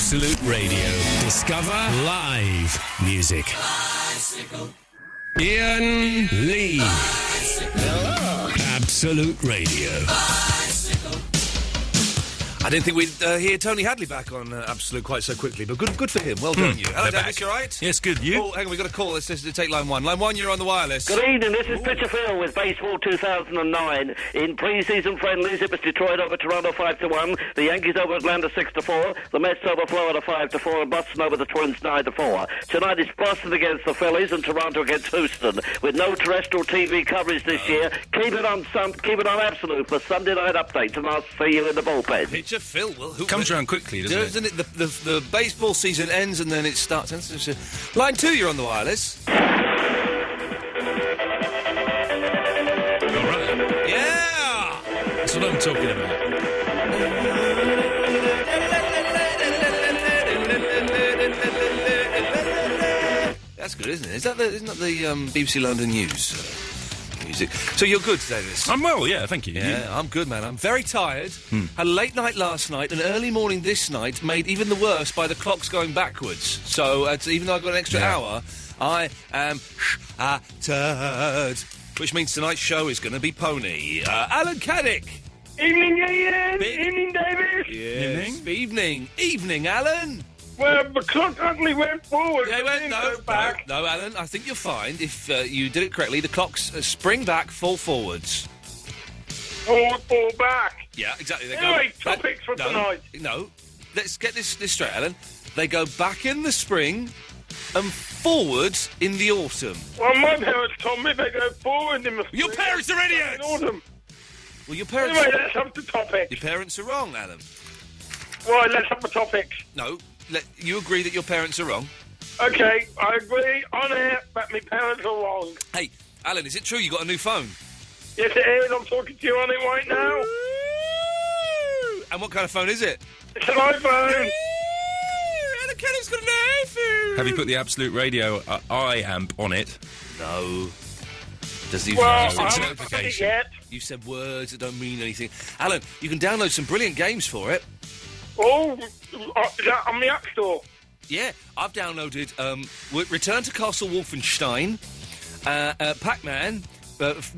Absolute Radio. Discover live music. Bicycle. Iain Lee. Hello. Absolute Radio. Bicycle. I didn't think we'd hear Tony Hadley back on Absolute quite so quickly, but good for him. Well done, you. Hello, Dennis, you all right? Yes, good. You? Oh, hang on, we've got a call. Let's take line one. Line one, you're on the wireless. Good evening, this is Pitcher Phil with Baseball 2009. In pre-season friendlies, it was Detroit over Toronto 5-1, the Yankees over Atlanta 6-4, the Mets over Florida 5-4, and Boston over the Twins 9-4. Tonight it's Boston against the Phillies and Toronto against Houston. With no terrestrial TV coverage this year, keep it on Absolute for Sunday night updates, and I'll see you in the bullpen. Pitcher Phil, well, who comes around quickly, doesn't it? The baseball season ends and then it starts. Line two, you're on the wireless. All right. Yeah! That's what I'm talking about. That's good, isn't it? Isn't that the BBC London News music? So you're good today, Dennis? I'm well, yeah, thank you. Yeah, I'm good, man. I'm very tired. Had a late night last night, an early morning this night, made even the worse by the clocks going backwards. So even though I've got an extra hour, I am shattered. Which means tonight's show is going to be pony. Alan Caddick. Evening, Iain. Evening, Davis. Yes. Evening, Alan. Well, the clock ugly went forward. Yeah, Go back. No, Alan, I think you'll find, if you did it correctly, the clocks spring back, fall forwards. Fall back. Yeah, exactly. They Anyway, topics for tonight. No, let's get this straight, Alan. They go back in the spring and forwards in the autumn. Well, my parents told me they go forward in the spring. Your parents are idiots! In autumn. Well, your parents... Anyway, let's have the topics. Your parents are wrong, Alan. Right, let's have the topics. No, you agree that your parents are wrong? Okay, I agree on air that my parents are wrong. Hey, Alan, is it true you got a new phone? Yes, it is. I'm talking to you on it right now. And what kind of phone is it? It's an iPhone. Alan Caddick's got an iPhone. Have you put the Absolute Radio I-amp on it? No. Does Well, I you haven't put it yet. You said words that don't mean anything. Alan, you can download some brilliant games for it. Oh, is that on the App Store? Yeah, I've downloaded Return to Castle Wolfenstein, Pac-Man,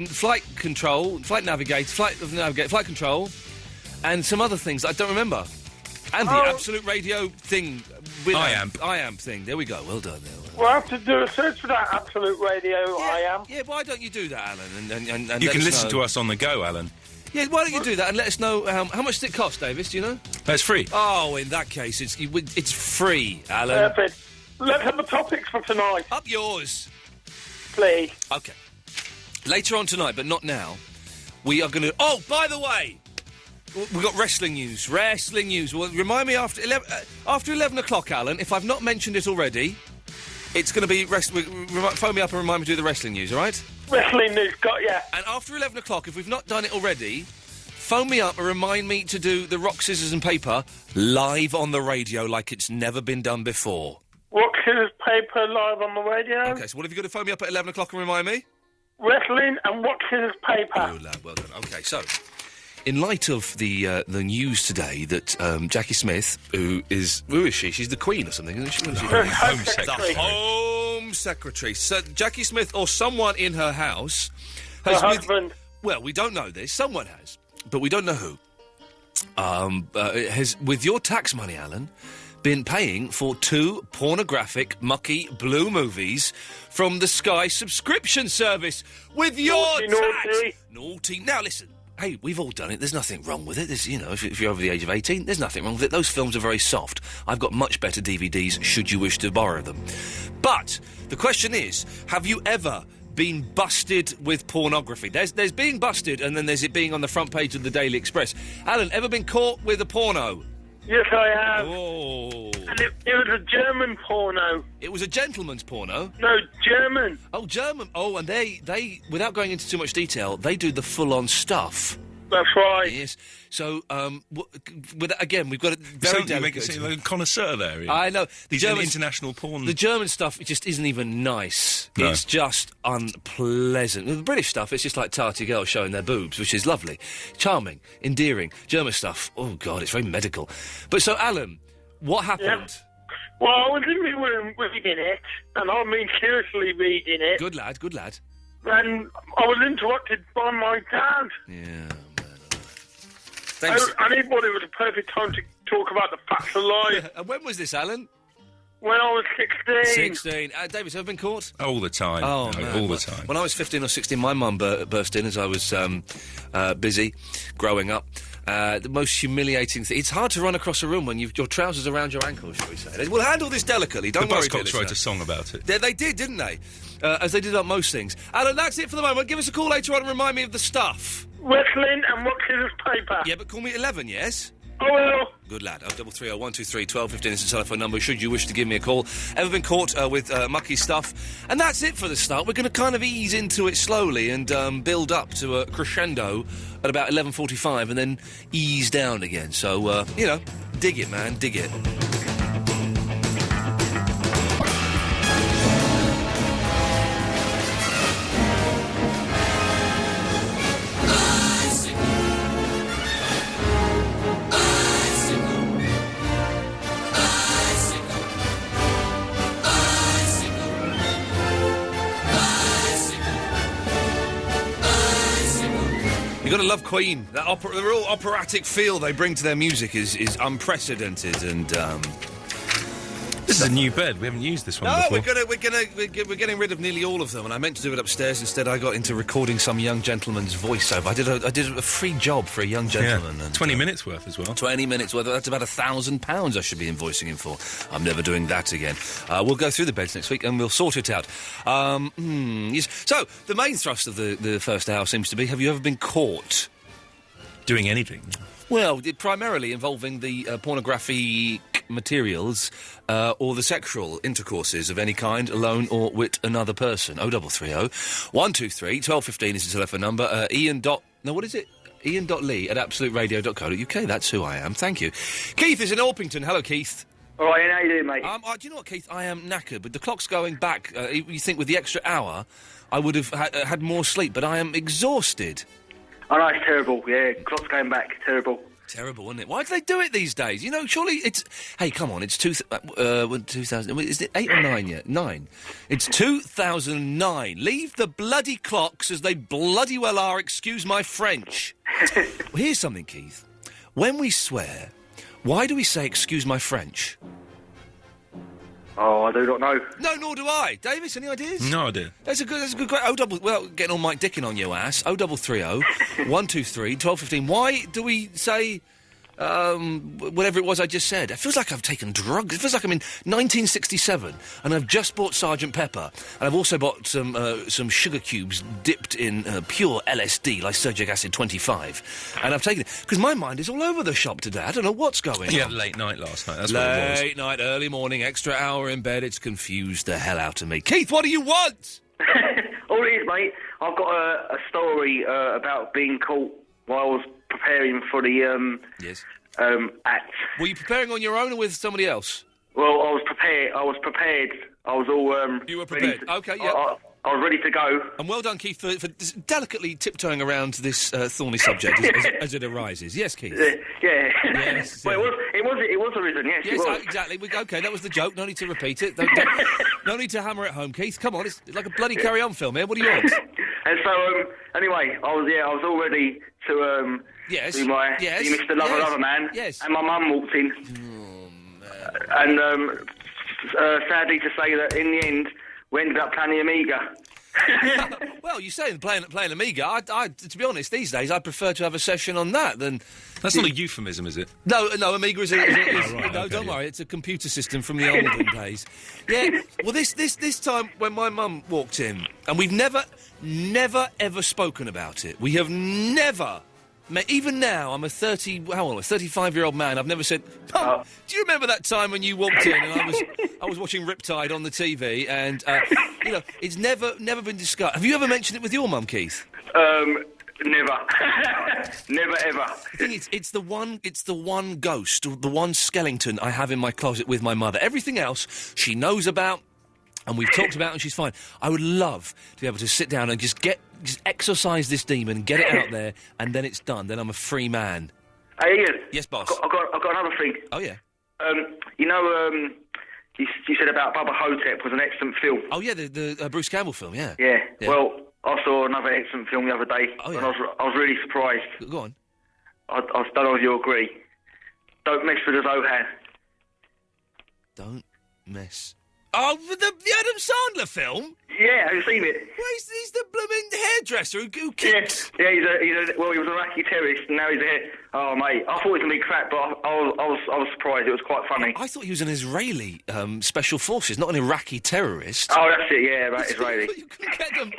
Flight Control, Flight Control, and some other things that I don't remember. And the Absolute Radio thing with I-amp thing. There we go. Well done. We'll have to do a search for that Absolute Radio I-amp. Yeah, why don't you do that, Alan? And you can listen to us on the go, Alan. Yeah, why don't you do that and let us know how much does it cost, Davis? Do you know? It's free. Oh, in that case, it's free, Alan. Perfect. Let's have the topics for tonight. Up yours. Please. Okay. Later on tonight, but not now, we are going to... Oh, by the way, we've got wrestling news. Well, remind me after 11 o'clock, Alan, if I've not mentioned it already, it's going to be... phone me up and remind me to do the wrestling news, all right? Wrestling news, got ya. And after 11 o'clock, if we've not done it already, phone me up and remind me to do the rock, scissors and paper live on the radio like it's never been done before. Rock, scissors, paper live on the radio. Okay, so what have you got to phone me up at 11 o'clock and remind me? Wrestling and rock, scissors, paper. Oh, lad, well done. Okay, so... In light of the news today that Jackie Smith, who is she? She's the Queen or something, isn't she? The Home Secretary. The Home Secretary. So Jackie Smith or someone in her house Her husband. Well, we don't know this. Someone has, but we don't know who. Has, with your tax money, Alan, been paying for 2 pornographic, mucky, blue movies from the Sky subscription service with your tax. Naughty. Now listen. Hey, we've all done it. There's nothing wrong with it. There's, if you're over the age of 18, there's nothing wrong with it. Those films are very soft. I've got much better DVDs should you wish to borrow them. But the question is, have you ever been busted with pornography? There's being busted, and then there's it being on the front page of the Daily Express. Alan, ever been caught with a porno? Yes, I have. Oh. And it was a German porno. It was a gentleman's porno? No, German. Oh, German. Oh, and they without going into too much detail, they do the full-on stuff. That's right. Yes. So, again, we've got it very delicate. You make it seem like a connoisseur there, Iain. I know. The German international porn. The German stuff, it just isn't even nice. No. It's just unpleasant. The British stuff, it's just like tarty girls showing their boobs, which is lovely. Charming, endearing. German stuff, oh, God, it's very medical. But so, Alan, What happened? Well, I was in my room reading it, and I mean seriously reading it. Good lad, good lad. And I was interrupted by my dad. Yeah, man. I didn't thought it was a perfect time to talk about the facts of life. And when was this, Alan? When I was 16. 16. Davis, have you been caught? All the time. Oh, man. All the time. When I was 15 or 16, my mum burst in as I was busy growing up. The most humiliating thing. It's hard to run across a room when your trousers around your ankles, shall we say. We'll handle this delicately. Don't worry. The Buzzcocks wrote a song about it. They did, didn't they? As they did on most things. Alan, that's it for the moment. Give us a call later on and remind me of the stuff. Wrestling and rock, scissors, paper. Yeah, but call me at 11, yes? I will. Good lad. 0330 123 1215 is the telephone number should you wish to give me a call. Ever been caught with mucky stuff? And that's it for the start. We're going to kind of ease into it slowly and build up to a crescendo at about 11:45 and then ease down again. So, dig it, man, dig it. You've got to love Queen. That the real operatic feel they bring to their music is unprecedented, and this is a new bed. We haven't used this one before. We're getting rid of nearly all of them, and I meant to do it upstairs. Instead, I got into recording some young gentleman's voiceover. I did a free job for a young gentleman. Yeah. And, 20 minutes worth as well. 20 minutes worth. That's about £1,000 I should be invoicing him for. I'm never doing that again. We'll go through the beds next week and we'll sort it out. Yes. So the main thrust of the first hour seems to be: have you ever been caught doing anything? Well, primarily involving the pornographic materials or the sexual intercourses of any kind, alone or with another person. 0330 123 1215 is the telephone number. Iain.lee at absoluteradio.co.uk. That's who I am. Thank you. Keith is in Orpington. Hello, Keith. All right, how you doing, mate? Do you know what, Keith? I am knackered, but the clock's going back. You think with the extra hour, I would have had more sleep, but I am exhausted. Oh, no, it's terrible. Yeah, clock's going back. Terrible. Terrible, isn't it? Why do they do it these days? You know, surely it's... Hey, come on, it's 2000... Is it 8 or 9 yet? 9. It's 2009. Leave the bloody clocks as they bloody well are, excuse my French. Well, here's something, Keith. When we swear, why do we say excuse my French? Oh, I do not know. No, nor do I. Davis, any ideas? No idea. That's a good question. Well, getting all Mike Dickin on your ass. 0330 123 1215. Why do we say whatever it was I just said? It feels like I've taken drugs. It feels like I'm in 1967 and I've just bought Sgt. Pepper and I've also bought some sugar cubes dipped in pure LSD, lysergic acid 25, and I've taken it because my mind is all over the shop today. I don't know what's going on. You had a late night last night. That's what it was. Late night, early morning, extra hour in bed. It's confused the hell out of me. Keith, what do you want? All it is, mate, I've got a story about being caught while I was preparing for the yes. Act. Were you preparing on your own or with somebody else? Well, I was prepared. I was all... You were prepared? Okay, yeah. I was ready to go. And well done, Keith, for delicately tiptoeing around this thorny subject as it arises. Yes, Keith? Yeah. Yes. Well, it was arisen, yes, it was. Exactly. Okay, that was the joke. No need to repeat it. No need to hammer it home, Keith. Come on, it's like a bloody carry-on film here. What do you want? And so, anyway, I was all ready to... Yes. See Mr. Lover Man. Yes. And my mum walked in. Oh, man. And sadly to say that in the end, we ended up playing the Amiga. Well, you say playing Amiga. I, to be honest, these days I prefer to have a session on that than... That's not a euphemism, is it? No, Amiga is... Right, no, okay, don't worry, it's a computer system from the olden days. Yeah, well, this time when my mum walked in, and we've never, ever spoken about it. We have never... Even now, I'm a 35-year-old man. I've never said, Mum, do you remember that time when you walked in and I was watching Riptide on the TV and, it's never been discussed. Have you ever mentioned it with your mum, Keith? Never. Never, ever. The thing is, it's the one ghost, the one skeleton I have in my closet with my mother. Everything else she knows about and we've talked about and she's fine. I would love to be able to sit down and just exorcise this demon, get it out there, and then it's done. Then I'm a free man. Hey, Ian. Yes, boss. I've got another thing. Oh, yeah. You know, you said about Bubba Hotep was an excellent film. Oh, yeah, the Bruce Campbell film, yeah. Yeah. Well, I saw another excellent film the other day, and I was really surprised. Go on. I don't know if you agree. Don't mess with the Zohan. Don't mess... Oh, the Adam Sandler film? Yeah, have you seen it? Well, he's the blooming hairdresser who kicks... Yeah, he was a Iraqi terrorist, and now he's a... Oh, mate, I thought he was going to be crap, but I was surprised. It was quite funny. I thought he was an Israeli special forces, not an Iraqi terrorist. Oh, that's it, yeah, right, Israeli. You couldn't get them...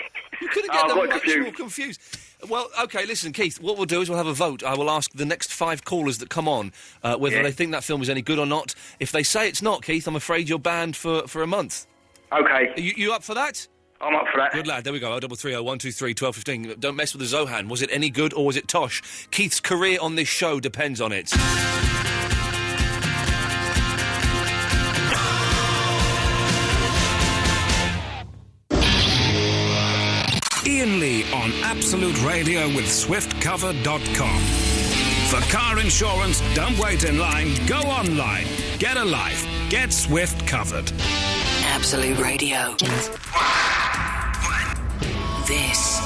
much more confused. Well, OK, listen, Keith, what we'll do is we'll have a vote. I will ask the next 5 callers that come on whether they think that film is any good or not. If they say it's not, Keith, I'm afraid you're banned for a month. OK. You up for that? I'm up for that. Good lad, there we go. 0330 123 1215. Don't mess with the Zohan. Was it any good or was it tosh? Keith's career on this show depends on it. Iain Lee on Absolute Radio with SwiftCover.com. For car insurance, don't wait in line, go online. Get a life. Get Swift Covered. Absolute Radio. This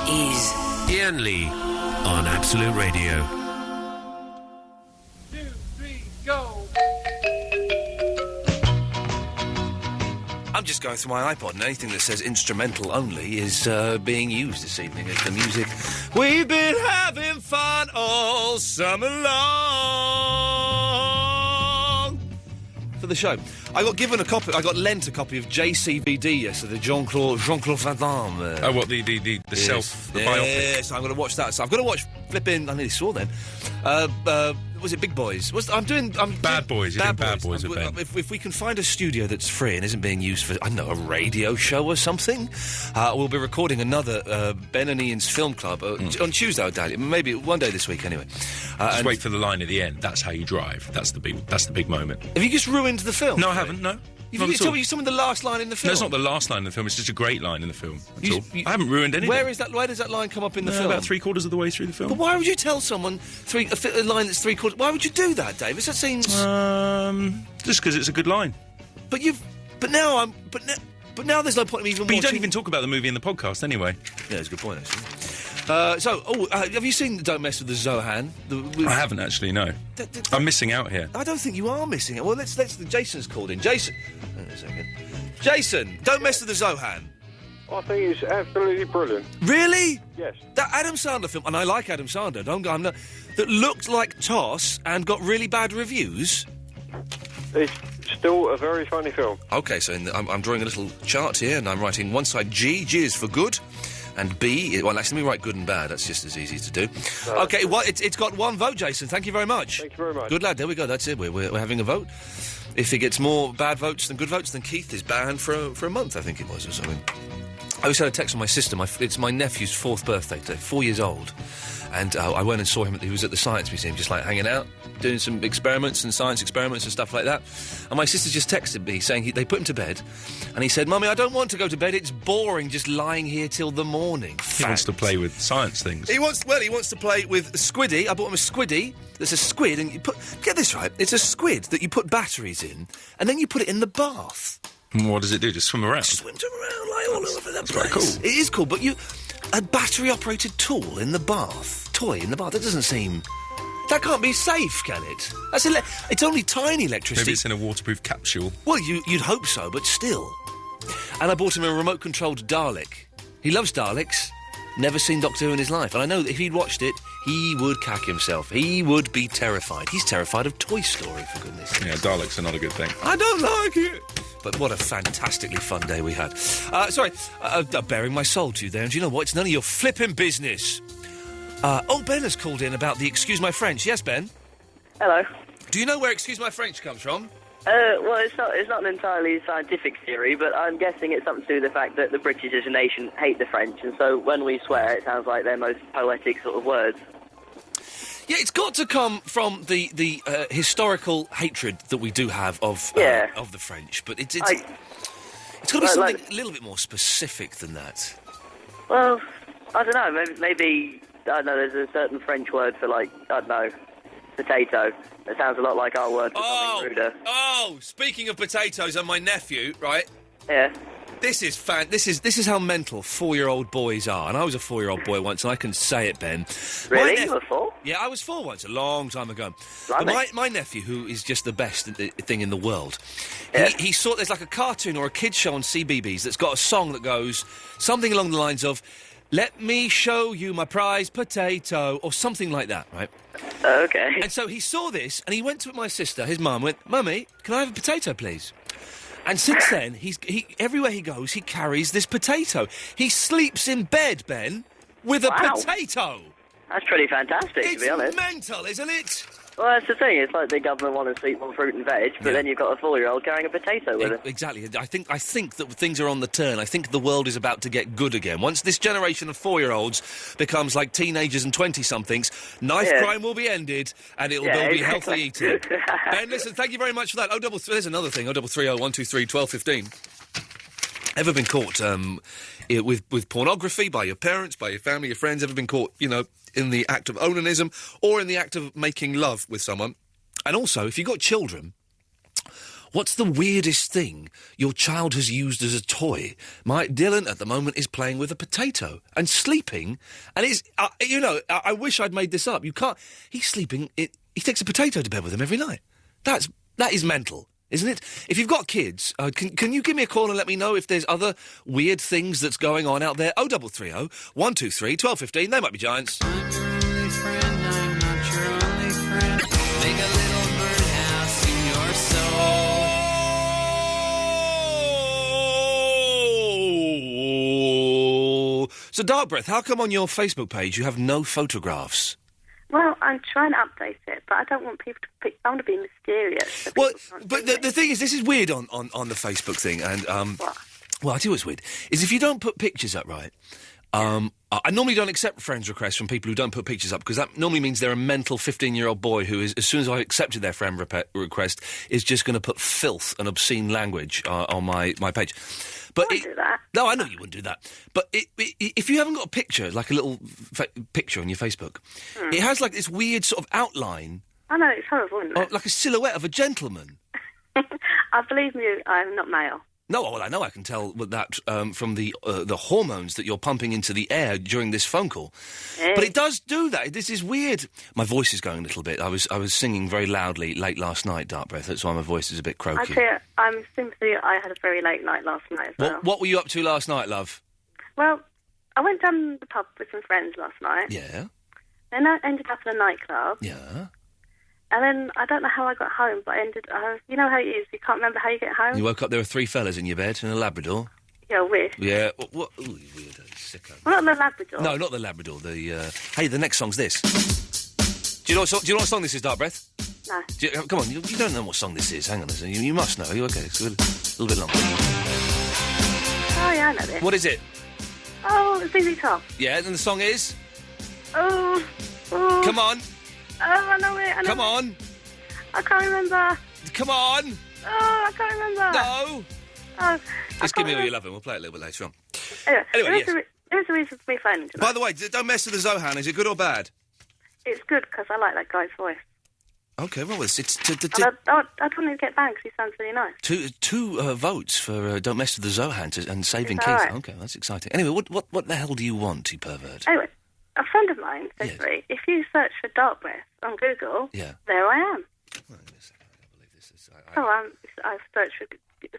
is Iain Lee on Absolute Radio. 2, 3, go. I'm just going through my iPod, and anything that says instrumental only is being used this evening as the music. We've been having fun all summer long. For the show. I got lent a copy of JCVD yesterday, Jean-Claude Van Damme. The biopic? Yes, I'm going to watch that. So I've got to watch flipping, I nearly saw then. Was it Big Boys? Bad Boys. Bad Boys with Ben. If we can find a studio that's free and isn't being used for, I don't know, a radio show or something, we'll be recording another Ben and Ian's Film Club on Tuesday, I doubt it. Maybe one day this week, anyway. Just wait for the line at the end. That's how you drive. That's the big moment. Have you just ruined the film? No, I haven't. No. You told me the last line in the film. No, it's not the last line in the film. It's just a great line in the film. That's all. I haven't ruined anything. Where does that line come up in the film? About 3/4 of the way through the film. But why would you tell someone a line that's 3/4? Why would you do that, Davis? That seems just because it's a good line. But now there's no point in even. But you don't even talk about the movie in the podcast anyway. Yeah, that's a good point actually. Have you seen Don't Mess with the Zohan? I haven't actually. No, I'm missing out here. I don't think you are missing out. Well, Jason's called in. Jason, hang on a second. Jason, Don't Mess with the Zohan. I think it's absolutely brilliant. Really? Yes. That Adam Sandler film, and I like Adam Sandler. That looked like Toss and got really bad reviews. It's still a very funny film. Okay, so I'm drawing a little chart here, and I'm writing one side G. G is for good. And B, well, actually, let me write good and bad. That's just as easy to do. OK, well, it's got one vote, Jason. Thank you very much. Thank you very much. Good lad. There we go. That's it. We're having a vote. If it gets more bad votes than good votes, then Keith is banned for a month, I think it was, or something. I always had a text from my sister. It's my nephew's 4th birthday today, 4 years old. And I went and saw him. He was at the Science Museum, just like hanging out, doing some experiments and science experiments and stuff like that. And my sister just texted me saying they put him to bed. And he said, Mummy, I don't want to go to bed. It's boring just lying here till the morning. He wants to play with science things. He wants to play with Squiddy. I bought him a Squiddy. There's a squid, and get this right, it's a squid that you put batteries in, and then you put it in the bath. And what does it do? Just swim around? Swims around, like all over the place. Quite cool. It is cool, but a battery-operated tool in the bath, toy in the bath, that doesn't seem... That can't be safe, can it? It's only tiny electricity. Maybe it's in a waterproof capsule. Well, you'd hope so, but still. And I bought him a remote-controlled Dalek. He loves Daleks. Never seen Doctor Who in his life. And I know that if he'd watched it, he would cack himself. He would be terrified. He's terrified of Toy Story, for goodness sake. Yeah, Daleks are not a good thing. I don't like it. But what a fantastically fun day we had. Bearing my soul to you there. And do you know what? It's none of your flipping business. Ben has called in about the Excuse My French. Yes, Ben? Hello. Do you know where Excuse My French comes from? Well, it's not an entirely scientific theory, but I'm guessing it's something to do with the fact that the British as a nation hate the French, and so when we swear, it sounds like their most poetic sort of words. Yeah, it's got to come from the historical hatred that we do have of the French, but it's got to be something a little bit more specific than that. Well, I don't know. Maybe I don't know. There's a certain French word for, like, I don't know, potato. It sounds a lot like our word for something ruder. Oh, speaking of potatoes and my nephew, right? Yeah. This is how mental 4-year-old boys are. And I was a 4-year-old boy once, and I can say it, Ben. Really? You were 4? Yeah, I was 4 once, a long time ago. Blimey. But my nephew, who is just the best thing in the world, Yeah. he saw there's like a cartoon or a kid's show on CBeebies that's got a song that goes something along the lines of, "Let me show you my prized potato," or something like that, right? Okay. And so he saw this, and he went to my sister, his mum, went, "Mummy, can I have a potato, please?" And since then, he everywhere he goes, he carries this potato. He sleeps in bed, Ben, with a potato. That's pretty fantastic, to be honest. It's mental, isn't it? Well, that's the thing. It's like the government want to sleep on fruit and veg, but then you've got a 4-year-old carrying a potato with it. Exactly. I think that things are on the turn. I think the world is about to get good again. Once this generation of 4-year-olds becomes like teenagers and 20-somethings, knife crime will be ended, and it'll all be healthy eating. Ben, listen, thank you very much for that. There's another thing. 0330 123 1215. Ever been caught with pornography by your parents, by your family, your friends? Ever been caught, in the act of onanism or in the act of making love with someone? And also, if you've got children, what's the weirdest thing your child has used as a toy? My Dylan, at the moment, is playing with a potato and sleeping, and it's, I wish I'd made this up. You can't... He's sleeping... He takes a potato to bed with him every night. That is mental, isn't it? If you've got kids, can you give me a call and let me know if there's other weird things that's going on out there? 0330 123 1215. They might be giants. I'm your only friend, I'm not your only friend. Make a little birdhouse in your soul. So, Dark Breath, how come on your Facebook page you have no photographs? Well, I'm trying to update it, but I don't want people to I want to be mysterious. So well, but the thing is, this is weird on the Facebook thing, and what? Well, I tell you what's weird is if you don't put pictures up, right? I normally don't accept friends requests from people who don't put pictures up, because that normally means they're a mental 15-year-old boy who is, as soon as I've accepted their friend request, is just going to put filth and obscene language on my page. But I wouldn't do that. No, I know you wouldn't do that. But if you haven't got a picture, like a little picture on your Facebook, it has like this weird sort of outline. I know, it's horrible, isn't it? Like a silhouette of a gentleman. Believe me, I'm not male. No, well, I know I can tell that from the hormones that you're pumping into the air during this phone call. But it does do that. This is weird. My voice is going a little bit. I was singing very loudly late last night, Dark Breath. That's why my voice is a bit croaky. I'm simply, I had a very late night last night as well. What were you up to last night, love? Well, I went down the pub with some friends last night. Yeah. Then I ended up in a nightclub. Yeah. And then, I don't know how I got home, but you know how it is, you can't remember how you get home? You woke up, there were 3 fellas in your bed and a Labrador. Yeah, I wish. Yeah, what? Ooh, you weirdo, sicko. Well, not the Labrador. No, not the Labrador, hey, the next song's this. Do you know what song this is, Dark Breath? No. Come on, you don't know what song this is. Hang on a second, you must know. Okay, it's a little bit long. Oh, yeah, I know this. What is it? Oh, it's ZZ Top. Yeah, and the song is? Oh. Come on. Oh, I know it. Come on. I can't remember. Come on. Oh, I can't remember. No. Oh, just give me all you love, and we'll play it a little bit later on. Anyway, yes. Here's the reason for me phoning tonight. By the way, don't mess with the Zohan. Is it good or bad? It's good, because I like that guy's voice. Okay, well, it's I don't want to get banned because he sounds really nice. Two votes for Don't Mess with the Zohan and Saving Keith. Right. Okay, that's exciting. Anyway, what the hell do you want, you pervert? Anyway, a friend of mine said to me, if you search for Dark Breath on Google, there I am. Well, give me a second. I don't believe this is... I've searched for...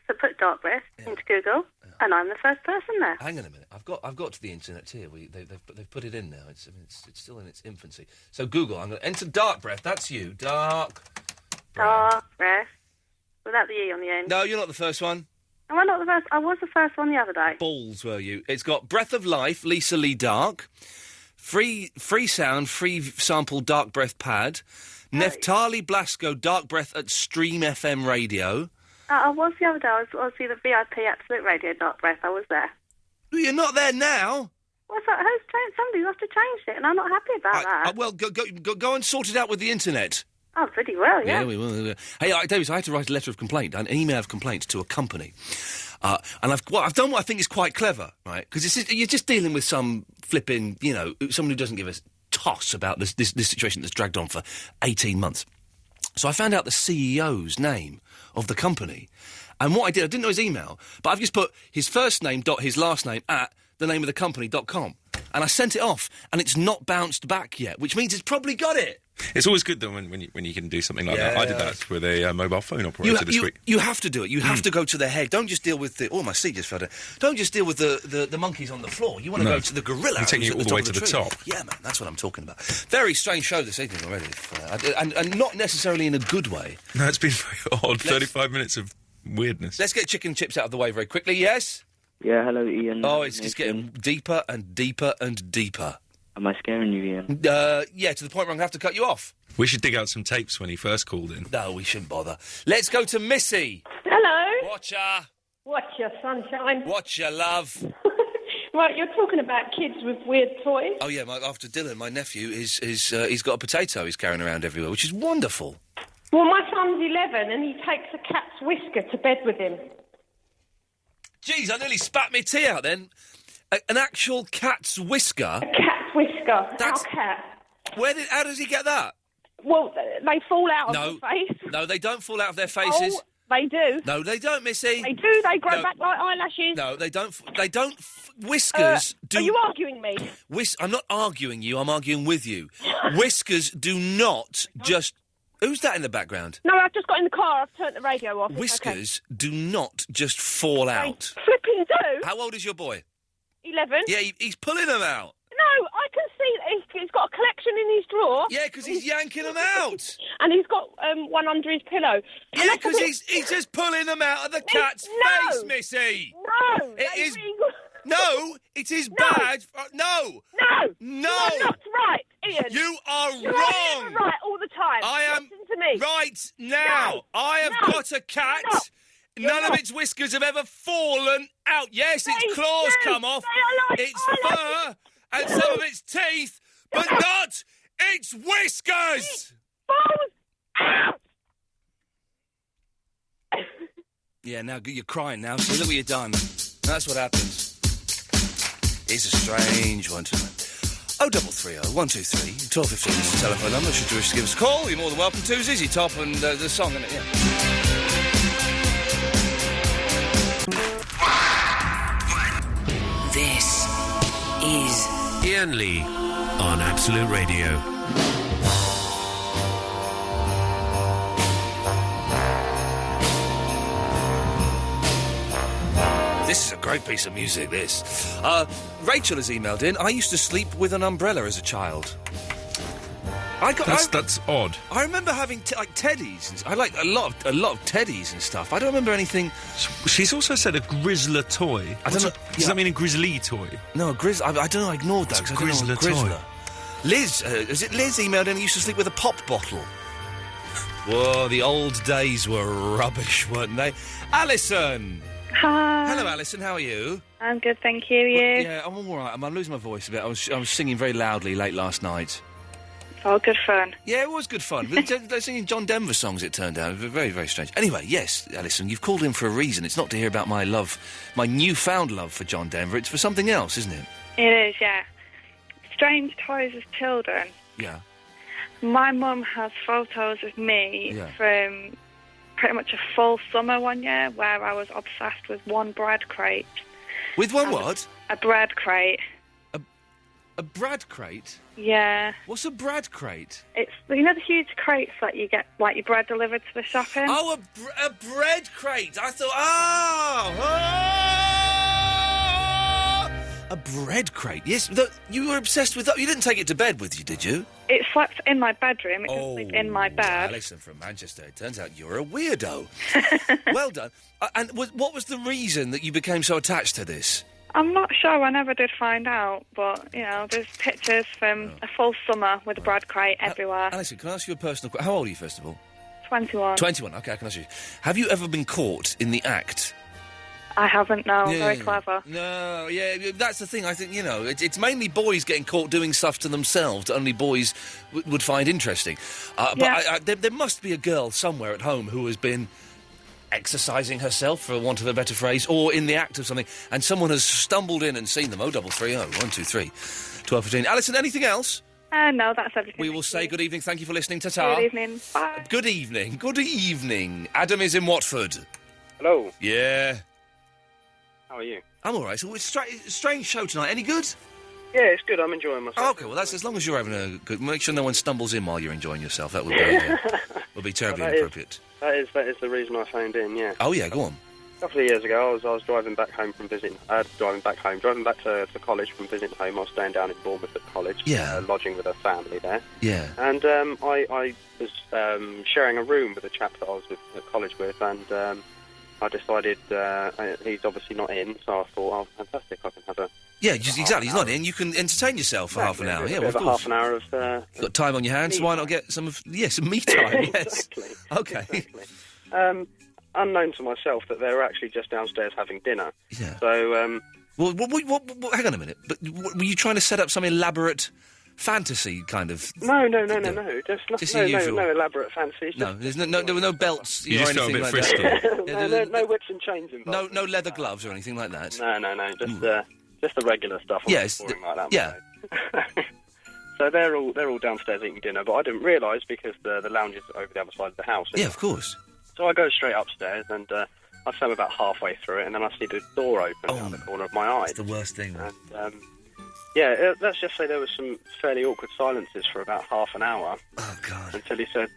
So put Dark Breath into Google, and I'm the first person there. Hang on a minute. I've got to the internet here. They've put it in now. It's still in its infancy. So Google, I'm going to enter Dark Breath. That's you. Dark Breath. Without the E on the end. No, you're not the first one. Am I not the first? I was the first one the other day. Balls, were you? It's got Breath of Life, Lisa Lee Dark, free sound, free sample Dark Breath pad, Neftali Blasco Dark Breath at Stream FM Radio. I was the other day. I was the VIP Absolute Radio Dark Breath. I was there. You're not there now. What's that? Somebody must have changed it, and I'm not happy about that. Well, go and sort it out with the internet. Oh, pretty well, yeah. Yeah, we will. Hey, David, I had to write a letter of complaint, an email of complaint to a company. And I've done what I think is quite clever, right? Because you're just dealing with some flipping, someone who doesn't give us toss about this situation that's dragged on for 18 months. So I found out the CEO's name of the company. And what I didn't know his email, but I've just put his first name dot his last name at the name of the company.com. And I sent it off, and it's not bounced back yet, which means it's probably got it. It's always good, though, when you can do something like that. I did that with a mobile phone operator this week. You have to do it. You have to go to their head. Don't just deal with the... Oh, my seat just fell down. Don't just deal with the monkeys on the floor. You want to go to the gorilla. You're taking it all the way to the top. Yeah, man, that's what I'm talking about. Very strange show this evening already. And not necessarily in a good way. No, it's been very odd. 35 minutes of weirdness. Let's get chicken chips out of the way very quickly, yes? Yeah, hello, Ian. Oh, it's just getting deeper and deeper and deeper. Am I scaring you, Ian? Yeah, to the point where I'm going to have to cut you off. We should dig out some tapes when he first called in. No, we shouldn't bother. Let's go to Missy. Hello. Watcha. Watcha, sunshine. Watcha, love. Right, you're talking about kids with weird toys. Oh, yeah, after Dylan, my nephew, he's got a potato he's carrying around everywhere, which is wonderful. Well, my son's 11 and he takes a cat's whisker to bed with him. Jeez, I nearly spat my tea out then. An actual cat's whisker? A cat's whisker. That's... Our cat. How does he get that? Well, they fall out of their face. No, they don't fall out of their faces. Oh, they do. No, they don't, Missy. They do. They grow back like eyelashes. No, they don't. Whiskers do... Are you arguing me? I'm not arguing you. I'm arguing with you. Whiskers do not just... Who's that in the background? No, I've just got in the car. I've turned the radio off. Whiskers do not just fall out. They flipping do. How old is your boy? 11. Yeah, he's pulling them out. No, I can see he's got a collection in his drawer. Yeah, because he's yanking them out. And he's got one under his pillow. Yeah, because he's just pulling them out of the cat's face, Missy. No, it is. No, it is bad. No. No. No. You're not right, Ian. You are wrong. You're right all the time. I am. Listen to me. Right now. No. I have got a cat. No. None of its whiskers have ever fallen out. Yes, its claws come off. Its fur and some of its teeth, but not its whiskers. Out. Yeah, now you're crying now. So look what you've done. That's what happens. It's a strange one tonight. 0330 123 1215 is the telephone number. Should you wish to give us a call, you're more than welcome to. ZZ Top and the song, isn't it? Yeah. This is Iain Lee on Absolute Radio. This is a great piece of music, this. Rachel has emailed in. I used to sleep with an umbrella as a child. That's odd. I remember having teddies. I like a lot of teddies and stuff. I don't remember anything. She's also said a grizzler toy. Does that mean a grizzly toy? No, I don't know. I ignored that. It's a grizzler toy. Liz, is it Liz emailed in? Used to sleep with a pop bottle. Whoa, the old days were rubbish, weren't they? Alison. Hi. Hello, Alison. How are you? I'm good, thank you. You? Yeah, I'm all right. I'm losing my voice a bit. I was singing very loudly late last night. Oh, good fun. Yeah, it was good fun. They're singing John Denver songs, it turned out. It was very, very strange. Anyway, yes, Alison, you've called in for a reason. It's not to hear about my newfound love for John Denver. It's for something else, isn't it? It is, yeah. Strange toys as children. Yeah. My mum has photos of me from pretty much a full summer one year where I was obsessed with one bread crate. With one what? A bread crate. A bread crate? Yeah. What's a bread crate? It's, you know the huge crates that you get, like your bread delivered to the shop in? Oh, a bread crate. I thought, a bread crate. Yes, you were obsessed with that. You didn't take it to bed with you, did you? It slept in my bedroom. It didn't sleep in my bed. Alison from Manchester. It turns out you're a weirdo. Well done. And what was the reason that you became so attached to this? I'm not sure. I never did find out. But, you know, there's pictures from a full summer with a bread crate everywhere. Alison, can I ask you a personal question? How old are you, first of all? 21. 21, OK, I can ask you. Have you ever been caught in the act? I haven't, no. Very clever. No, yeah, that's the thing. I think, you know, it's mainly boys getting caught doing stuff to themselves that only boys would find interesting. But there must be a girl somewhere at home who has been exercising herself, for want of a better phrase, or in the act of something, and someone has stumbled in and seen them. 0330 123 1215. Alison, anything else? No, that's everything. We will say good evening. Thank you for listening. Ta-ta. Good evening. Bye. Good evening. Good evening. Adam is in Watford. Hello. Yeah. How are you? I'm all right. So it's a strange show tonight. Any good? Yeah, it's good. I'm enjoying myself. Okay, well, that's as long as you're having a good... Make sure no one stumbles in while you're enjoying yourself. That would be terribly inappropriate. That is the reason I phoned in, yeah. Oh, yeah, go on. A couple of years ago, I was driving back home from visiting... driving back to college from visiting home. I was staying down in Bournemouth at college. Yeah. Lodging with a family there. Yeah. And I was sharing a room with a chap that I was at college with, and I decided he's obviously not in, so I thought, oh, fantastic, I can have a... Yeah, exactly. He's not in. You can entertain yourself for half an hour. Yeah, well, of course. Half an hour of... You've got time on your hands, why not get some me time, yes. Exactly. Okay. Exactly. Unknown to myself that they were actually just downstairs having dinner. Yeah. So, Well, hang on a minute. But were you trying to set up some elaborate fantasy kind of... No. Just no elaborate fancies. No, there were no belts You or just felt a anything bit like frisky. that. no whips and chains involved. No leather gloves or anything like that. No. Just the regular stuff. Yes. Like that. Yeah. So they're all downstairs eating dinner, but I didn't realise because the lounge is over the other side of the house. Yeah, of course. So I go straight upstairs and I swim about halfway through it, and then I see the door open down the corner of my eye. That's the worst thing. And, let's just say there was some fairly awkward silences for about half an hour. Oh God! Until he said,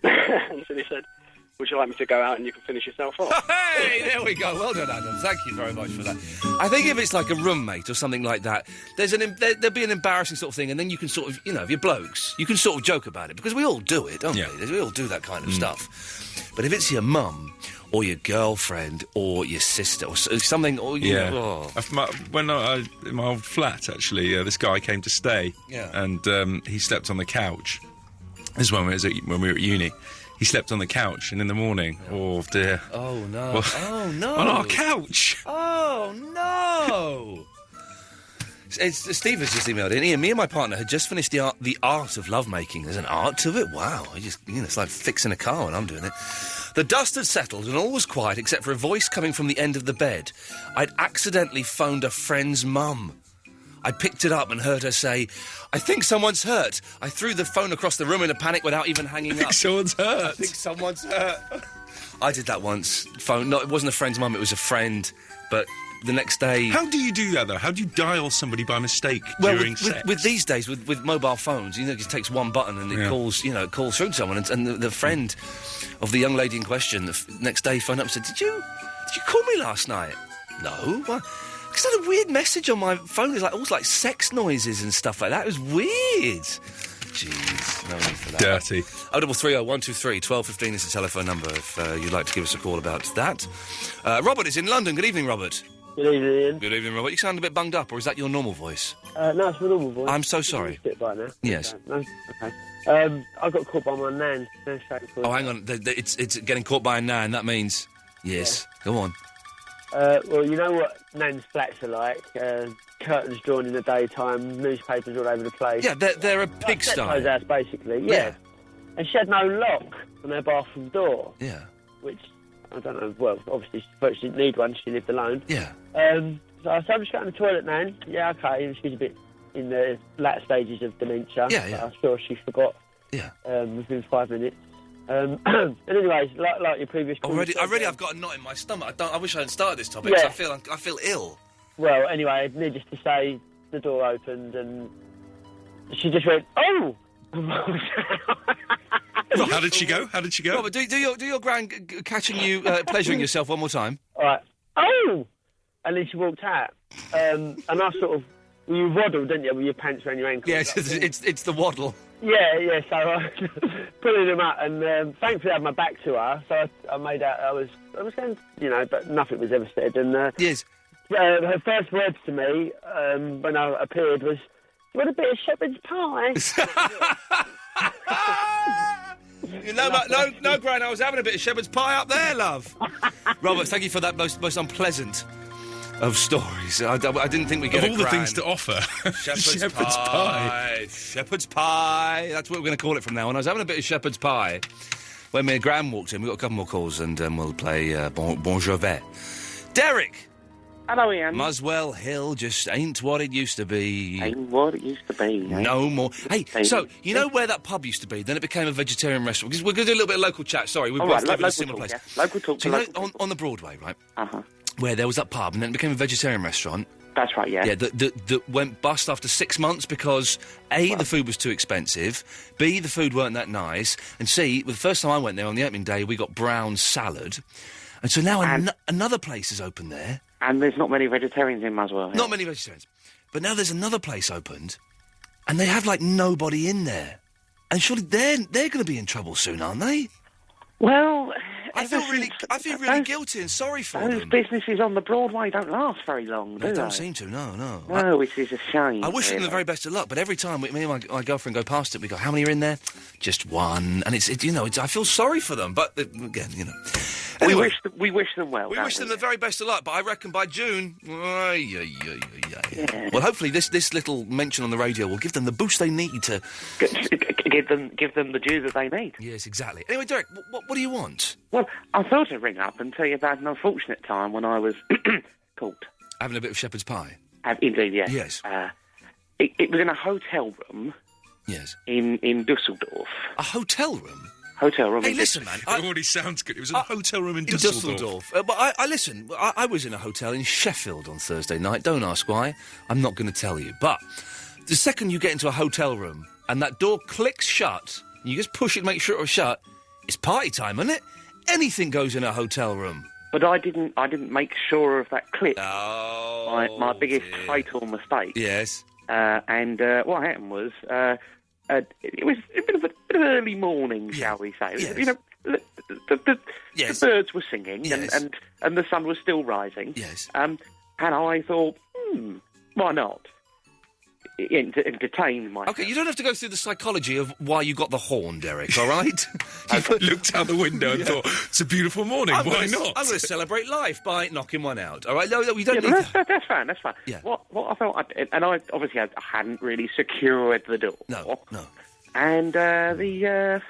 "Would you like me to go out and you can finish yourself off?" Hey, there we go. Well done, Adam. Thank you very much for that. I think if it's like a roommate or something like that, there'll be an embarrassing sort of thing, and then you can sort of, if you're blokes, you can sort of joke about it, because we all do it, don't we? We all do that kind of stuff. But if it's your mum or your girlfriend or your sister or something, or When in my old flat, actually, this guy came to stay, and he slept on the couch. This is when we were at uni. He slept on the couch, and in the morning, oh dear. Oh no! Well, oh no! On our couch. Oh no! Steve has just emailed in. Ian, me and my partner had just finished the art of lovemaking. There's an art to it. Wow! It's like fixing a car when I'm doing it. The dust had settled and all was quiet except for a voice coming from the end of the bed. I'd accidentally phoned a friend's mum. I picked it up and heard her say, "I think someone's hurt." I threw the phone across the room in a panic without even hanging up. Someone's hurt. I think someone's hurt. I did that once. No, it wasn't a friend's mum, it was a friend. But the next day... How do you do that, though? How do you dial somebody by mistake during sex? With these days, with mobile phones, it just takes one button and it calls, calls through to someone. And the friend of the young lady in question, the next day phoned up and said, Did you call me last night? No. What? Because I had a weird message on my phone. It was almost like sex noises and stuff like that. It was weird. Jeez, no need for that. Dirty. 0330 123 1215 is the telephone number if you'd like to give us a call about that. Robert is in London. Good evening, Robert. Good evening, Ian. Good evening, Robert. You sound a bit bunged up, or is that your normal voice? No, it's my normal voice. I'm so sorry. Bit by now. Yes. No, okay. I got caught by my nan. Oh, hang on. It's getting caught by a nan. That means... Yes. Yeah. Go on. Well, you know what nan's flats are like. Curtains drawn in the daytime, newspapers all over the place. Yeah, they're a pigsty. Like house, basically. Yeah. And she had no lock on her bathroom door. Yeah. Which, I don't know, well, obviously she didn't need one, she lived alone. Yeah. So I said, I'm just going to the toilet, nan. Yeah, okay. She's a bit in the latter stages of dementia. Yeah. I'm sure she forgot. Yeah. Within 5 minutes. And anyways, like your previous call... Already I've got a knot in my stomach. I wish I hadn't started this topic, because I feel ill. Well, anyway, needless to say, the door opened and she just went, "Oh!" Well, how did she go? Robert, do your gran catching you pleasuring yourself one more time? All right. Oh! And then she walked out. And I sort of... You waddled, didn't you, with your pants around your ankles? Yes, it's the waddle. Yeah, so I pulling them up, and thankfully I had my back to her, so I made out I was going, but nothing was ever said. And yes. Her first words to me when I appeared was, "You want a bit of shepherd's pie?" No, Gran, I was having a bit of shepherd's pie up there, love. Robert, thank you for that most unpleasant of stories. I didn't think we'd get of all the things to offer. Shepherd's pie. Shepherd's pie. That's what we're going to call it from now on. I was having a bit of shepherd's pie when me and Gran walked in. We've got a couple more calls and we'll play Bon Jovet. Derek Hello, Ian. Muswell Hill just ain't what it used to be. Ain't what it used to be. No more. Hey, so, you know where that pub used to be? Then it became a vegetarian restaurant. Because we're going to do a little bit of local chat. Sorry, we both live in a similar place. Yeah. Local talk. So, you know, on the Broadway, right? Uh-huh. Where there was that pub, and then it became a vegetarian restaurant. That's right, yeah. Yeah, that went bust after 6 months because, A, the food was too expensive, B, the food weren't that nice, and C, the first time I went there on the opening day, we got brown salad. And so now another place is open there. And there's not many vegetarians in Muswell Hill. Not many vegetarians. But now there's another place opened, and they have, like, nobody in there. And surely they're going to be in trouble soon, aren't they? Well, I feel really guilty and sorry for them. Those businesses on the Broadway don't last very long, do They don't seem to, no. No, which is a shame. I wish them the very best of luck, but every time me and my girlfriend go past it, we go, how many are in there? Just one. And I feel sorry for them, but again, you know. Anyway, we wish them well. We wish them the very best of luck, but I reckon by June... Yeah. Well, hopefully this little mention on the radio will give them the boost they need to... Give them the due that they need. Yes, exactly. Anyway, Derek, what do you want? Well, I thought I'd ring up and tell you about an unfortunate time when I was caught. Having a bit of shepherd's pie? Indeed, yes. Yes. It was in a hotel room. Yes. In Dusseldorf. A hotel room? Hotel room. Hey, listen, man. It already sounds good. It was a hotel room in Dusseldorf. But I was in a hotel in Sheffield on Thursday night. Don't ask why. I'm not going to tell you. But the second you get into a hotel room and that door clicks shut, you just push it to make sure it's shut, it's party time, isn't it? Anything goes in a hotel room. But I didn't make sure of that clip. Oh, my biggest fatal mistake. Yes. And what happened was, it was a bit of early morning, shall we say? Yes. You know, the birds were singing, yes. and the sun was still rising. Yes. And I thought, why not? Entertain myself. Okay, you don't have to go through the psychology of why you got the horn, Derek, all right? You looked out the window and thought, it's a beautiful morning, why not? I'm going to celebrate life by knocking one out, all right? No, we don't need that. That's fine. Yeah. What I felt, I obviously I hadn't really secured the door. No. And the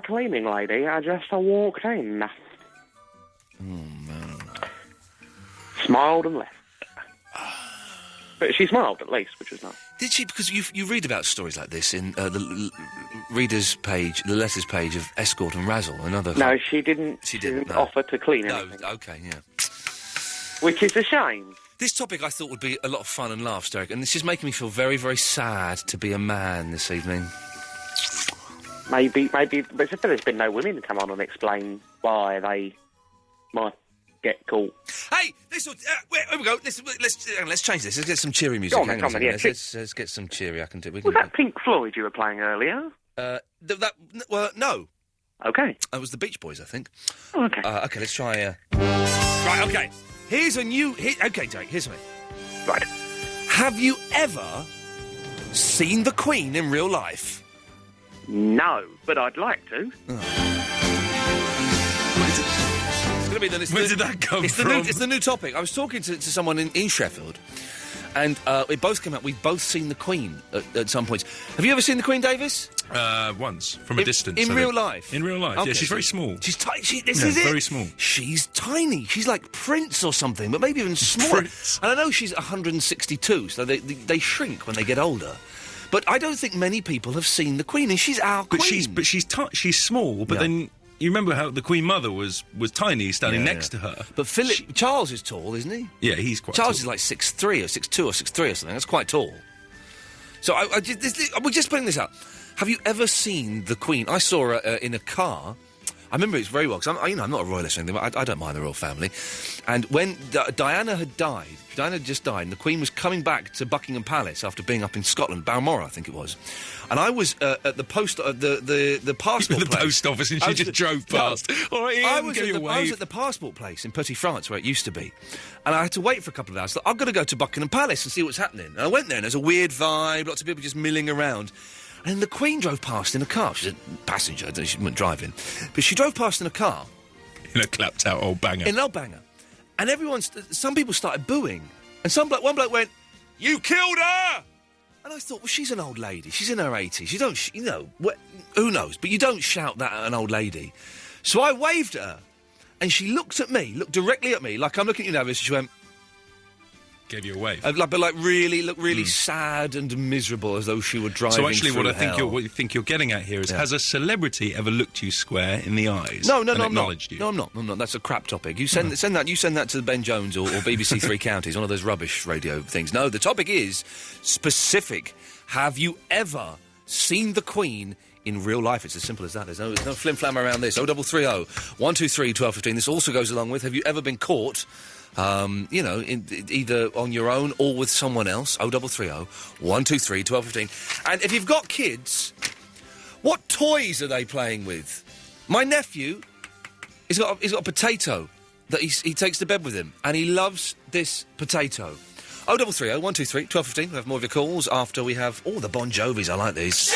cleaning lady, I just walked in. Oh, man. Smiled and left. But she smiled, at least, which was nice. Did she? Because you read about stories like this in the readers' page, the letters page of Escort and Razzle, another... No, she didn't. She didn't offer to clean anything. No, OK, yeah. Which is a shame. This topic I thought would be a lot of fun and laughs, Derek, and this is making me feel very, very sad to be a man this evening. Maybe, but there's been no women to come on and explain why they might get caught. Hey, here we go. Let's change this. Let's get some cheery music. Come on, yeah. Let's get some cheery. Was that Pink Floyd you were playing earlier? No. Okay. That was the Beach Boys, I think. Oh, okay. Okay, let's try... Right, okay. Here's a new... Okay, Derek, here's something. Right. Have you ever seen the Queen in real life? No, but I'd like to. Where did that come from? It's the new topic. I was talking to someone in Sheffield, and it both came out. We've both seen the Queen at some points. Have you ever seen the Queen, Davis? Once, from a distance. In real life? In real life, okay. Yeah, she's very small. She's tiny. This is it. Very small. She's tiny. She's like Prince or something, but maybe even smaller. Prince. And I know she's 162, so they shrink when they get older. But I don't think many people have seen the Queen, and she's our Queen. But she's small, but then... You remember how the Queen Mother was tiny, standing next to her. But Charles is tall, isn't he? Yeah, he's quite Charles tall. is like 6'3", or 6'2", or 6'3", or something. That's quite tall. So we're just putting this out. Have you ever seen the Queen? I saw her in a car. I remember it very well, because I'm not a royalist or anything, but I don't mind the royal family. And when Diana had just died, and the Queen was coming back to Buckingham Palace after being up in Scotland, Balmoral, I think it was. And I was at the post, the passport place. The post office, and she just drove past. All right, Ian, I was at the passport place in Petit France, where it used to be. And I had to wait for a couple of hours. So I've got to go to Buckingham Palace and see what's happening. And I went there, and there's a weird vibe, lots of people just milling around. And the Queen drove past in a car. She's a passenger, she wasn't driving. But she drove past in a car. In a clapped-out old banger. In an old banger. And some people started booing. And one bloke went, "You killed her!" And I thought, well, she's an old lady. She's in her 80s. You don't, who knows? But you don't shout that at an old lady. So I waved at her. And she looked directly at me, like I'm looking at you now, and she went, Gave you away. But really sad and miserable, as though she were driving. So actually, through what you think you're getting at here is: has a celebrity ever looked you square in the eyes? No, and I'm not. acknowledged you? No, I'm not. That's a crap topic. You send that. You send that to Ben Jones or BBC Three Counties, one of those rubbish radio things. No, the topic is specific. Have you ever seen the Queen in real life? It's as simple as that. There's no flim-flam around this. 0330 123 1215. This also goes along with: have you ever been caught? Either on your own or with someone else. 0330 123 1215. And if you've got kids, what toys are they playing with? My nephew, he's got a potato that he takes to bed with him, and he loves this potato. 0330 123 1215. We'll have more of your calls after we have the Bon Jovis. I like these.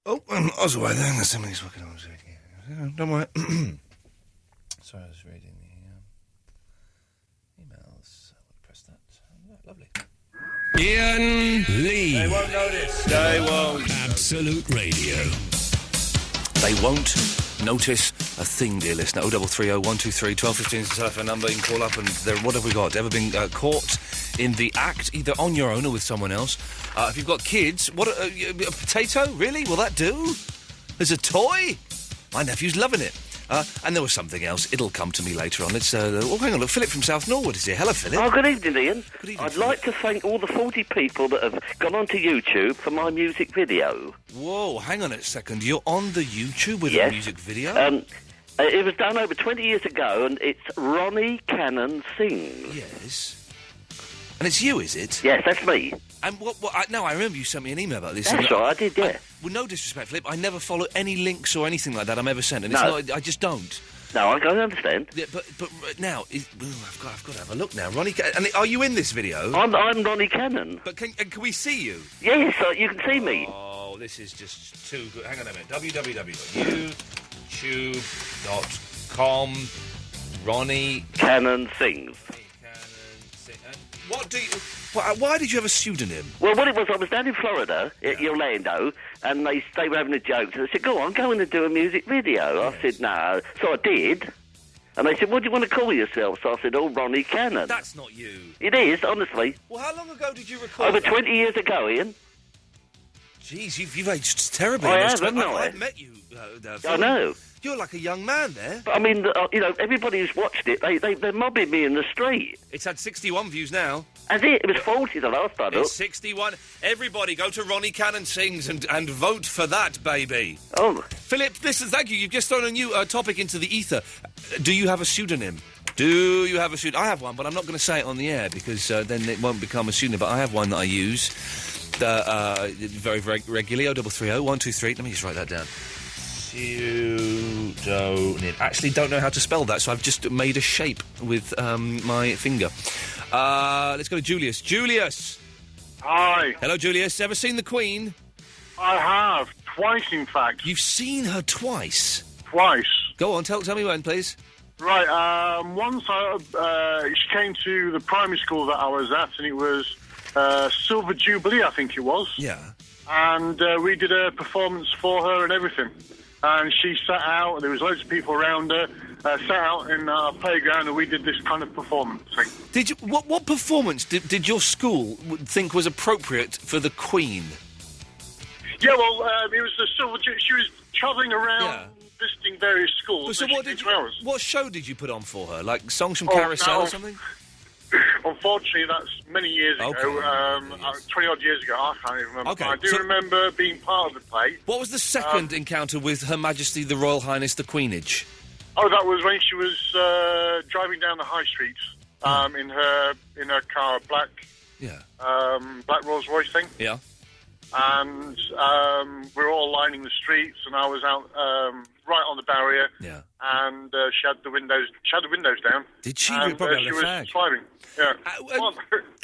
Oh, I was away then. Somebody's walking on. Don't worry. Sorry, I was reading the emails. Press that. Lovely. Iain Lee. They won't notice. They won't. Absolute Radio. They won't notice a thing, dear listener. 0330 123 1215 is the telephone number. You can call up and what have we got? Ever been caught in the act, either on your own or with someone else? If you've got kids, a potato? Really? Will that do? As a toy? My nephew's loving it. And there was something else. It'll come to me later on. Let's. Hang on. Look, Philip from South Norwood is here. Hello, Philip. Oh, good evening, Iain. Good evening. I'd like to thank all the 40 people that have gone onto YouTube for my music video. Whoa, hang on a second. You're on the YouTube with Yes. a music video? It was done over 20 years ago, and it's Ronnie Cannon Sings. Yes. And it's you, is it? Yes, that's me. And I remember you sent me an email about this. That's right, I did, yeah. Well, no disrespect, Philip, I never follow any links or anything like that I'm ever sent, and No. it's not, I just don't. No, I can understand. Yeah, but now, I've got to have a look now. Ronnie, and are you in this video? I'm Ronnie Cannon. But can we see you? Yes, you can see me. Oh, this is just too good. Hang on a minute. www.youtube.com Ronnie Cannon Sings. What do you... Why did you have a pseudonym? Well, what it was, I was down in Florida, at Orlando, and they were having a joke, and I said, go in and do a music video. Yes. I said, no. So I did. And they said, what do you want to call yourself? So I said, Ronnie Cannon. That's not you. It is, honestly. Well, how long ago did you record Over that? 20 years ago, Ian. Jeez, you've aged terribly. I have, haven't I? I've met you. I know. You're like a young man there. But, I mean, everybody who's watched it, they're mobbing me in the street. It's had 61 views now. Has it? It was 40 the last time. It's 61. Everybody go to Ronnie Cannon Sings and vote for that, baby. Oh. Philip, listen, thank you. You've just thrown a new topic into the ether. Do you have a pseudonym? Do you have a pseudonym? I have one, but I'm not going to say it on the air because then it won't become a pseudonym. But I have one that I use very, very regularly. 0330 123. Let me just write that down. Pseudonym. Actually, don't know how to spell that, so I've just made a shape with my finger. Let's go to Julius. Julius! Hi. Hello, Julius. Ever seen the Queen? I have. Twice, in fact. You've seen her twice? Twice. Go on, tell me when, please. Right, once she came to the primary school that I was at, and it was Silver Jubilee, I think it was. Yeah. And we did a performance for her and everything. And she sat out, there was loads of people around her, sat out in our playground, and we did this kind of performance thing. Did you? What performance did your school think was appropriate for the Queen? Yeah, well, it was the Silver Jubilee. She was travelling around visiting various schools. So what show did you put on for her? Like songs from Carousel or something? Unfortunately, that's many years ago, 20-odd years ago, I can't even remember. Okay, I do remember being part of the play. What was the second encounter with Her Majesty the Royal Highness the Queenage? Oh, that was when she was driving down the high street in her car, black Rolls Royce thing. Yeah. And we were all lining the streets, and I was out right on the barrier. Yeah. And she had the windows down. Did she? And she was driving. Yeah.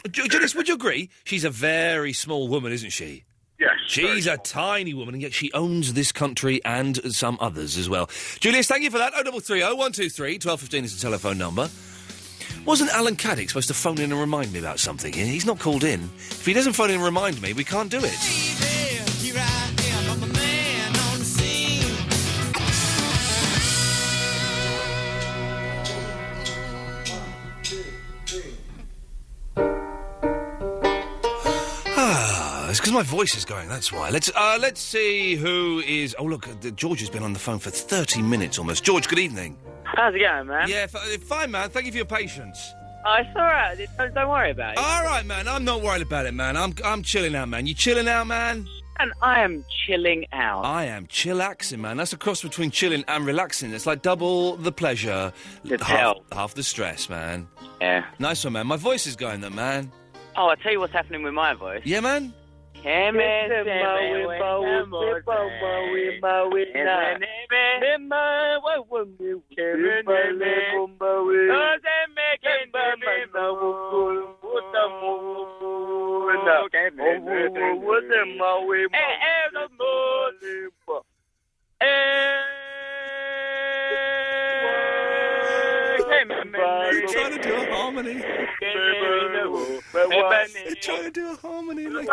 Julius, would you agree? She's a very small woman, isn't she? Yes. She's a tiny woman, and yet she owns this country and some others as well. Julius, thank you for that. 0330 123 1215 is the telephone number. Wasn't Alan Caddick supposed to phone in and remind me about something? He's not called in. If he doesn't phone in and remind me, we can't do it. because my voice is going, that's why. Let's see who is... Oh, look, George has been on the phone for 30 minutes almost. George, good evening. How's it going, man? Yeah, fine, man. Thank you for your patience. Oh, it's all right. Don't worry about it. All right, man. I'm not worried about it, man. I'm chilling out, man. You chilling out, man? And I am chilling out. I am chillaxing, man. That's a cross between chilling and relaxing. It's like double the pleasure, half the stress, man. Yeah. Nice one, man. My voice is going, though, man. Oh, I'll tell you what's happening with my voice. Yeah, man? They're trying to do a harmony. They're trying to do a harmony. Like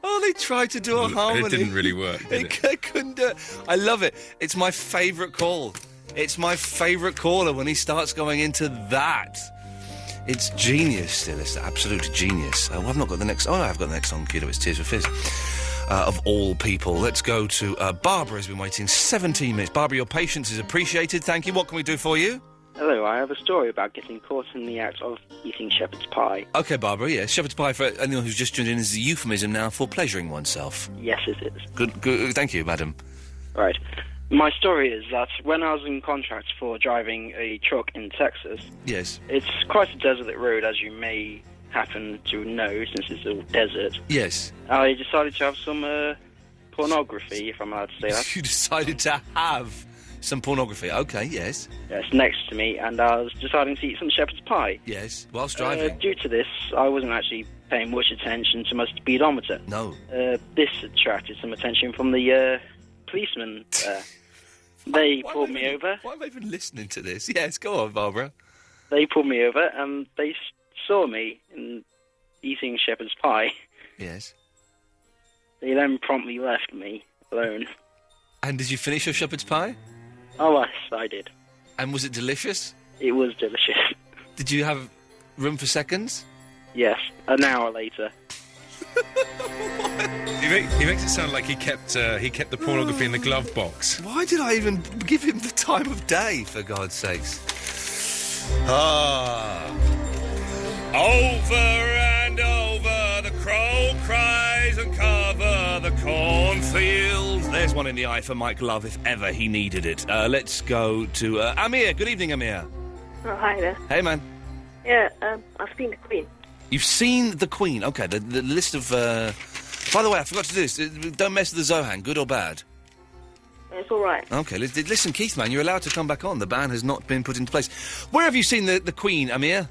oh, they tried to do a harmony. It didn't really work, did it? They couldn't do it. I love it. It's my favourite call. It's my favourite caller when he starts going into that. It's genius still. It's absolute genius. I've not got the next... Oh, no, I've got the next song queued up. It's Tears for Fizz. Of all people. Let's go to... Barbara has been waiting 17 minutes. Barbara, your patience is appreciated. Thank you. What can we do for you? Hello, I have a story about getting caught in the act of eating shepherd's pie. OK, Barbara, yes. Shepherd's pie, for anyone who's just tuned in, is a euphemism now for pleasuring oneself. Yes, it is. Good. Thank you, madam. Right. My story is that when I was in contract for driving a truck in Texas... Yes. It's quite a deserted road, as you may happen to know, since it's a desert. Yes. I decided to have some pornography, if I'm allowed to say that. You decided to have some pornography? OK, yes. Yes, next to me, and I was deciding to eat some shepherd's pie. Yes, whilst driving. Due to this, I wasn't actually paying much attention to my speedometer. No. This attracted some attention from the policeman. They pulled me over. Why am I even listening to this? Yes, go on, Barbara. They pulled me over, and they saw me eating shepherd's pie. Yes. They then promptly left me alone. And did you finish your shepherd's pie? Oh, yes, I did. And was it delicious? It was delicious. Did you have room for seconds? Yes, an hour later. He makes it sound like he kept the pornography in the glove box. Why did I even give him the time of day, for God's sakes? Over and over, the crow cries and cover the cornfields. There's one in the eye for Mike Love, if ever he needed it. Let's go to Amir. Good evening, Amir. Oh, hi there. Hey, man. Yeah, I've seen the Queen. You've seen the Queen? OK, the list of... By the way, I forgot to do this. Don't mess with the Zohan, good or bad? It's all right. OK, listen, Keith, man, you're allowed to come back on. The ban has not been put into place. Where have you seen the Queen, Amir?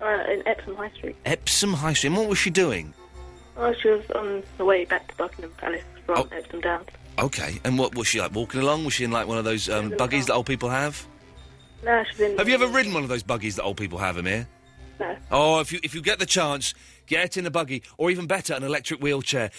In Epsom High Street. Epsom High Street. And what was she doing? Oh, she was on the way back to Buckingham Palace from Epsom Downs. OK, and what was she, like, walking along? Was she in, like, one of those buggies that old people have? No, she's in... Have you ever ridden one of those buggies that old people have, Amir? No. Oh, if you get the chance, get in a buggy, or even better, an electric wheelchair.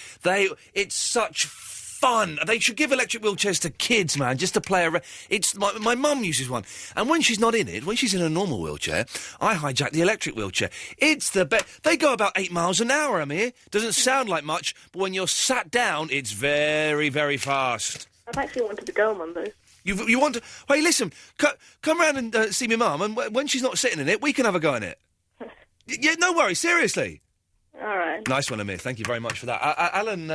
It's such fun. They should give electric wheelchairs to kids, man, just to play around. It's my mum uses one, and when she's not in it, when she's in a normal wheelchair, I hijack the electric wheelchair. It's the best. They go about 8 miles an hour, Amir. Doesn't sound like much, but when you're sat down, it's very, very fast. I've actually wanted to go on one, though. You want to... Hey, listen, come round and see my mum, and when she's not sitting in it, we can have a go in it. Yeah, no worries, seriously. All right. Nice one, Amir. Thank you very much for that. Alan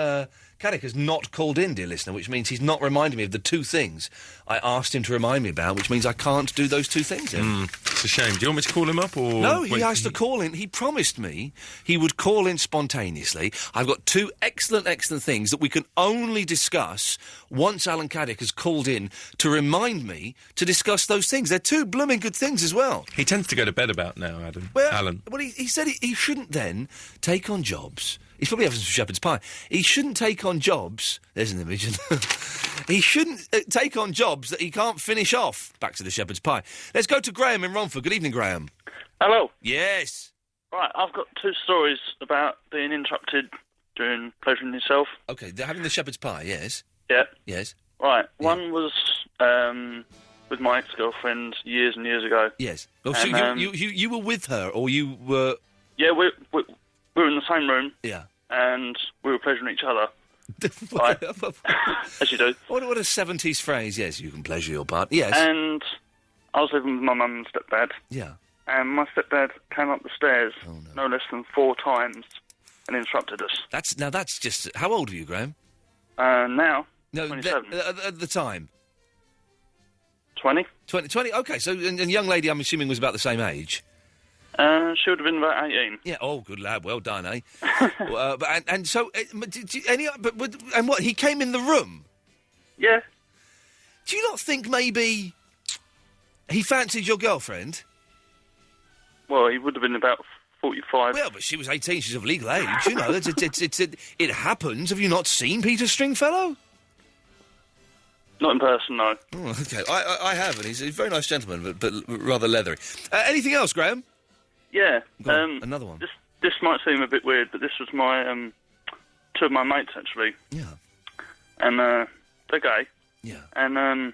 Caddick has not called in, dear listener, which means he's not reminding me of the two things I asked him to remind me about, which means I can't do those two things. It's a shame. Do you want me to call him up, or...? No, he has to call in. He promised me he would call in spontaneously. I've got two excellent things that we can only discuss once Alan Caddick has called in to remind me to discuss those things. They're two blooming good things as well. He tends to go to bed about now, Alan. Well, he said he shouldn't then take on jobs... He's probably having some shepherd's pie. He shouldn't take on jobs... There's an image. He shouldn't take on jobs that he can't finish off. Back to the shepherd's pie. Let's go to Graham in Romford. Good evening, Graham. Hello. Yes. Right, I've got two stories about being interrupted doing pleasuring yourself. Okay, they're having the shepherd's pie, yes? Yeah. Yes. Right, one was with my ex-girlfriend years and years ago. Yes. Oh, And, so you were with her, or you were... Yeah, we were in the same room. Yeah. And we were pleasuring each other. Right. As you do. What a 70s phrase. Yes, you can pleasure your partner. Yes. And I was living with my mum and stepdad. Yeah. And my stepdad came up the stairs no less than 4 times and interrupted us. That's just... How old were you, Graham? Now, No, 27. At the time? 20. 20, okay, so... And young lady, I'm assuming, was about the same age? She would have been about 18. Yeah, oh, good lad, well done, eh? And what, he came in the room? Yeah. Do you not think maybe he fancied your girlfriend? Well, he would have been about 45. Well, but she was 18, she's of legal age, you know, it happens. Have you not seen Peter Stringfellow? Not in person, no. Oh, okay, I have, and he's a very nice gentleman, but rather leathery. Anything else, Graham? Yeah. Another one. This might seem a bit weird, but this was my 2 of my mates actually. Yeah. And they're gay. Yeah. And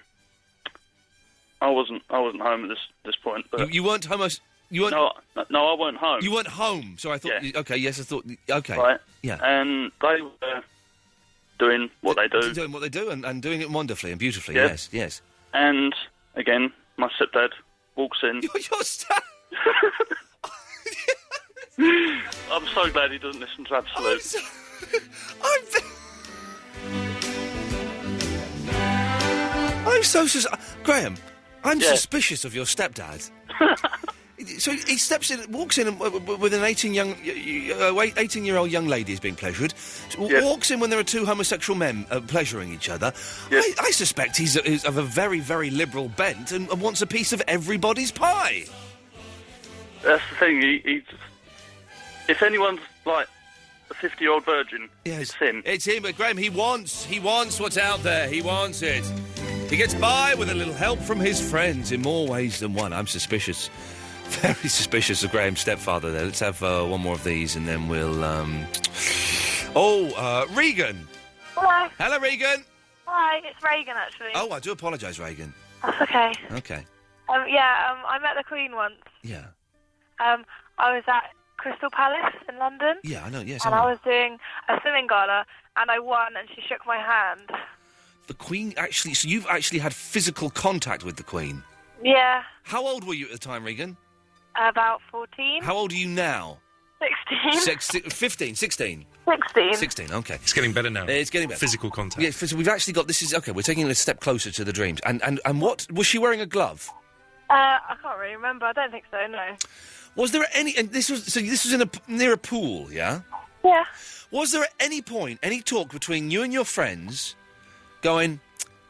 I wasn't home at this point. But you weren't home. You weren't. No, I weren't home. You weren't home. So I thought. Yeah. Okay. Yes, I thought. Okay. Right. Yeah. And they were doing what they do. Doing what they do, and doing it wonderfully and beautifully. Yeah. Yes. Yes. And again, my stepdad walks in. Your step. I'm so glad he doesn't listen to Absolute. I'm so Graham, I'm suspicious of your stepdad. So he steps in, walks in with an 18-year-old young lady is being pleasured. Walks in when there are 2 homosexual men pleasuring each other. I suspect he's of a very, very liberal bent and wants a piece of everybody's pie. That's the thing. If anyone's like a 50-year-old virgin, it's him. It's him, but Graham, he wants what's out there. He wants it. He gets by with a little help from his friends in more ways than one. I'm suspicious. Very suspicious of Graham's stepfather there. Let's have one more of these and then we'll... Regan. Hello. Hello, Regan. Hi, it's Reagan, actually. Oh, I do apologise, Regan. That's okay. Okay. I met the Queen once. Yeah. I was at Crystal Palace in London. Yeah, I know, yes. And I was doing a swimming gala, and I won, and she shook my hand. The Queen actually... So you've actually had physical contact with the Queen? Yeah. How old were you at the time, Regan? About 14. How old are you now? 16. 15, 16? 16. 16, okay. It's getting better now. It's getting better. Physical contact. Yeah, so we've actually got... we're taking it a step closer to the dreams. And what... Was she wearing a glove? I can't really remember. I don't think so, no. Was there any... And this was near a pool, yeah? Yeah. Was there at any point, any talk between you and your friends going,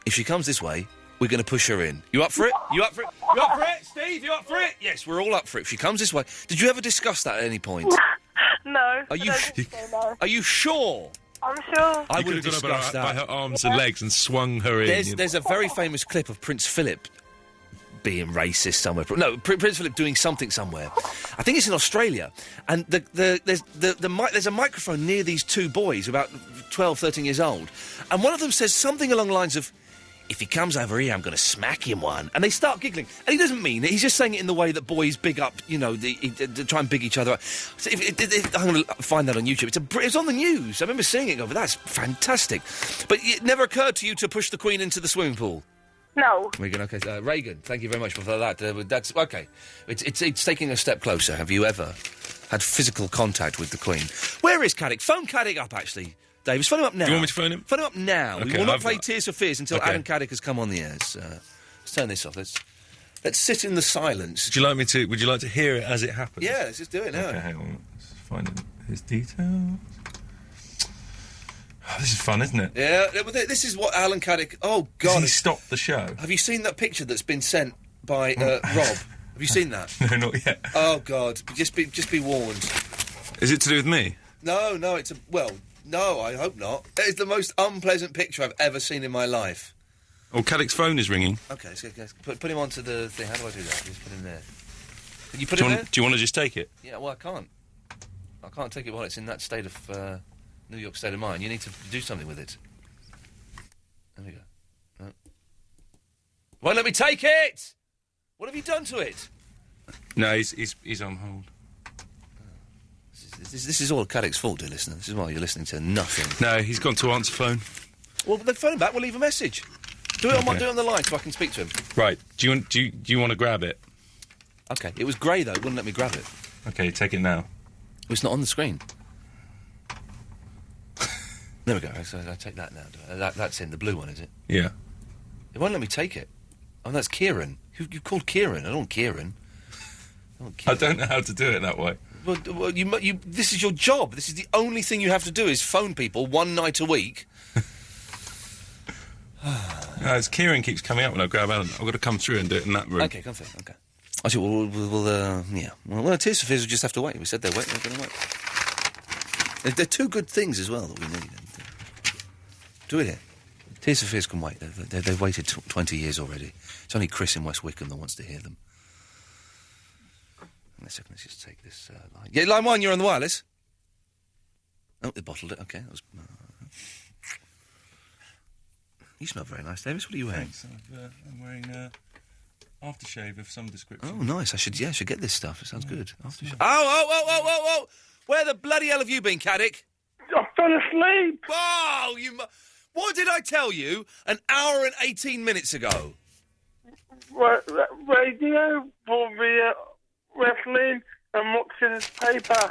if she comes this way, we're going to push her in? You up for it? You up for it? You up for it? Steve, you up for it? Yes, we're all up for it. If she comes this way... Did you ever discuss that at any point? No. Are you sure? I'm sure. I You would have could have gone discussed by that. her arms and legs and swung her in. There's a very famous clip of Prince Philip being racist somewhere. No, Prince Philip doing something somewhere. I think it's in Australia. And there's a microphone near these 2 boys, about 12, 13 years old. And one of them says something along the lines of, if he comes over here, I'm going to smack him one. And they start giggling. And he doesn't mean it. He's just saying it in the way that boys big up, you know, they try and big each other up. So I'm going to find that on YouTube. It's on the news. I remember seeing it and go, that's fantastic. But it never occurred to you to push the Queen into the swimming pool? No. Regan, okay. Regan, thank you very much for that. That's okay. It's taking a step closer. Have you ever had physical contact with the Queen? Where is Caddick? Phone Caddick up, actually. Davis, phone him up now. Do you want me to phone him? Phone him up now. Okay, We will not play Tears for Fears until Adam Caddick has come on the air. So, let's turn this off. Let's sit in the silence. Would you like to hear it as it happens? Yeah, let's just do it now. Okay, hang on. Let's find his details. Oh, this is fun, isn't it? Yeah, this is what Alan Caddick... Oh, God. Has he stopped the show? Have you seen that picture that's been sent by Rob? Have you seen that? No, not yet. Oh, God. Just be warned. Is it to do with me? No, it's a... Well, no, I hope not. That is the most unpleasant picture I've ever seen in my life. Oh, Caddick's phone is ringing. Okay, let's put him onto the thing. How do I do that? Just put him there. Can you put him there? Do you want to just take it? Yeah, well, I can't. I can't take it while it's in that state of New York State of Mind. You need to do something with it. There we go. No. Won't let me take it! What have you done to it? No, he's on hold. This is all Caddick's fault, dear listener. This is why you're listening to nothing. No, he's gone to answer phone. Well, then phone him back. We'll leave a message. Do it on the line so I can speak to him. Right. Do you want to grab it? Okay. It was grey though. It wouldn't let me grab it. Okay, take it now. Well, it's not on the screen. There we go. So I take that now. That's in the blue one, is it? Yeah. It won't let me take it. Oh, that's Kieran. You called Kieran. I don't want Kieran. I don't know how to do it that way. Well, you. This is your job. This is the only thing you have to do is phone people one night a week. No, as Kieran keeps coming up when I grab Alan, I've got to come through and do it in that room. Okay, come through. Okay. I see. Yeah. Well, Tears for Fears will just have to wait. We said they're waiting. They're going to wait. They're two good things as well that we need. Do it here. Tears for Fears can wait. They've waited 20 years already. It's only Chris in West Wickham that wants to hear them. Wait a second, let's just take this line. Yeah, line 1, you're on the wireless. Oh, they bottled it. Okay, that was... You smell very nice, Davis. What are you wearing? Thanks. I'm wearing aftershave of some description. Oh, nice. I should get this stuff. It sounds good. Aftershave. Oh! Where the bloody hell have you been, Caddick? I fell asleep. Oh, what did I tell you an hour and 18 minutes ago? Radio for the wrestling and what's in his paper.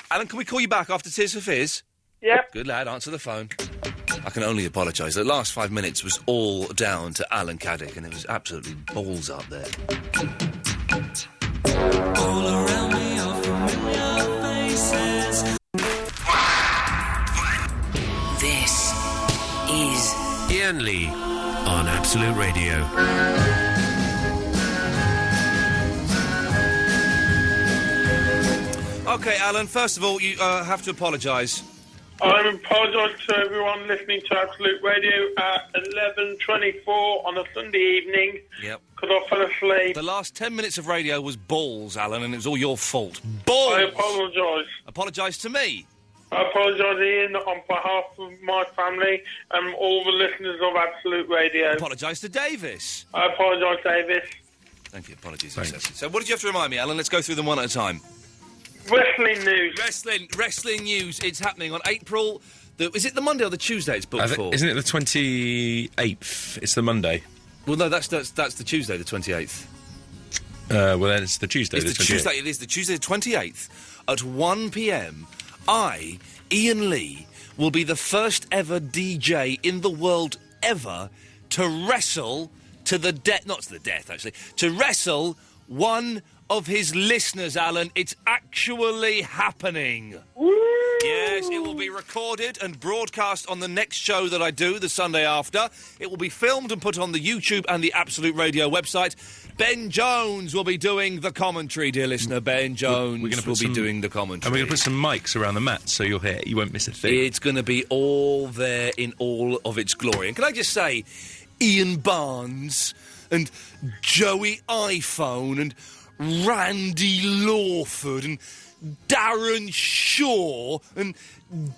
Alan, can we call you back after Tears for Fears? Yep. Good lad, answer the phone. I can only apologise. The last 5 minutes was all down to Alan Caddick, and it was absolutely balls up there. All around me are familiar faces. This is Iain Lee on Absolute Radio. OK, Alan, first of all, you have to apologise. I apologise to everyone listening to Absolute Radio at 11:24 on a Sunday evening. Yep. Because I fell asleep. The last 10 minutes of radio was balls, Alan, and it was all your fault. Balls! I apologise. Apologise to me. I apologise, Ian, on behalf of my family and all the listeners of Absolute Radio. Apologise to Davis. I apologise, Davis. Thank you. Apologies. So what did you have to remind me, Alan? Let's go through them one at a time. Wrestling news. Wrestling news. It's happening on April... is it the Monday or the Tuesday it's booked for? Isn't it the 28th? It's the Monday. Well, no, that's the Tuesday, the 28th. Well, then it's the Tuesday, the 28th. It is the Tuesday, the 28th, at 1 p.m. I, Iain Lee, will be the first ever DJ in the world ever to wrestle to the death... Not to the death, actually. To wrestle one of his listeners, Alan. It's actually happening. Woo! Yes, it will be recorded and broadcast on the next show that I do, the Sunday after. It will be filmed and put on the YouTube and the Absolute Radio website. Ben Jones will be doing the commentary, dear listener. Ben Jones will be doing the commentary. And we're going to put some mics around the mat so you'll hear. You won't miss a thing. It's going to be all there in all of its glory. And can I just say, Ian Barnes and Joey iPhone and Randy Lawford and Darren Shaw and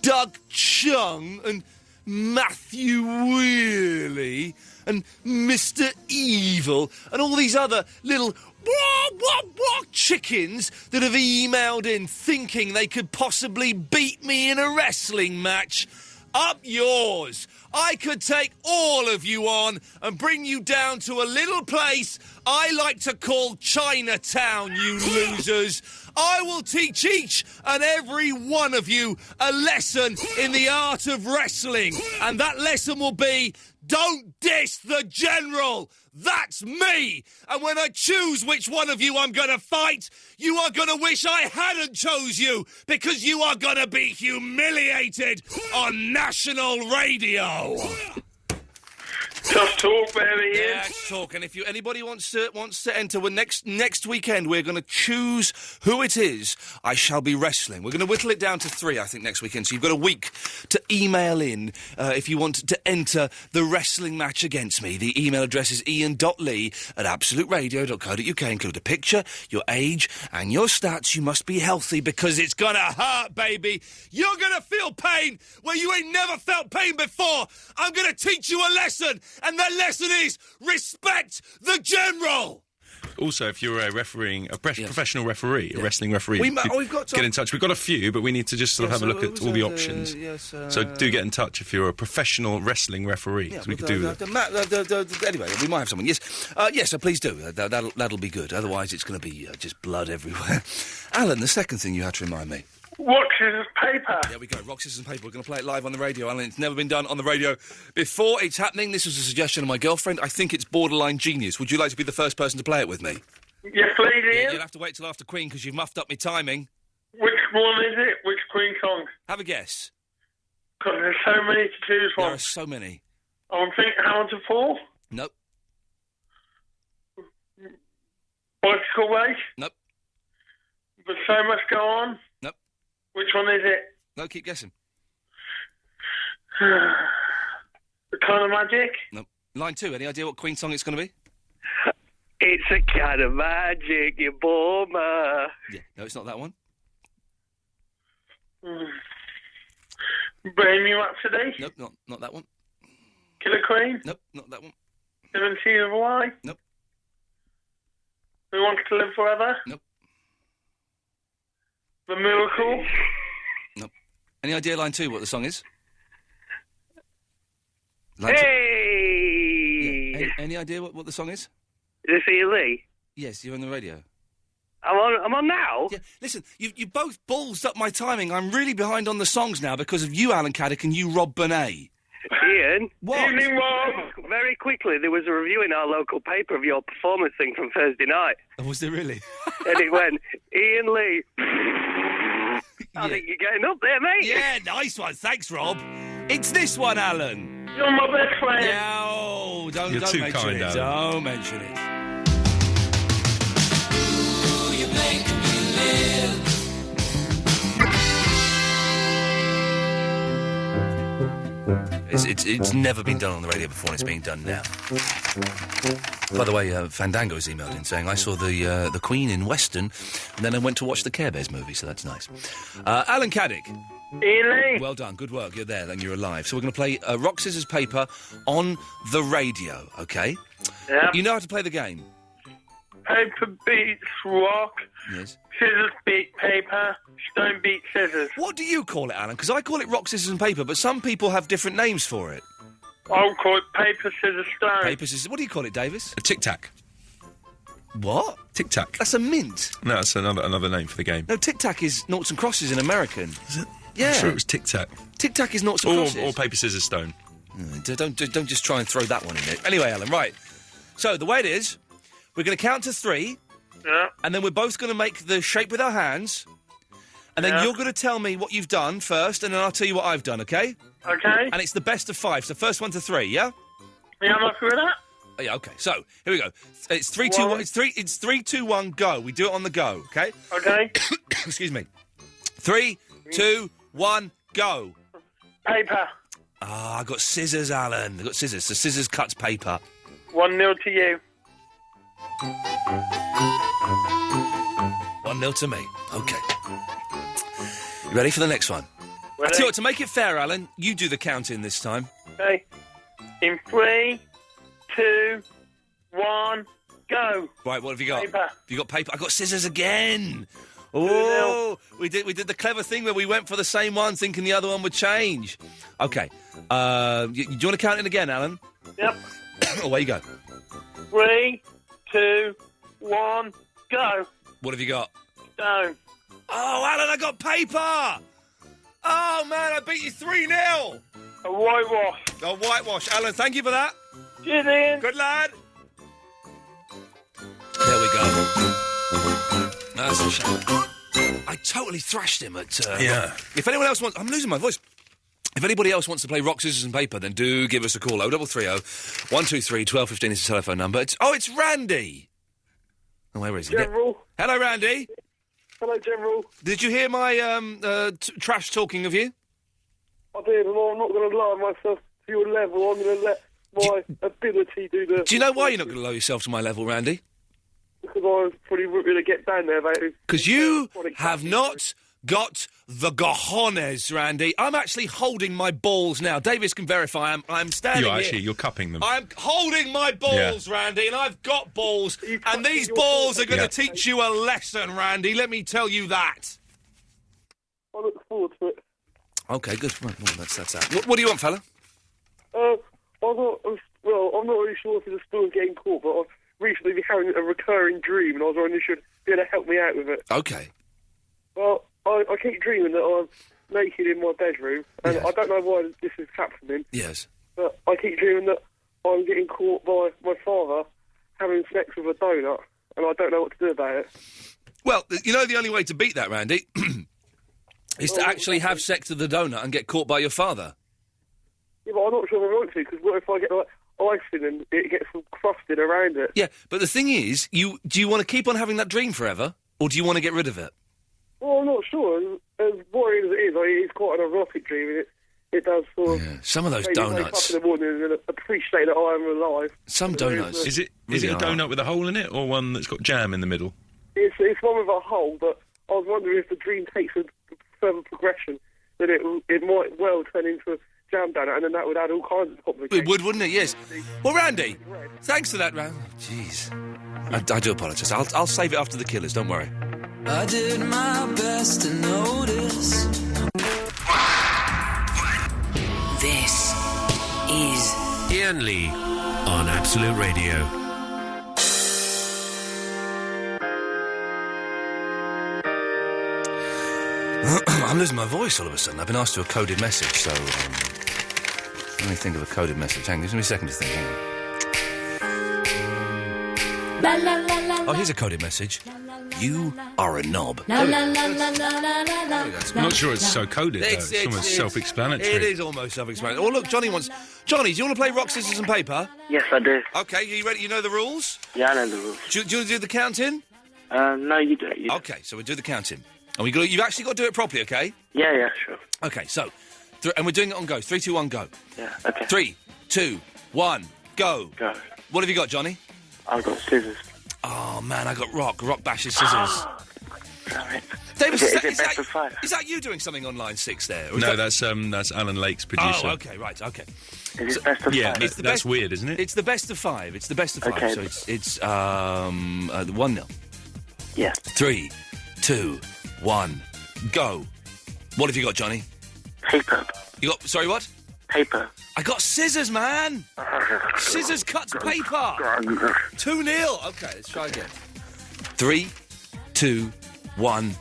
Doug Chung and Matthew Wheely and Mr. Evil and all these other little chickens that have emailed in thinking they could possibly beat me in a wrestling match. Up yours. I could take all of you on and bring you down to a little place I like to call Chinatown, you losers. I will teach each and every one of you a lesson in the art of wrestling. And that lesson will be, don't diss the general. That's me. And when I choose which one of you I'm going to fight, you are going to wish I hadn't chose you, because you are going to be humiliated on national radio. To Just talk, baby. Yeah, talk. And if anybody wants to enter, next weekend we're going to choose who it is I shall be wrestling. We're going to whittle it down to 3, I think, next weekend. So you've got a week to email in if you want to enter the wrestling match against me. The email address is ian.lee@absoluteradio.co.uk. Include a picture, your age, and your stats. You must be healthy because it's going to hurt, baby. You're going to feel pain where you ain't never felt pain before. I'm going to teach you a lesson. And that lesson is respect the general. Also, if you're a professional referee, a wrestling referee, we've got get in touch. We've got a few, but we need to just sort of have a look at all the options. So do get in touch if you're a professional wrestling referee. Yeah, we could do that. Anyway, we might have someone. Yes, so please do. That'll be good. Otherwise, it's going to be just blood everywhere. Alan, the second thing you had to remind me. Rock, scissors, paper. There we go. Rock, scissors, and paper. We're going to play it live on the radio, Alan. It's never been done on the radio before. It's happening. This was a suggestion of my girlfriend. I think it's borderline genius. Would you like to be the first person to play it with me? Yes, please, Ian. You'll have to wait till after Queen because you've muffed up my timing. Which one is it? Which Queen song? Have a guess. Because there's so many to choose from. There are so many. I'm thinking How to Fall. Nope. Bicycle Race. Nope. But So Much Go On. Nope. Which one is it? No, keep guessing. The Kind of Magic? Nope. Line 2, any idea what Queen song it's going to be? It's a kind of magic, you boomer. Yeah, no, it's not that one. Bohemian Rhapsody? Nope, not that one. Killer Queen? Nope, not that one. 7 Seas of Hawaii? Nope. Who Wants to Live Forever? Nope. The Miracle? Nope. Any idea, line 2, what the song is? Hey! Yeah. Any idea what the song is? Is this Ian Lee? Yes, you're on the radio. I'm on now? Yeah, listen, you both ballsed up my timing. I'm really behind on the songs now because of you, Alan Caddick, and you, Rob Bonet. Ian? What? Evening, Rob. Very quickly, there was a review in our local paper of your performance thing from Thursday night. Oh, was there really? And it went, Ian Lee. I think you're getting up there, mate. Yeah, nice one. Thanks, Rob. It's this one, Alan. You're my best friend. No, don't You're too mention kind, it. Alan. Don't mention it. You make me live. It's never been done on the radio before, and it's being done now. By the way, Fandango's emailed in saying, I saw the Queen in Western, and then I went to watch the Care Bears movie, so that's nice. Alan Caddick. Ian Lee. Well done, good work, you're there, then you're alive. So we're going to play Rock, Scissors, Paper on the radio, OK? Yeah. You know how to play the game? Paper beats rock. Yes. Scissors beat paper. Stone beat scissors. What do you call it, Alan? Because I call it Rock, Scissors and Paper, but some people have different names for it. I'll call it paper, scissors, stone. Paper, scissors... What do you call it, Davis? A tic-tac. What? Tic-tac. That's a mint. No, that's another name for the game. No, tic-tac is noughts and crosses in American. Is it? Yeah. I'm sure it was tic-tac. Tic-tac is noughts and crosses. Or paper, scissors, stone. Don't just try and throw that one in there. Anyway, Alan, right. So, the way it is, we're going to count to 3... Yeah. And then we're both going to make the shape with our hands. And then you're going to tell me what you've done first, and then I'll tell you what I've done, OK? OK. And it's the best of 5, so first one to 3, yeah? Yeah, I'm happy with that. Oh, yeah, OK. So, here we go. It's 3, 2, 1. It's 3, 2, 1, go. We do it on the go, OK? OK. Excuse me. 3, 2, 1, go. Paper. I got scissors, Alan. I got scissors. So scissors cuts paper. 1-0 to you. 1-0 to me. OK. You ready for the next one? Ready? I tell you what, to make it fair, Alan, you do the counting this time. Okay. In 3, 2, 1, go. Right, what have you got? Paper. Have you got paper? I got scissors again. Oh, we did the clever thing where we went for the same one, thinking the other one would change. Okay. Do you want to count it again, Alan? Yep. Away you go. 3, 2, 1, go. What have you got? Stone. Oh, Alan, I got paper! Oh, man, I beat you 3-0. A whitewash. A whitewash. Alan, thank you for that. Cheers, Ian. Good lad. There we go. That's a shame. I totally thrashed him at... Yeah. If anyone else wants... I'm losing my voice. If anybody else wants to play rock, scissors and paper, then do give us a call. 0330 123 1215 is the telephone number. It's Randy. Oh, where is he? General. Hello, Randy. Hello, General. Did you hear my trash talking of you? I did, and I'm not going to lower myself to your level. I'm going to let my ability do the... Do you know why you're not going to lower yourself to my level, Randy? Because I was pretty going to get down there, mate. Because you have not got the cojones, Randy. I'm actually holding my balls now. Davis can verify I'm standing here. You're cupping them. I'm holding my balls, Randy, and I've got balls, and these balls are going to teach you a lesson, Randy. Let me tell you that. I look forward to it. Okay, good. Well, that's that. What do you want, fella? I'm not really sure if it's still getting caught, but I've recently been having a recurring dream, and I was wondering if you should be able to help me out with it. Okay. Well, I keep dreaming that I'm naked in my bedroom, and I don't know why this is happening. Yes. But I keep dreaming that I'm getting caught by my father having sex with a donut, and I don't know what to do about it. Well, you know the only way to beat that, Randy, is to actually have sex with the donut and get caught by your father. Yeah, but I'm not sure if I want to, because what if I get icing and it gets all crusted around it? Yeah, but the thing is, do you want to keep on having that dream forever, or do you want to get rid of it? Well, I'm not sure. As boring as it is, it's quite an erotic dream, and it does sort of... Some of those wake donuts... up in the morning and appreciate that I am alive. Some donuts... Is it a donut with a hole in it, or one that's got jam in the middle? It's one with a hole, but I was wondering if the dream takes a further progression, that it might well turn into a jam donut, and then that would add all kinds of complications. It would, wouldn't it? Yes. Well, Randy, thanks for that, Randy. Jeez. I do apologise. I'll save it after the Killers, don't worry. I did my best to notice. This is Iain Lee on Absolute Radio. I'm losing my voice all of a sudden. I've been asked to a coded message, so let me think of a coded message. Hang on, give me a second to think. Hang on. Oh, here's a coded message. You are a knob. I'm not sure it's so coded, though. It's almost self-explanatory. It is almost self-explanatory. Oh, look, Johnny, do you want to play rock, scissors and paper? Yes, I do. Okay, you ready? You know the rules? Yeah, I know the rules. Do you want to do the counting? No, you do it. Okay, so we'll do the counting. And you've actually got to do it properly, okay? Yeah, sure. Okay, so, and we're doing it on go. 3, 2, 1, go. Yeah, okay. 3, 2, 1, go. Go. What have you got, Johnny? I've got scissors. Oh, man, I got rock. Rock bashes scissors. Damn it. David, is it best of 5? Is that you doing something on line 6 there? No, that's Alan Lake's producer. Oh, okay, right, okay. Is it best of 5? Yeah, that's weird, isn't it? It's the best of 5. It's the best of 5. Okay. So it's 1-0. Yeah. 3, 2, 1, go. What have you got, Johnny? Paper. You got, sorry, what? Paper. I got scissors, man. Scissors cuts paper. 2-0. Okay, let's try again. 3, 2, 1,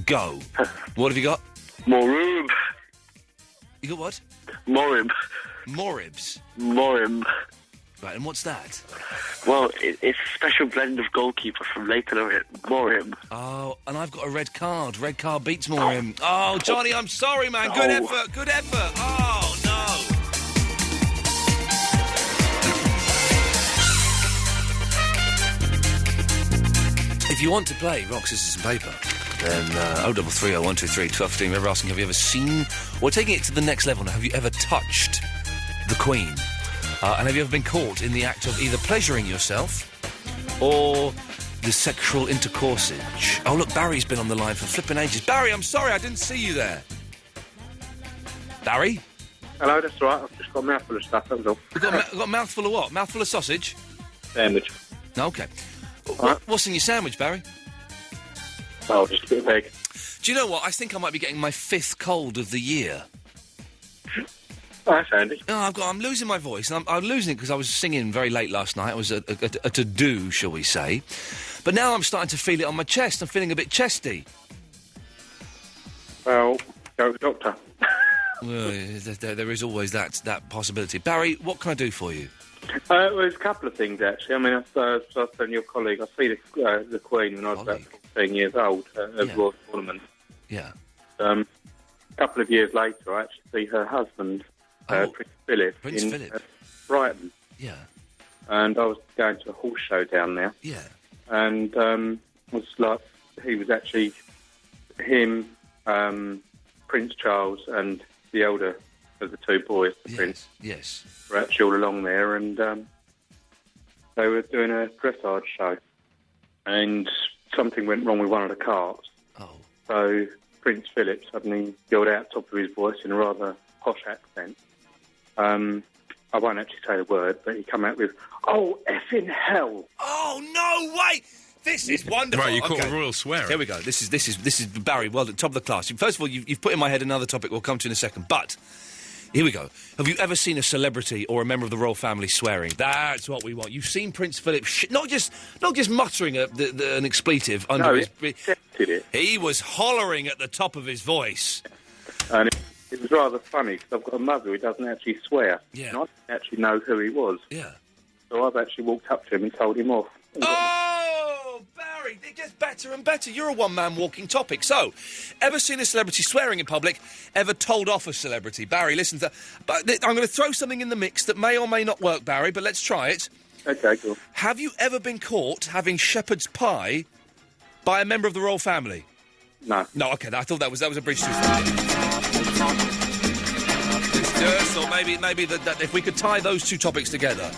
go. What have you got? Morib. You got what? Morib. Moribs. Morib. Right, and what's that? Well, it's a special blend of goalkeeper from Leighton Orient. Morib. Oh, and I've got a red card. Red card beats Morib. Oh, Johnny, I'm sorry, man. Good effort. Good effort. Oh, no. If you want to play rock, scissors and paper, then 0330 123 1215. We're asking, have you ever seen... We're taking it to the next level now. Have you ever touched the Queen? And have you ever been caught in the act of either pleasuring yourself or the sexual intercoursage? Oh, look, Barry's been on the line for flipping ages. Barry, I'm sorry, I didn't see you there. Barry? Hello, that's all right. I've just got a mouthful of stuff, that was all. You've got a mouthful of what? Mouthful of sausage? Sandwich. OK. What's in your sandwich, Barry? Oh, just a bit of egg. Do you know what? I think I might be getting my 5th cold of the year. Oh, that's handy. No, I'm losing my voice. And I'm losing it because I was singing very late last night. It was a to-do, shall we say. But now I'm starting to feel it on my chest. I'm feeling a bit chesty. Well, go to the doctor. Well, there is always that possibility. Barry, what can I do for you? Well, there's a couple of things, actually. I mean, I was telling your colleague, I see the Queen when I was about 14 years old at Royal Tournament. Yeah. couple of years later, I actually see her husband, Prince Philip, in Brighton. Yeah. And I was going to a horse show down there. Yeah. And was like, he was actually him, Prince Charles, and the elder of the two boys, the Prince. Yes. Were actually all along there, and they were doing a dressage show. And something went wrong with one of the carts. Oh. So Prince Philip suddenly yelled out top of his voice in a rather posh accent. I won't actually say a word, but he come out with, "Oh, effing hell!" Oh no way! This is wonderful. Right, you caught a royal swearing. Here we go. This is Barry. Well, top of the class. First of all, you've put in my head another topic we'll come to in a second. But here we go. Have you ever seen a celebrity or a member of the royal family swearing? That's what we want. You've seen Prince Philip not just muttering an expletive under his. He was hollering at the top of his voice. And it was rather funny because I've got a mother who doesn't actually swear. Yeah. And I didn't actually know who he was. Yeah. So I've actually walked up to him and told him off. Oh, Barry, it gets better and better. You're a one-man walking topic. So, ever seen a celebrity swearing in public? Ever told off a celebrity? Barry, listen to... But I'm going to throw something in the mix that may or may not work, Barry, but let's try it. Okay, cool. Have you ever been caught having shepherd's pie by a member of the royal family? No. No, OK, I thought that was a bridge too far. Yes, or maybe that if we could tie those two topics together...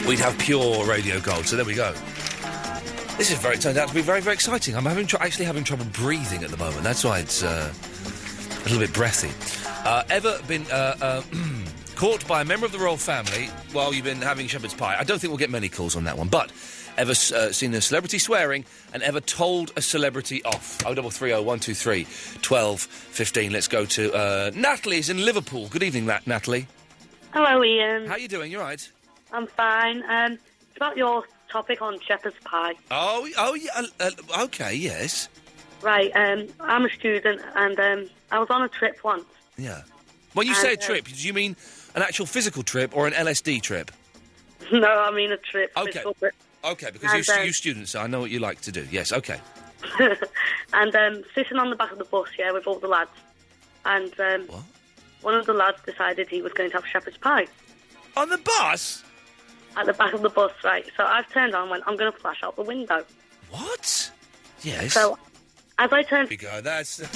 we'd have pure radio gold. So there we go. This is turned out to be very, very exciting. I'm actually having trouble breathing at the moment. That's why it's a little bit breathy. Ever been caught by a member of the royal family while you've been having shepherd's pie? I don't think we'll get many calls on that one. But ever seen a celebrity swearing and ever told a celebrity off? 0330 123 12 15. Let's go to Natalie's in Liverpool. Good evening, Natalie. Hello, Ian. How you doing? You all right? I'm fine. It's about your topic on shepherd's pie. Oh, yeah. OK, yes. Right. I'm a student, and I was on a trip once. Yeah. When you say a trip, do you mean an actual physical trip or an LSD trip? No, I mean a trip. OK. OK, because you students, so I know what you like to do. Yes, OK. And sitting on the back of the bus, yeah, with all the lads. And one of the lads decided he was going to have shepherd's pie. On the bus? At the back of the bus, right. So I've turned on and went, I'm going to flash out the window. What? Yes. So, as I turned... Here we go, that's... Now,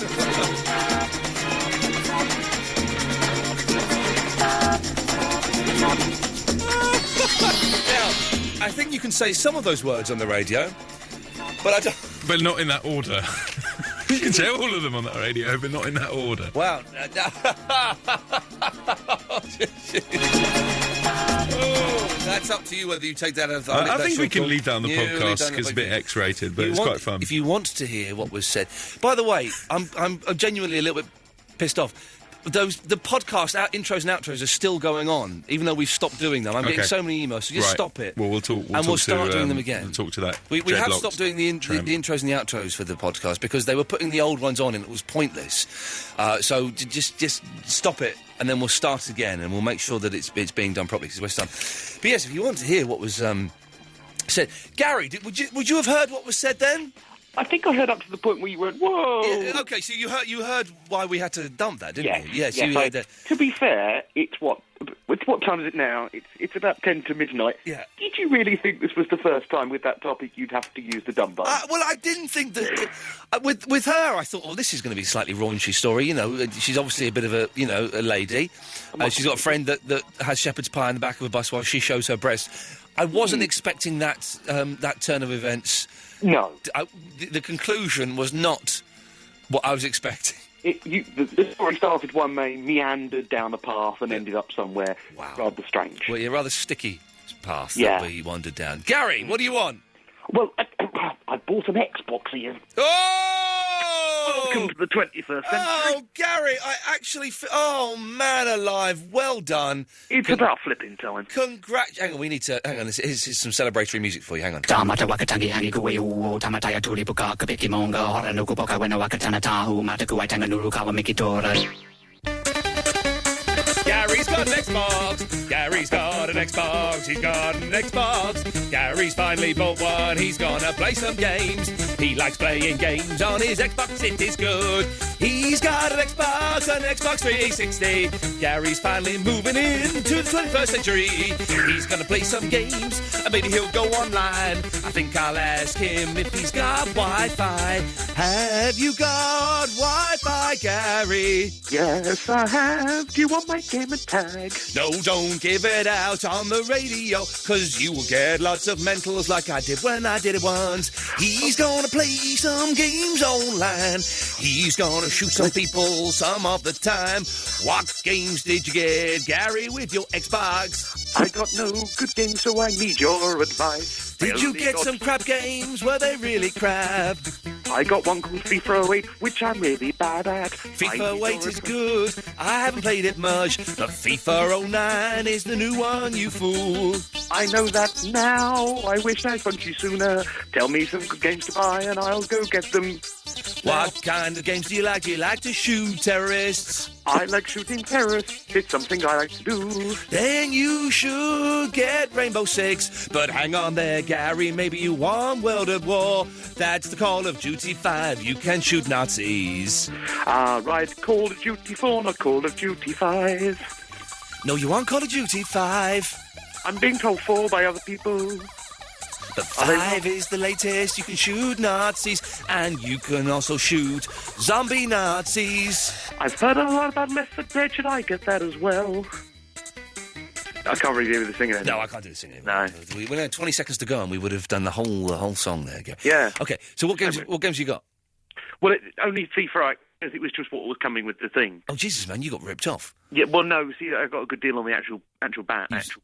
I think you can say some of those words on the radio, but I don't... But not in that order. You can say all of them on that radio, but not in that order. Wow. Oh, that's up to you whether you take that as... I think we can leave that on the podcast because it's a bit X-rated, but it's quite fun. If you want to hear what was said... By the way, I'm genuinely a little bit pissed off. The podcast intros and outros are still going on, even though we've stopped doing them. I'm getting so many emails, so just stop it. Well, we'll start doing them again. We'll talk to that. We have stopped doing the intros and the outros for the podcast because they were putting the old ones on and it was pointless. So just stop it, and then we'll start again, and we'll make sure that it's being done properly because we're done. But yes, if you want to hear what was said, Gary, would you have heard what was said then? I think I heard up to the point where you went, whoa! Yeah, OK, so you heard why we had to dump that, didn't you? Yes, you heard that. To be fair, what time is it now? It's about 10 to midnight. Yeah. Did you really think this was the first time with that topic you'd have to use the dumb button? Well, I didn't think that... with her, I thought, this is going to be a slightly raunchy story. You know, she's obviously a bit of a lady. She's got a friend that has shepherd's pie in the back of a bus while she shows her breast. I wasn't expecting that turn of events... No. The conclusion was not what I was expecting. The story started one way, meandered down a path and ended up somewhere rather strange. Well, a rather sticky path that we wandered down. Gary, what do you want? Well, I bought an Xbox, Ian. Oh! Welcome to the 21st century. Oh, Gary, I actually... oh, man alive, well done. It's about flipping time. Hang on, we need to... Hang on, here's some celebratory music for you, hang on. Gary's got an Xbox. Gary's got an Xbox. He's got an Xbox. Gary's finally bought one. He's gonna play some games. He likes playing games on his Xbox. It is good. He's got an Xbox, an Xbox 360. Gary's finally moving into the 21st century. He's gonna play some games, and maybe he'll go online. I think I'll ask him if he's got Wi-Fi. Have you got Wi-Fi, Gary? Yes, I have. Do you want my game and tag? No, don't give it out on the radio, 'cause you will get lots of mentals like I did when I did it once. He's gonna play some games online. He's gonna shoot some people some of the time. What games did you get, Gary, with your Xbox? I got no good games, so I need your advice. Did you get some crap games? Were they really crap? I got one called FIFA 08, which I'm really bad at. FIFA 08 is good. I haven't played it much, but FIFA 09 is the new one, you fool. I know that now. I wish I'd phoned you sooner. Tell me some good games to buy, and I'll go get them. What kind of games do you like? Do you like to shoot terrorists? I like shooting terrorists. It's something I like to do. Then you should get Rainbow Six. But hang on there, Gary. Maybe you want World at War. That's the Call of Duty 5. You can shoot Nazis. Right. Call of Duty 4, not Call of Duty 5. No, you want Call of Duty 5. I'm being told 4 by other people. But 5 is the latest. You can shoot Nazis, and you can also shoot zombie Nazis. I've heard a lot about Left 4 Dead. Should I get that as well? I can't really do the singing. No, I can't do the singing. No. We had 20 seconds to go, and we would have done the whole song there. Gary. Yeah. Okay. So what games you got? Well, only FIFA, because it was just what was coming with the thing. Oh Jesus, man, you got ripped off. Yeah. Well, no. See, I got a good deal on the actual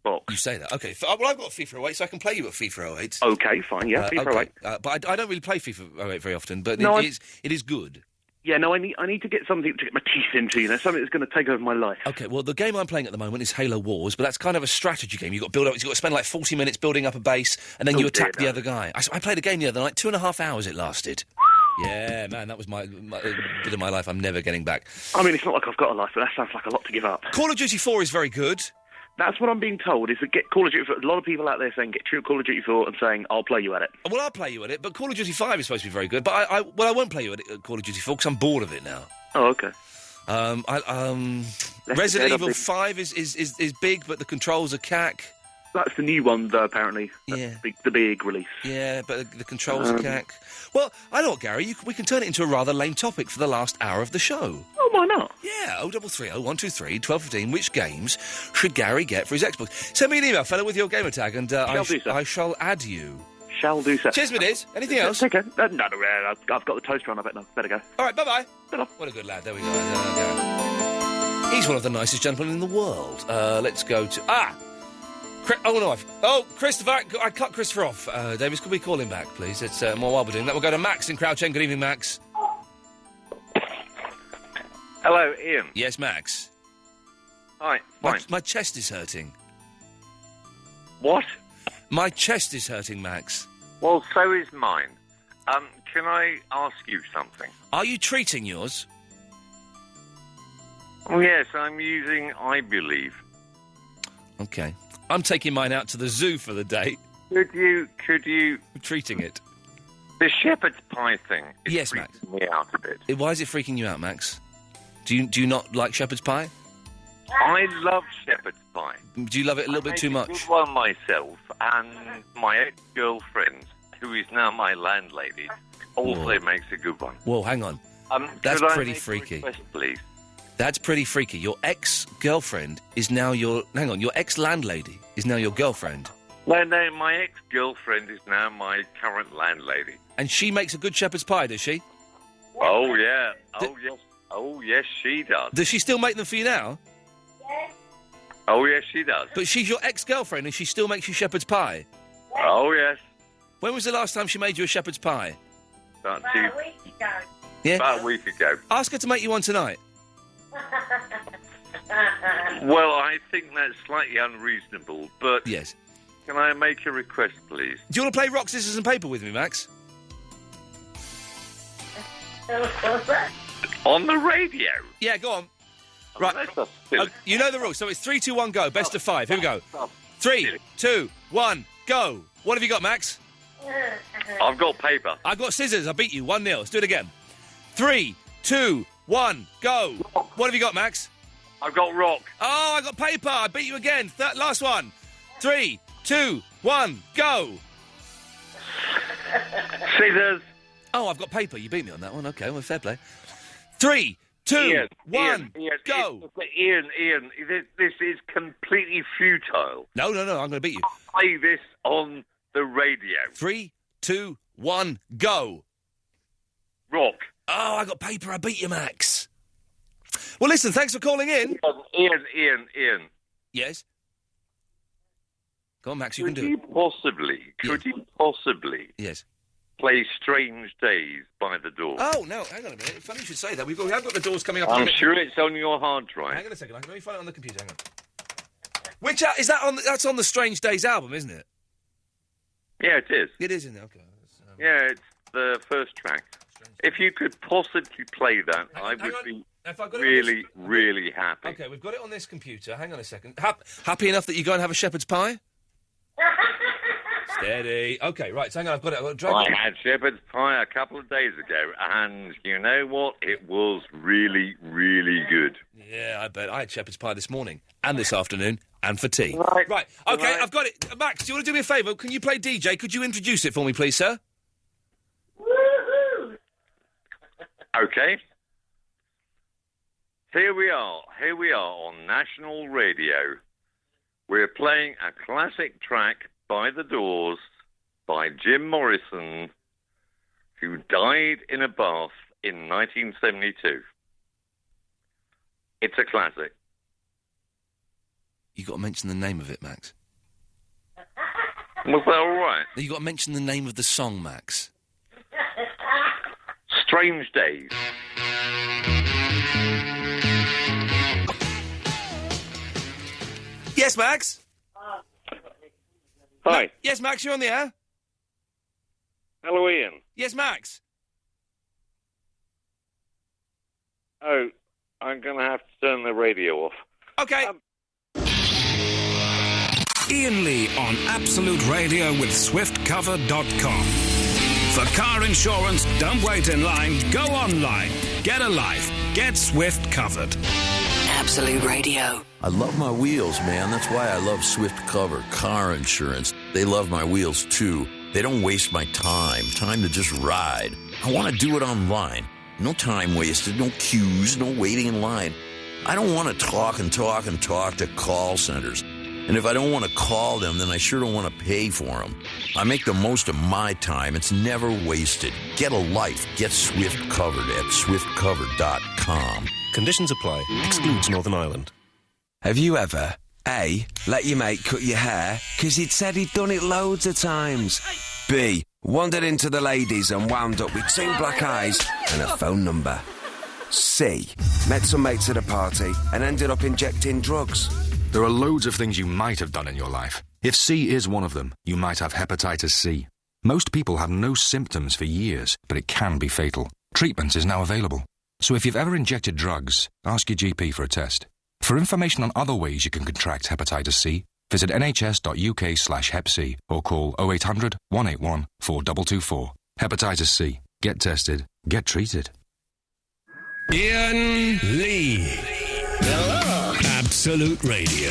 box. You say that? Okay. Well, I've got FIFA 08, so I can play you at FIFA 08. Okay, fine. Yeah, FIFA 08. But I don't really play FIFA 08 very often. But no, it is good. Yeah, no, I need to get something to get my teeth into, something that's going to take over my life. Okay, well, the game I'm playing at the moment is Halo Wars, but that's kind of a strategy game. You've got to spend like 40 minutes building up a base, and then you attack the other guy. I played a game the other night, 2.5 hours it lasted. Yeah, man, that was my bit of my life I'm never getting back. I mean, it's not like I've got a life, but that sounds like a lot to give up. Call of Duty 4 is very good. That's what I'm being told, is that get Call of Duty 4... A lot of people out there saying, get Call of Duty 4 and saying, I'll play you at it. Well, I'll play you at it, but Call of Duty 5 is supposed to be very good. But I won't play you at Call of Duty 4 because I'm bored of it now. Oh, okay. Resident Evil 5 is big, but the controls are cack. That's the new one, though, apparently. Yeah. The big release. Yeah, but the controls are cack. Well, I know what, Gary, we can turn it into a rather lame topic for the last hour of the show. Oh, why not? Yeah, 0330 123 1215. Which games should Gary get for his Xbox? Send me an email, fella, with your gamer tag, and I shall add you. Shall do so. Cheers, Midiz. Anything else? Okay. No, I've got the toaster on. I better go. All right, bye-bye. What a good lad. There we go. He's one of the nicest gentlemen in the world. Let's go to... Christopher, I cut Christopher off. Davis, could we call him back, please? It's more while we're doing that. We'll go to Max in Crouch End. Good evening, Max. Hello, Ian. Yes, Max. Hi, fine. My chest is hurting. What? My chest is hurting, Max. Well, so is mine. Can I ask you something? Are you treating yours? Oh, yes, I'm using I Believe. Okay. I'm taking mine out to the zoo for the day. Could you... I'm treating it. The shepherd's pie thing is freaking Max. Me out a bit. Why is it freaking you out, Max? Do you not like shepherd's pie? I love shepherd's pie. Do you love it a little bit too much? I make a good one myself, and my ex-girlfriend, who is now my landlady, also makes a good one. Whoa, hang on. That's pretty freaky. Request, please? That's pretty freaky. Your ex-girlfriend is now your... Hang on, your ex-landlady is now your girlfriend. No, my ex-girlfriend is now my current landlady. And she makes a good shepherd's pie, does she? Oh, yeah. Yes. Oh, yes, she does. Does she still make them for you now? Yes. Oh, yes, she does. But she's your ex-girlfriend and she still makes you shepherd's pie? Oh, yes. When was the last time she made you a shepherd's pie? About a week ago. Yeah? About a week ago. Ask her to make you one tonight. Well, I think that's slightly unreasonable, but... Yes. Can I make a request, please? Do you want to play rock, scissors and paper with me, Max? On the radio? Yeah, go on. Right. You know the rules, so it's 3, 2, 1, go. Best of 5. Here we go. 3, 2, 1, go. What have you got, Max? I've got paper. I've got scissors. I beat you. 1-0. Let's do it again. 3, 2, 1, go. What have you got, Max? I've got rock. Oh, I got paper. I beat you again. Last one. 3, 2, 1, go. Scissors. Oh, I've got paper. You beat me on that one. Okay, well, fair play. 3, 2, 1, go. Ian, this is completely futile. No, I'm going to beat you. Play this on the radio. 3, 2, 1, go. Rock. Oh, I got paper. I beat you, Max. Well, listen, thanks for calling in. Ian. Yes? Go on, Max, you can do it. Could you possibly Yes. play Strange Days by the Doors? Oh, no, hang on a minute. Funny you should say that. We have got the Doors coming up. I'm sure it's on your hard drive. Hang on a second. Let me find it on the computer. Hang on. Which, is that on... That's on the Strange Days album, isn't it? Yeah, it is. It is, isn't it? Okay. Yeah, it's the first track. If you could possibly play that, I would be really, really happy. Okay, we've got it on this computer. Hang on a second. Happy enough that you go and have a shepherd's pie? Steady. Okay, right, so hang on, I've got it. I had shepherd's pie a couple of days ago, and you know what? It was really, really good. Yeah, I bet. I had shepherd's pie this morning, and this afternoon, and for tea. Right. Okay, I've got it. Max, do you want to do me a favour? Can you play DJ? Could you introduce it for me, please, sir? Okay. Here we are on national radio. We're playing a classic track by The Doors, by Jim Morrison, who died in a bath in 1972. It's a classic. You got to mention the name of it, Max. Was that all right? You got to mention the name of the song, Max. Strange Days. Yes, Max? Hi. Yes, Max, you're on the air? Hello, Ian. Yes, Max? Oh, I'm going to have to turn the radio off. Okay. Iain Lee on Absolute Radio with SwiftCover.com. For car insurance, don't wait in line. Go online. Get a life. Get Swift Covered. Absolute Radio. I love my wheels, man. That's why I love Swift Cover car insurance. They love my wheels, too. They don't waste my time to just ride. I want to do it online. No time wasted, no queues, no waiting in line. I don't want to talk to call centers. And if I don't want to call them, then I sure don't want to pay for them. I make the most of my time. It's never wasted. Get a life. Get Swift Covered at swiftcover.com. Conditions apply. Excludes Northern Ireland. Have you ever, A, let your mate cut your hair because he'd said he'd done it loads of times? B, wandered into the ladies and wound up with 2 black eyes and a phone number? C, met some mates at a party and ended up injecting drugs? There are loads of things you might have done in your life. If C is one of them, you might have hepatitis C. Most people have no symptoms for years, but it can be fatal. Treatment is now available. So if you've ever injected drugs, ask your GP for a test. For information on other ways you can contract hepatitis C, visit nhs.uk/hep C or call 0800 181 4224. Hepatitis C. Get tested. Get treated. Iain Lee. Absolute Radio.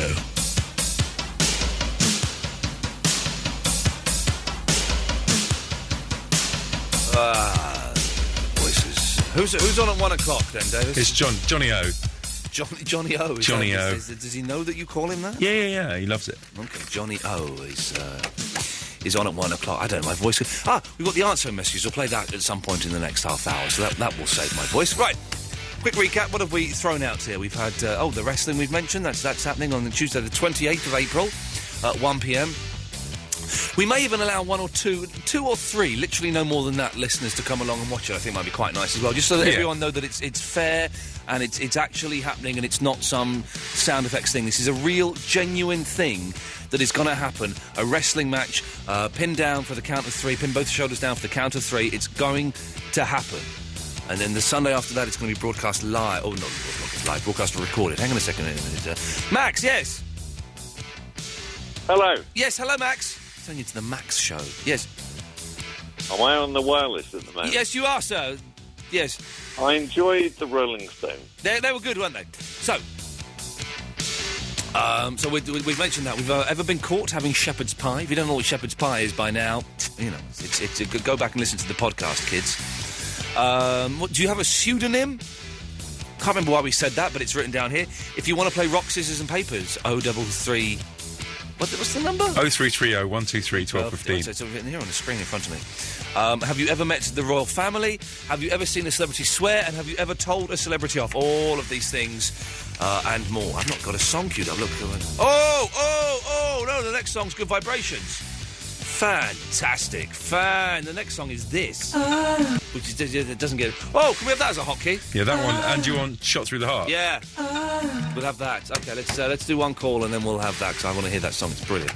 Voices. Who's on at 1 o'clock then, Davis? It's Johnny O. Johnny O. Johnny O. Does he know that you call him that? Yeah. He loves it. Okay, Johnny O is on at 1 o'clock. I don't know my voice. We've got the answer messages. We'll play that at some point in the next half hour, so that will save my voice. Right. Quick recap, what have we thrown out here? We've had, the wrestling we've mentioned. That's happening on Tuesday the 28th of April at 1 p.m. We may even allow 1 or 2 or 3, literally no more than that, listeners to come along and watch it. I think might be quite nice as well, just so that everyone know that it's fair and it's actually happening and it's not some sound effects thing. This is a real, genuine thing that is going to happen. A wrestling match, pinned down for the count of 3, pin both shoulders down for the count of 3. It's going to happen. And then the Sunday after that, it's going to be broadcast live. Oh, not broadcast live, broadcast recorded. Hang on a second. Max, yes? Hello. Yes, hello, Max. Turning into the Max show. Yes. Am I on the wireless at the moment? Yes, you are, sir. Yes. I enjoyed the Rolling Stones. They were good, weren't they? So... so we've mentioned that. We've ever been caught having shepherd's pie? If you don't know what shepherd's pie is by now, you know, it's go back and listen to the podcast, kids. Do you have a pseudonym? Can't remember why we said that, but it's written down here. If you want to play rock, scissors and papers, 033... What's the number? 0330 123 1215. It's written here on the screen in front of me. Have you ever met the royal family? Have you ever seen a celebrity swear? And have you ever told a celebrity off? All of these things and more. I've not got a song queued up. Look. No, the next song's Good Vibrations. Fantastic. The next song is this. Which is, it doesn't get... Oh, can we have that as a hotkey? Yeah, that one. And you want Shot Through the Heart? Yeah. We'll have that. OK, let's do one call and then we'll have that, because I want to hear that song. It's brilliant.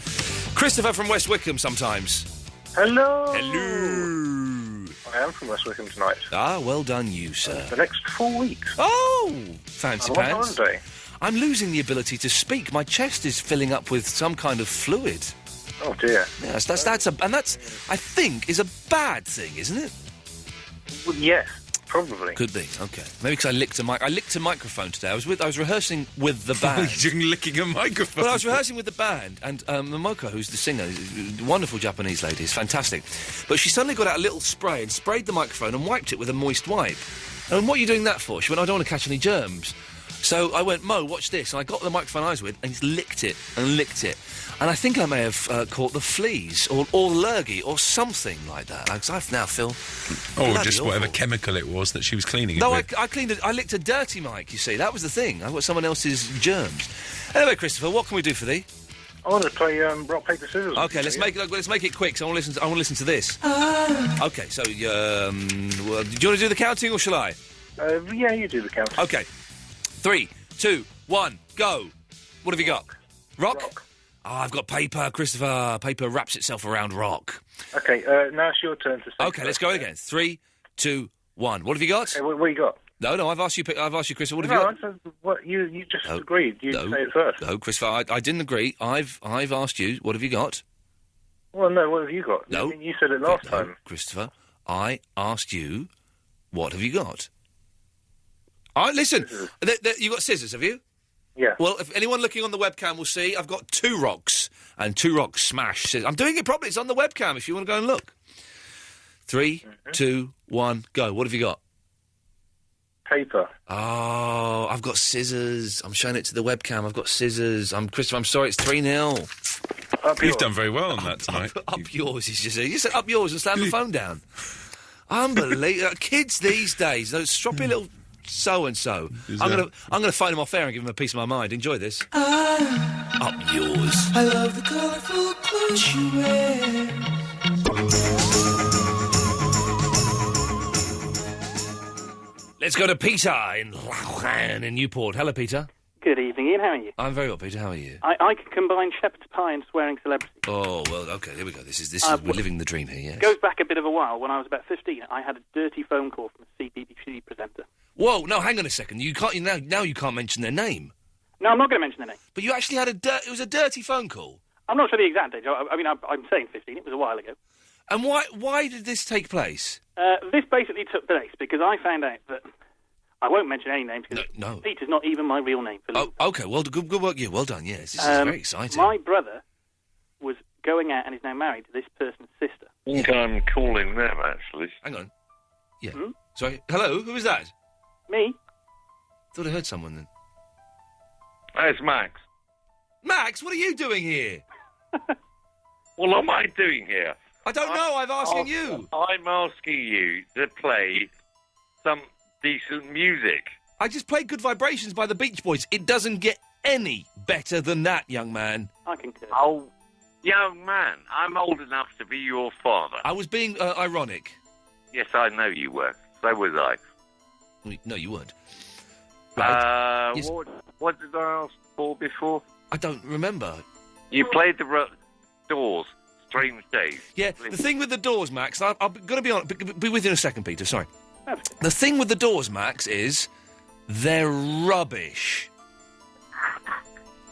Christopher from West Wickham sometimes. Hello. I am from West Wickham tonight. Ah, well done you, sir. The next 4 weeks. Oh! Fancy I'm on pants. holiday. I'm losing the ability to speak. My chest is filling up with some kind of fluid. Oh, dear. Yes, that's I think, is a bad thing, isn't it? Well, yes, probably. Could be. Okay. Maybe because I licked a microphone today. I was rehearsing with the band. You're licking a microphone? Well, I was rehearsing with the band, and Momoko, who's the singer, is a wonderful Japanese lady, is fantastic. But she suddenly got out a little spray and sprayed the microphone and wiped it with a moist wipe. And what are you doing that for? She went, I don't want to catch any germs. So I went, Mo, watch this. And I got the microphone I was with and just licked it. And I think I may have caught the fleas or lurgy or something like that. Because I now feel just whatever chemical it was that she was cleaning it with. No, I cleaned it. I licked a dirty mic, you see. That was the thing. I got someone else's germs. Anyway, Christopher, what can we do for thee? I want to play rock, paper, scissors. Okay, let's make it quick, so I want to listen to this. Okay, so, do you want to do the counting, or shall I? Yeah, you do the counting. Okay. 3, 2, 1, go. What have you got? Rock? Oh, I've got paper, Christopher. Paper wraps itself around rock. Okay, now it's your turn to say. Okay, let's go again. 3, 2, 1. What have you got? What you got? No, I've asked you, Christopher. What have you got? No, what you just agreed. You say it first. No, Christopher, I didn't agree. I've asked you. What have you got? Well, no. What have you got? No, you said it last time. Christopher, I asked you. What have you got? Listen. You got scissors, have you? Yeah. Well, if anyone looking on the webcam will see, I've got 2 rocks and 2 rocks smash scissors. I'm doing it properly. It's on the webcam if you want to go and look. 3, 2, 1, go. What have you got? Paper. Oh, I've got scissors. I'm showing it to the webcam. I've got scissors. Christopher, I'm sorry, it's 3-0. You've done very well on that tonight. Up yours, you said up yours and slam the phone down. Unbelievable. Kids these days, those stroppy little so-and-so. I'm gonna phone him off air and give him a piece of my mind. Enjoy this. Up yours. I love the colourful clothes you wear. Let's go to Peter in Newport. Hello, Peter. Good evening, Ian. How are you? I'm very well, Peter. How are you? I can combine shepherd's pie and swearing celebrity. Oh, well, OK, here we go. This is we're living the dream here, yes. It goes back a bit of a while. When I was about 15, I had a dirty phone call from a CBBC presenter. Whoa, no, hang on a second. You can't now you can't mention their name. No, I'm not going to mention their name. But you actually had it was a dirty phone call? I'm not sure the exact age. I mean, I'm saying 15. It was a while ago. And why did this take place? This basically took place because I found out that... I won't mention any names because Peter's not even my real name. Oh, OK, well, good work. Yeah, well done, yes. This is very exciting. My brother was going out and is now married to this person's sister. I think I'm calling them, actually. Hang on. Yeah. Sorry. Hello, who is that? Me. Thought I heard someone then. It's Max. Max, what are you doing here? What am I doing here? I don't know, I'm asking you. I'm asking you to play some decent music. I just played Good Vibrations by the Beach Boys. It doesn't get any better than that, young man. I concur. Oh, young man, I'm old enough to be your father. I was being ironic. Yes, I know you were. So was I. No, you weren't. Yes. What did I ask for before? I don't remember. You played the Doors, Strange Days. Yeah, the thing with the Doors, Max, I'm going to be honest, be with you in a second, Peter, sorry. The thing with the Doors, Max, is they're rubbish.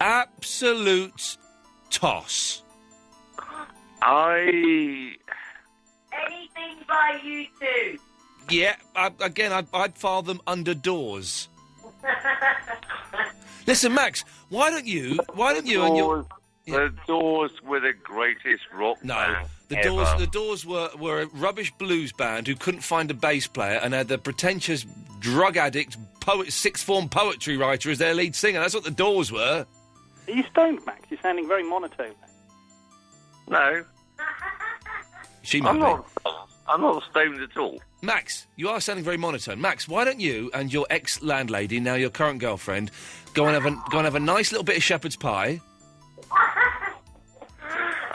Absolute toss. Anything by you two. Yeah, I'd file them under doors. Listen, Max, why don't you and your... The Doors were the greatest rock band ever. The Doors were a rubbish blues band who couldn't find a bass player and had the pretentious drug addict sixth form poetry writer as their lead singer. That's what the Doors were. Are you stoned, Max? You're sounding very monotone. No. I'm not stoned at all. Max, you are sounding very monotone. Max, why don't you and your ex-landlady, now your current girlfriend, go and have a nice little bit of shepherd's pie?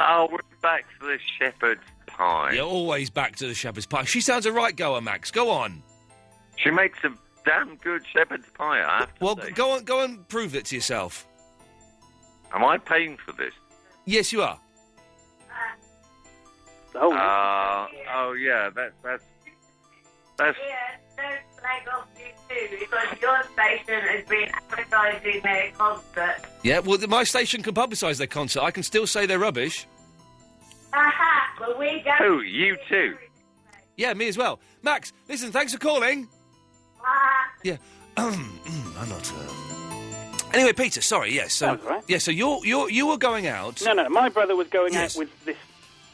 Oh, we're back to the shepherd's pie. You're always back to the shepherd's pie. She sounds a right goer, Max. Go on. She makes a damn good shepherd's pie, I have to say. Go and prove it to yourself. Am I paying for this? Yes, you are. Yeah, that's... Yeah, don't slag off you too, because your station has been advertising their concert. Yeah, well, my station can publicise their concert. I can still say they're rubbish. Aha, well, we go... Oh, you too? Yeah, me as well. Max, listen, thanks for calling. Yeah. I'm not... Anyway, Peter, sorry, yes. So, That's right. Yeah, so you were going out... No, my brother was going out with this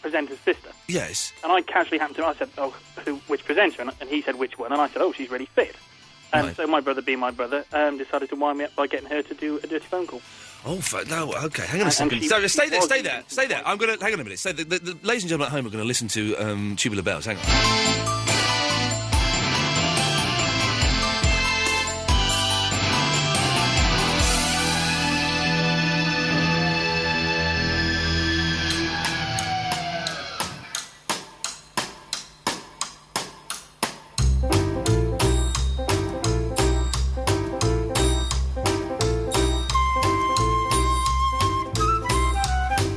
presenter's sister. Yes. And I casually happened to him. I said, which presenter? And he said, which one? And I said, she's really fit. And so my brother, being my brother, decided to wind me up by getting her to do a dirty phone call. Oh, no, OK, hang on a second. Stay there. I'm going to... Hang on a minute. So the ladies and gentlemen at home are going to listen to Tubular Bells. Hang on.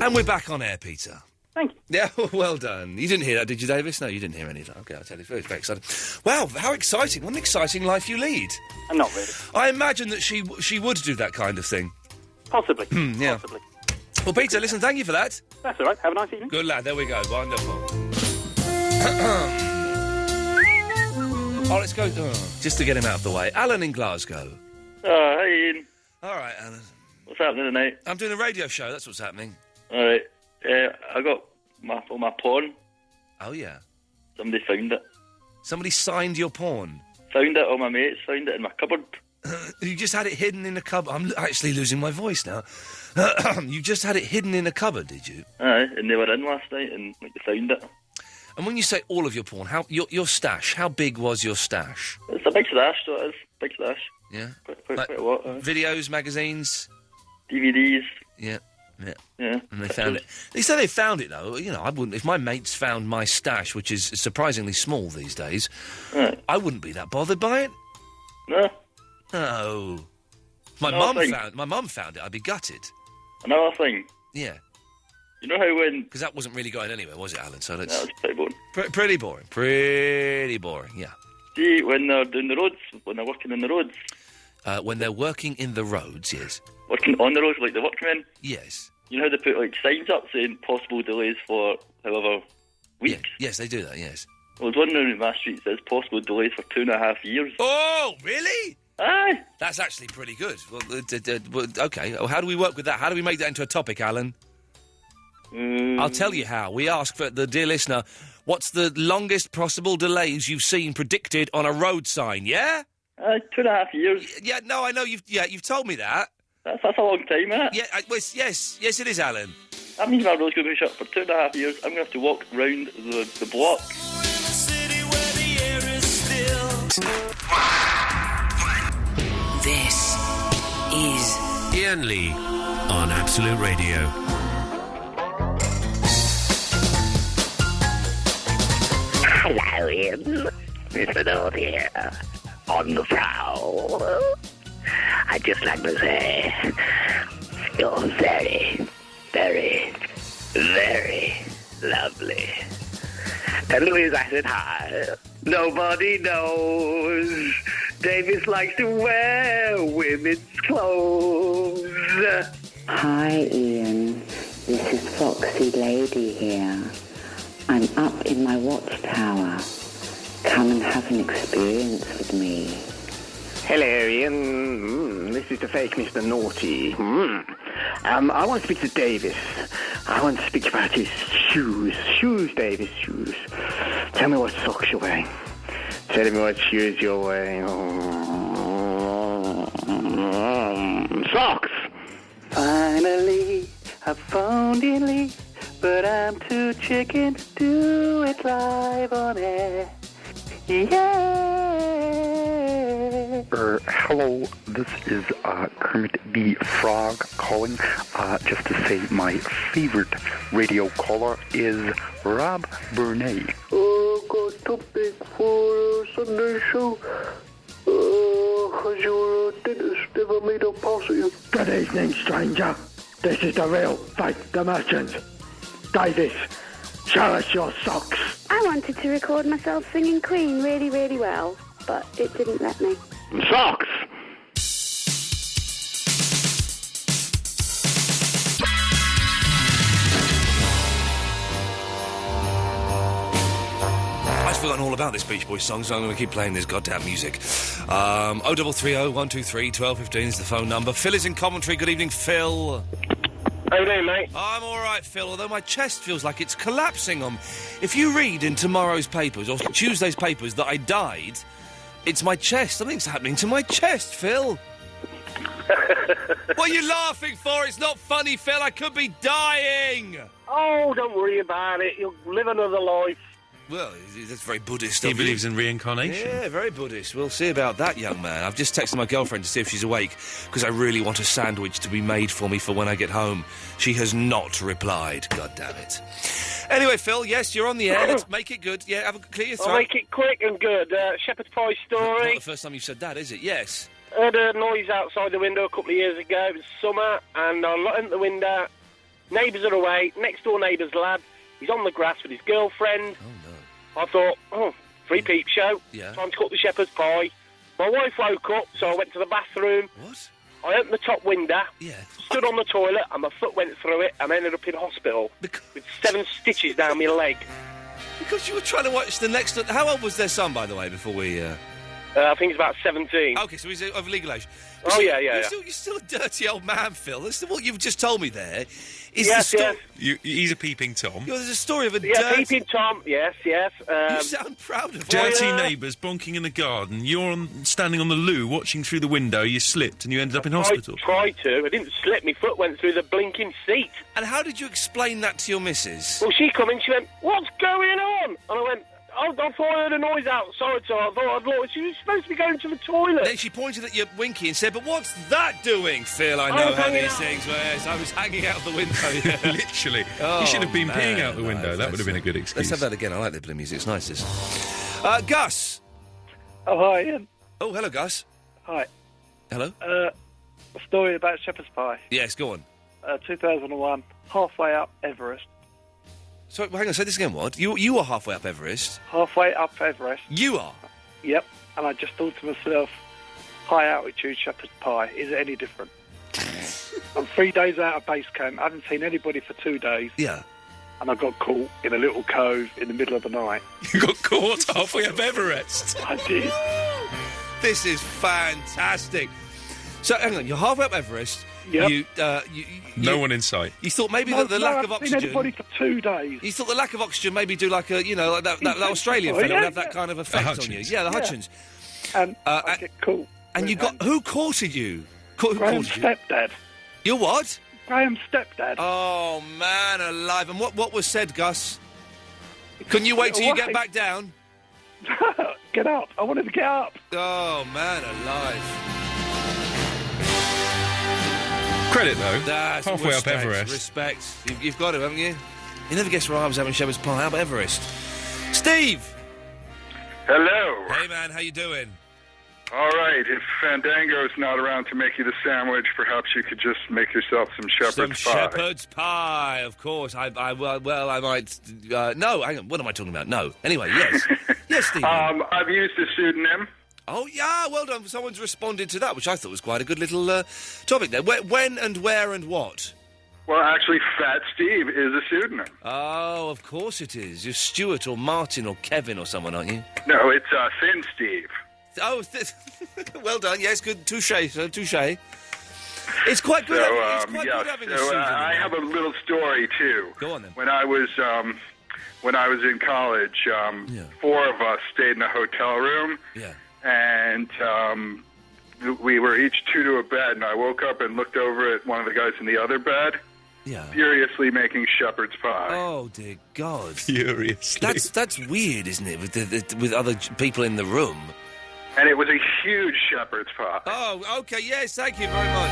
And we're back on air, Peter. Thank you. Yeah, well done. You didn't hear that, did you, Davis? No, you didn't hear any of that. OK, I'll tell you. Very, very exciting. Wow, how exciting. What an exciting life you lead. Not really. I imagine that she would do that kind of thing. Possibly. Yeah. Possibly. Well, Peter, listen, thank you for that. That's all right. Have a nice evening. Good lad. There we go. Wonderful. Let's go... just to get him out of the way. Alan in Glasgow. Hey, Ian. All right, Alan. What's happening tonight? I'm doing a radio show. That's what's happening. All right. I got my porn. Oh, yeah. Somebody found it. Somebody signed your porn? Found it, all my mates found it in my cupboard. You just had it hidden in a cupboard? I'm actually losing my voice now. You just had it hidden in a cupboard, did you? Aye, and they were in last night and they found it. And when you say all of your porn, your stash, how big was your stash? It's a big stash, so it is. Big stash. Yeah? Quite a lot. Videos, magazines? DVDs. Yeah. Yeah. And they found it. They say they found it, though. You know, I wouldn't... If my mates found my stash, which is surprisingly small these days, I wouldn't be that bothered by it. No. No. If my mum found it, I'd be gutted. Another thing. Yeah. You know how when... Because that wasn't really going anywhere, was it, Alan? So let's... No, it's pretty boring. Pretty boring. Pretty boring, yeah. See, when they're doing the roads, when they're working in the roads... when they're working in the roads, yes. Working on the roads, like the workmen? Yes. You know how they put, like, signs up saying possible delays for however weeks? Yeah. Yes, they do that, yes. Well, there's one down in my street that says possible delays for 2.5 years. Oh, really? Aye. That's actually pretty good. Well, OK, well, how do we work with that? How do we make that into a topic, Alan? I'll tell you how. We ask for the dear listener, what's the longest possible delays you've seen predicted on a road sign, yeah? 2.5 years. Yeah, no, I know, you've told me that. That's a long time, isn't it? Yeah, yes, it is, Alan. That means my road's going to be shut for 2.5 years. I'm going to have to walk round the block. This is Iain Lee on Absolute Radio. Hello, Ian. Mr. North here. On the prowl. I'd just like to say, you're very, very, very lovely. And Louise, I said hi. Nobody knows. Davis likes to wear women's clothes. Hi, Ian. This is Foxy Lady here. I'm up in my watchtower, come and have an experience with me? Hello, Ian. This is the fake Mr. Naughty. I want to speak to Davis. I want to speak about his shoes. Shoes, Davis, shoes. Tell me what socks you're wearing. Tell me what shoes you're wearing. Socks! Finally, I found Lee, but I'm too chicken to do it live on air. Yeah. Hello, this is Kermit the Frog calling. Just to say my favorite radio caller is Rob Burnett. Got topic for Sunday show. Has your dentist ever made a pass at you? Good evening, stranger. This is the real fake the merchant. Davis, show us your socks. I wanted to record myself singing Queen really, really well, but it didn't let me. Socks! I've forgotten all about this Beach Boys song, so I'm going to keep playing this goddamn music. 0330 123 1215 is the phone number. Phil is in commentary. Good evening, Phil. How you doing, mate? I'm all right, Phil, although my chest feels like it's collapsing on... If you read in tomorrow's papers, or Tuesday's papers, that I died, it's my chest. Something's happening to my chest, Phil. What are you laughing for? It's not funny, Phil. I could be dying. Oh, don't worry about it. You'll live another life. Well, that's very Buddhist. He believes in reincarnation. Yeah, very Buddhist. We'll see about that, young man. I've just texted my girlfriend to see if she's awake, because I really want a sandwich to be made for me for when I get home. She has not replied. God damn it. Anyway, Phil, yes, you're on the air. Let's make it good. Yeah, clear your throat. I'll make it quick and good. Shepherd's pie story. Not the first time you've said that, is it? Yes. Heard a noise outside the window a couple of years ago. It was summer, and I looked at the window. Neighbours are away. Next door neighbour's lad. He's on the grass with his girlfriend. Oh, no. I thought, free peep show. Yeah. Time to cook the shepherd's pie. My wife woke up, so I went to the bathroom. What? I opened the top window. Yeah. Stood on the toilet, and my foot went through it, and I ended up in hospital with 7 stitches down my leg. Because you were trying to watch the next... How old was their son, by the way, before we... I think he's about 17. OK, so he's of legal age. Oh, yeah. You're still a dirty old man, Phil. That's what you've just told me there. Yes. He's a peeping Tom. There's a story of a peeping Tom, yes. You sound proud of dirty neighbours bonking in the garden. You're standing on the loo, watching through the window. You slipped and you ended up in hospital. I tried to. I didn't slip. My foot went through the blinking seat. And how did you explain that to your missus? Well, she come in, she went, "What's going on?" And I went, I thought I heard a noise outside, so I thought I'd look. She was supposed to be going to the toilet. Then she pointed at your winky and said, "But what's that doing?" Phil, I know how these things were. Yes, I was hanging out the window. Yeah. Literally. You should have been peeing out the window. That would have been a good excuse. Let's have that again. I like the blue music. It's nice, this. Gus. Oh, hi, Ian. Oh, hello, Gus. Hi. Hello. A story about shepherd's pie. Yes, go on. 2001, halfway up Everest. So, hang on, say this again, what? You were halfway up Everest? Halfway up Everest. You are? Yep. And I just thought to myself, high altitude shepherd's pie, is it any different? I'm 3 days out of base camp. I haven't seen anybody for 2 days. Yeah. And I got caught in a little cove in the middle of the night. You got caught halfway up Everest? I did. This is fantastic. So, hang on, you're halfway up Everest. Yep. No one in sight. You thought maybe that the lack of oxygen... I've seen anybody for 2 days. You thought the lack of oxygen maybe do like a, like that Australian fellow would have that kind of effect on you. Yeah, the Hutchins. And I get caught. And you got... Who courted you? Graham's stepdad. Your what? Graham's stepdad. Oh, man alive. And what was said, Gus? Couldn't you wait till you get back down? Get up. I wanted to get up. Oh, man alive. Credit, though. That's halfway up Everest. Respect. You've got it, haven't you? You never guessed where I was having shepherd's pie. How about Everest? Steve! Hello. Hey, man, how you doing? All right. If Fandango's not around to make you the sandwich, perhaps you could just make yourself some shepherd's pie. Shepherd's pie, of course. I might... no, hang on. What am I talking about? No. Anyway, yes. Yes, Steve. I've used a pseudonym. Oh, yeah, well done. Someone's responded to that, which I thought was quite a good little topic there. When and where and what? Well, actually, Fat Steve is a pseudonym. Oh, of course it is. You're Stuart or Martin or Kevin or someone, aren't you? No, it's Thin Steve. Oh, well done. Yes, good. Touche, sir. Touche. It's quite good. It's quite good having a pseudonym. I have a little story too. Go on then. When I was in college, 4 of us stayed in a hotel room. Yeah. And we were each 2 to a bed, and I woke up and looked over at one of the guys in the other bed. Yeah. Furiously making shepherd's pie. Oh dear God! Furiously. That's weird, isn't it? With other people in the room. And it was a huge shepherd's pie. Oh, okay. Yes, thank you very much.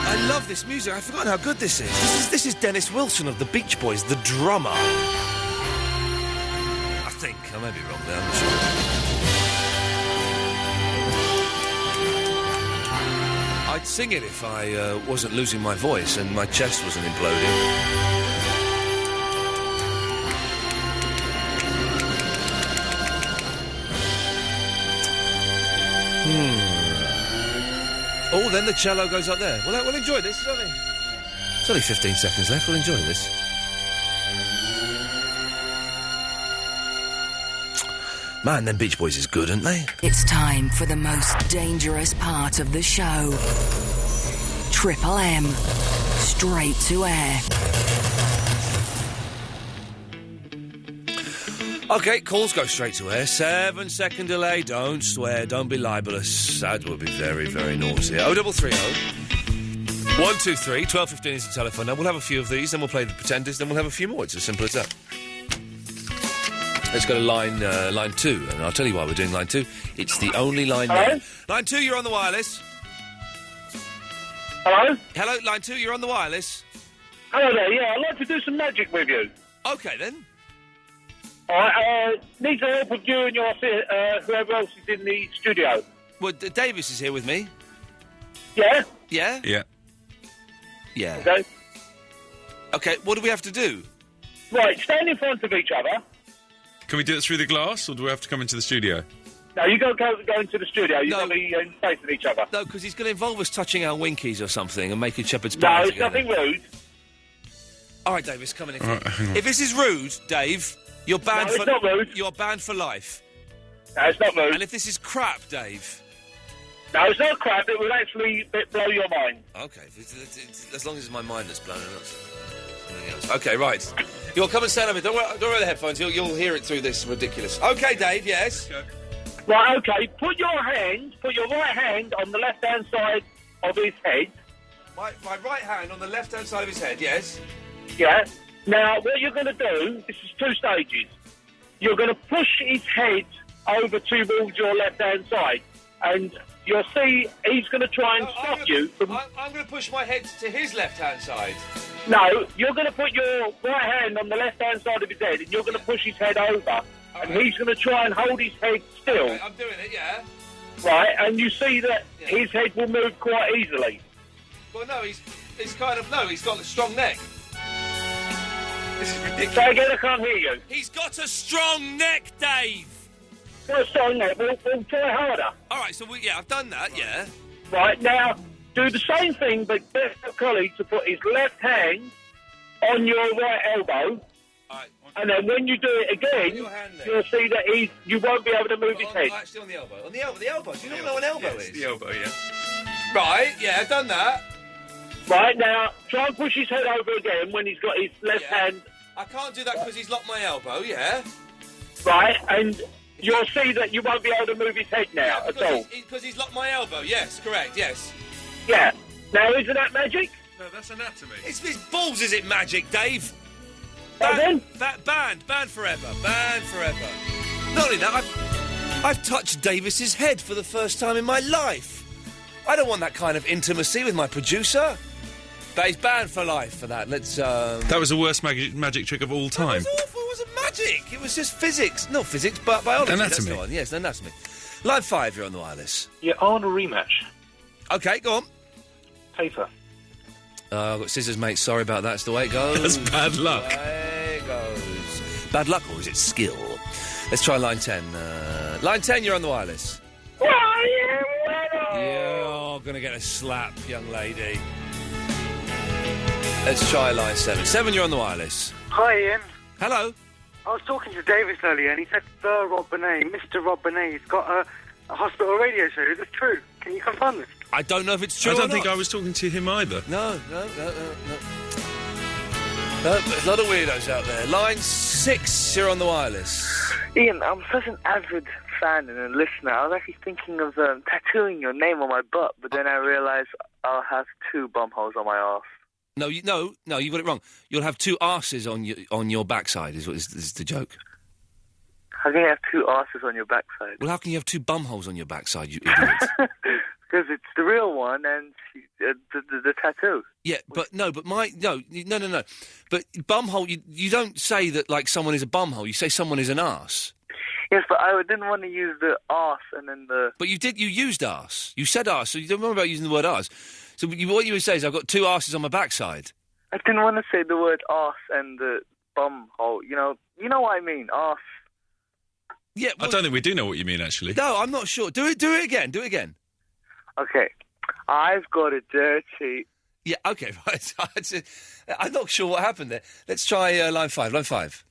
I love this music. I've forgotten how good this is. This is Dennis Wilson of the Beach Boys, the drummer. I think. I may be wrong there. I'm not sure. I'd sing it if I wasn't losing my voice and my chest wasn't imploding. Oh, then the cello goes up there. We'll enjoy this. It's only 15 seconds left. We'll enjoy this. Man, them Beach Boys is good, aren't they? It's time for the most dangerous part of the show. Triple M. Straight to air. OK, calls go straight to air. 7-second delay. Don't swear. Don't be libellous. That would be very, very naughty. 0330 123 1215 is the telephone number. We'll have a few of these, then we'll play the Pretenders, then we'll have a few more. It's as simple as that. Let's go to line 2, and I'll tell you why we're doing line 2. It's the only line there. Line 2, you're on the wireless. Hello? Hello, line 2, you're on the wireless. Hello there, yeah, I'd like to do some magic with you. OK, then. All right, need the help of you and your whoever else is in the studio. Well, Davis is here with me. Yeah? Yeah? Yeah. Yeah. Okay. OK, what do we have to do? Right, stand in front of each other. Can we do it through the glass, or do we have to come into the studio? No, you go into the studio. You've got to be facing each other. No, because he's going to involve us touching our winkies or something and making shepherd's No, pie it's together. nothing rude. All right, Davis, come in. Right, hang on. If this is rude, Dave, you're banned No, it's not rude. You're banned for life. No, it's not rude. And if this is crap, Dave... No, it's not crap. It will actually blow your mind. OK, as long as it's my mind that's blown, not something else. OK, right. You'll come and stand over. Don't wear the headphones. You'll hear it through this ridiculous. OK, Dave, yes? Okay. Right, OK. Put your right hand on the left-hand side of his head. My right hand on the left-hand side of his head, yes? Yeah. Now, what you're going to do, this is 2 stages. You're going to push his head over towards your left-hand side, and you'll see he's going to try and stop you from... I'm going to push my head to his left-hand side. No, you're going to put your right hand on the left-hand side of his head, and you're going to push his head over, and he's going to try and hold his head still. Okay, I'm doing it, yeah. Right, and you see that his head will move quite easily. Well, no, he's got a strong neck. This is ridiculous. Say again, I can't hear you. He's got a strong neck, Dave. Got a strong neck. We'll try harder. All right, so I've done that, yeah. Right, now, do the same thing, but get your colleague to put his left hand on your right elbow. All right. And then when you do it again, you'll see that you won't be able to move his head. Actually, on the elbow. On the elbow. Do you know what an elbow is? The elbow, yeah. Right, yeah, I've done that. Right, now, try and push his head over again when he's got his left hand. I can't do that because he's locked my elbow, yeah? Right, and you'll see that you won't be able to move his head now at all. Because he's locked my elbow, yes, correct, yes. Yeah. Now, isn't that magic? No, that's anatomy. It's balls, is it magic, Dave? Banned forever. Banned forever. Not only that, I've touched Davis's head for the first time in my life. I don't want that kind of intimacy with my producer. But he's banned for life for that. Let's, That was the worst magic trick of all time. It was awful. It wasn't magic. It was just physics. Not physics, but biology. Anatomy. That's the one. Yes, anatomy. Line 5, you're on the wireless. Yeah, I want a rematch. OK, go on. Paper. I've got scissors, mate. Sorry about that. It's the way it goes. That's bad luck. The way it goes. Bad luck, or is it skill? Let's try line 10. Line 10, you're on the wireless. You're going to get a slap, young lady. Let's try line 7. 7, you're on the wireless. Hi, Ian. Hello. I was talking to Davis earlier, and he said the Rob Bonet, Mr. Rob Bonet, has got a hospital radio show. Is this true? Can you confirm this? I don't know if it's true I or don't think not. I was talking to him either. No. There's a lot of weirdos out there. Line 6, you're on the wireless. Ian, I'm such an avid fan and a listener. I was actually thinking of tattooing your name on my butt, but then I realised I'll have 2 bum holes on my arse. No, you got it wrong. You'll have 2 arses on your backside. Is the joke? How can you have 2 arses on your backside? Well, how can you have 2 bum holes on your backside, you idiot? Because it's the real one and the tattoo. Yeah, but no. But bumhole. You don't say that like someone is a bumhole. You say someone is an arse. Yes, but I didn't want to use the arse and then the. But you did. You used arse. You said arse. So you don't remember about using the word arse. So what you would say is, I've got 2 arses on my backside. I didn't want to say the word arse and the bum hole. You know what I mean, arse. Yeah, I don't think we do know what you mean, actually. No, I'm not sure. Do it again. Okay, I've got a dirty. Yeah. Okay. Right. I'm not sure what happened there. Let's try line 5. Line 5.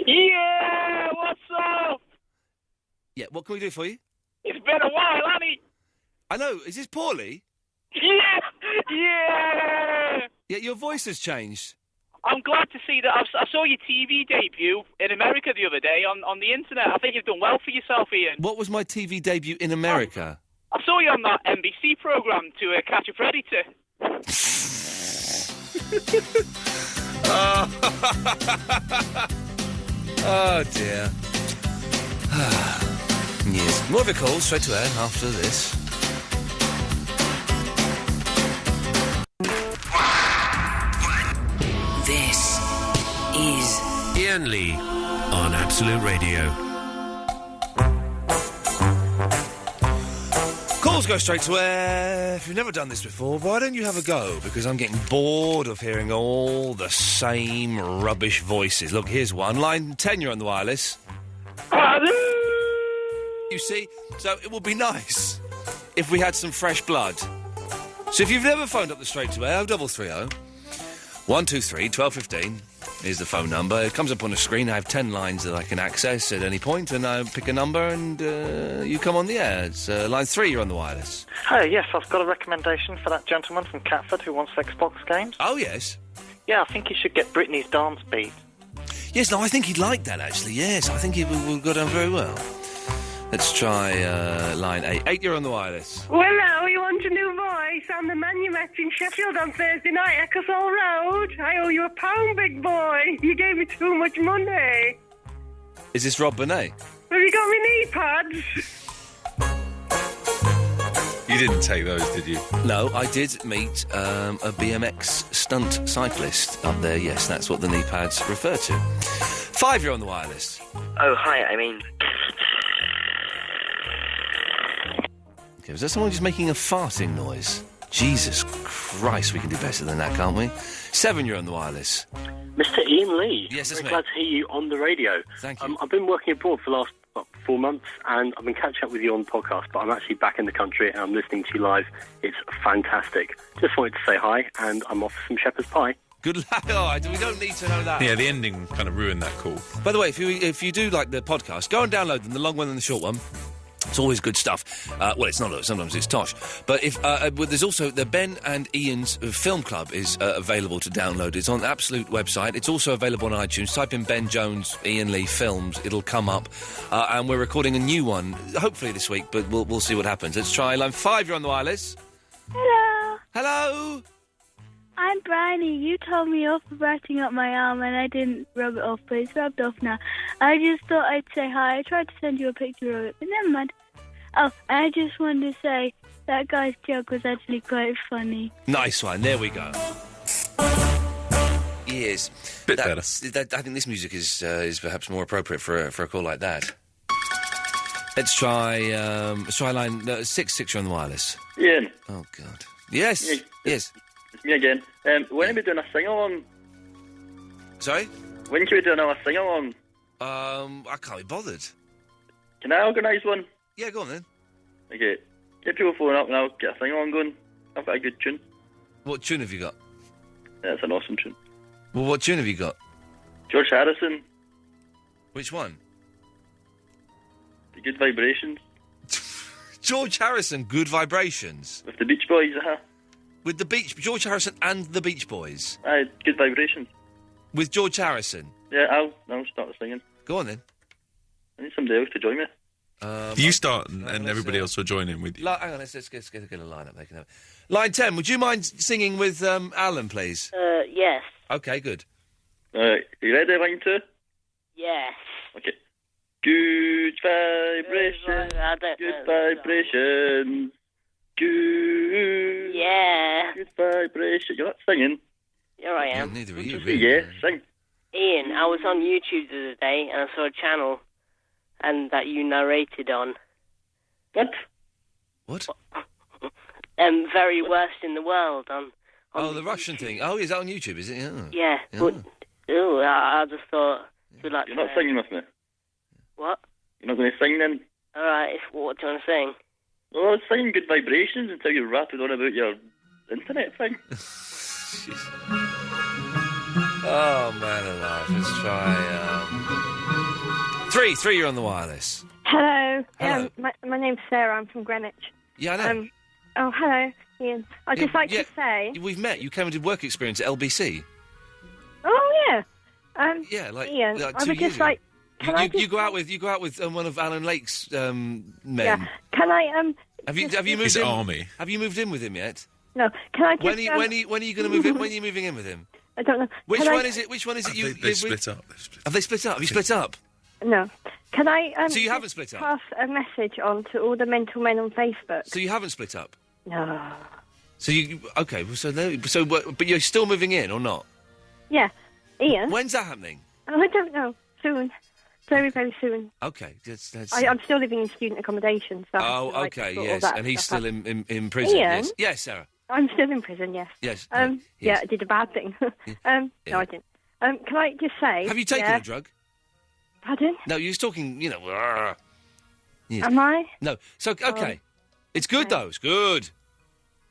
Yeah, what's up? Yeah. What can we do for you? It's been a while, honey. I know. Is this Paulie? Yeah. Yeah. Your voice has changed. I'm glad to see that. I saw your TV debut in America the other day on the internet. I think you've done well for yourself, Ian. What was my TV debut in America? I saw you on that NBC programme to catch a predator. Oh dear. Yes. More of your calls straight to air after this. This is Iain Lee on Absolute Radio. Calls go straight to air. If you've never done this before, why don't you have a go? Because I'm getting bored of hearing all the same rubbish voices. Look, here's one. Line 10, you're on the wireless. You see? So it would be nice if we had some fresh blood. So if you've never phoned up the straight to air, 0330 123 1215 is the phone number. It comes up on the screen. I have 10 lines that I can access at any point, and I pick a number and you come on the air. It's line 3, you're on the wireless. Hi, yes, I've got a recommendation for that gentleman from Catford who wants Xbox games. Oh, yes. Yeah, I think he should get Britney's dance beat. Yes, no, I think he'd like that, actually. Yes, I think he would go down very well. Let's try line 8. 8, you're on the wireless. Well, now, you want a new voice? I'm the man you met in Sheffield on Thursday night, Ecclesall Road. I owe you £1, big boy. You gave me too much money. Is this Rob Bonet? Have you got me knee pads? You didn't take those, did you? No, I did meet a BMX stunt cyclist up there. Yes, that's what the knee pads refer to. 5, you're on the wireless. Oh, hi, I mean... Okay, was that someone just making a farting noise? Jesus Christ, we can do better than that, can't we? 7, you're on the wireless. Mr. Iain Lee. Yes, that's me. Glad to hear you on the radio. Thank you. I've been working abroad for the last 4 months, and I've been catching up with you on the podcast, but I'm actually back in the country, and I'm listening to you live. It's fantastic. Just wanted to say hi, and I'm off for some shepherd's pie. Good luck. Oh, we don't need to know that. Yeah, the ending kind of ruined that call. By the way, if you do like the podcast, go and download them, the long one and the short one. It's always good stuff. Well, it's not. Sometimes it's tosh. But there's also the Ben and Ian's Film Club is available to download. It's on the Absolute website. It's also available on iTunes. Type in Ben Jones, Iain Lee Films. It'll come up. And we're recording a new one, hopefully this week, but we'll see what happens. Let's try line 5. You're on the wireless. Hello. Hello. I'm Bryony. You told me off for biting up my arm and I didn't rub it off, but it's rubbed off now. I just thought I'd say hi. I tried to send you a picture of it, but never mind. Oh, I just wanted to say that guy's joke was actually quite funny. Nice one. There we go. Yes. Bit better. I think this music is perhaps more appropriate for a call like that. Let's try line 6. You're on the wireless. Ian. Oh, God. Yes. Yeah, yes. It's me again. When are we doing a sing-along? Sorry? When should we do another sing-along? I can't be bothered. Can I organise one? Yeah, go on then. Okay. Get people phone up and I'll get a thing on going. I've got a good tune. What tune have you got? Yeah, it's an awesome tune. Well, what tune have you got? George Harrison. Which one? The Good Vibrations. George Harrison, Good Vibrations. With the Beach Boys, With the George Harrison and the Beach Boys. Good Vibrations. With George Harrison. Yeah, I'll start singing. Go on then. I need somebody else to join me. You start and everybody else will join in with you. Hang on, let's get a line up. They can have it. Line 10, would you mind singing with Alan, please? Yes. Okay, good. You ready, line 2? Yes. Okay. Good vibrations. Good vibrations. Good. Yeah. Good vibrations. You're not singing. Here I am. Neither are you, really. Yeah, sing. Ian, I was on YouTube the other day and I saw a channel and that you narrated on. What? Very worst in the world on the Russian thing. Oh, is that on YouTube, is it? Yeah. Yeah. But, I just thought... You're not singing with me. What? You're not going to sing then? All right, what do you want to sing? Well, sing Good Vibrations until you rattled on about your internet thing. Oh, man alive. Let's try... 3, you're on the wireless. Hello. Hello. My name's Sarah. I'm from Greenwich. Yeah, I know. Hello, Ian. I'd just like to say... We've met. You came and did work experience at LBC. Oh, yeah. Yeah, like Ian, 2 I would years just ago. like... You go out with one of Alan Lake's men. Yeah. Can I Have you moved His in? army. Have you moved in with him yet? No. Can I just... When are you going to move in? When are you moving in with him? I don't know. Which one is it? Which one is it? They split up. Have they split up? Have you split up? No. Can I... So you haven't split up? Pass a message on to all the mental men on Facebook. So you haven't split up? No. So you... Okay, but you're still moving in or not? Yeah. Ian? When's that happening? Oh, I don't know. Soon. Very, very soon. Okay. That's... I'm still living in student accommodation, so... okay, yes. And he's still in prison, Ian? yes. Yes, Sarah. I'm still in prison, yes. Yes. Yeah, I did a bad thing. No, I didn't. Can I just say... Have you taken a drug? Pardon? No, you was talking, Yes. Am I? No. So, okay. It's good, though. It's good.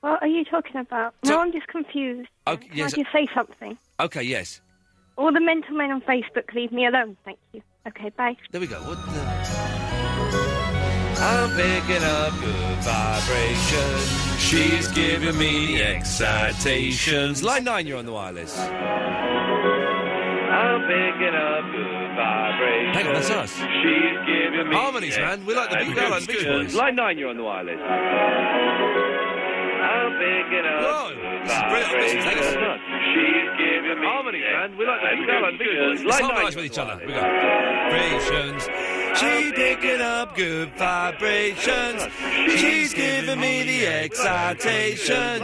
What are you talking about? So- No, I'm just confused. Okay, Can yes. I just say something? Okay, yes. All the mental men on Facebook, leave me alone, thank you. Okay, bye. There we go. What the... I'm picking up good vibrations. She's giving me excitations. Line 9, you're on the wireless. I'm picking up good vibrations. Hang on, that's us. She's giving me harmonies, man. We're like the Beach Boys. Line 9, you're on the wireless. I'm picking up good vibrations. She's giving me harmonies, man. We're like the Beach Boys. Line 9, with each other. We go. Vibrations. She's picking up good vibrations. She's giving me the excitations.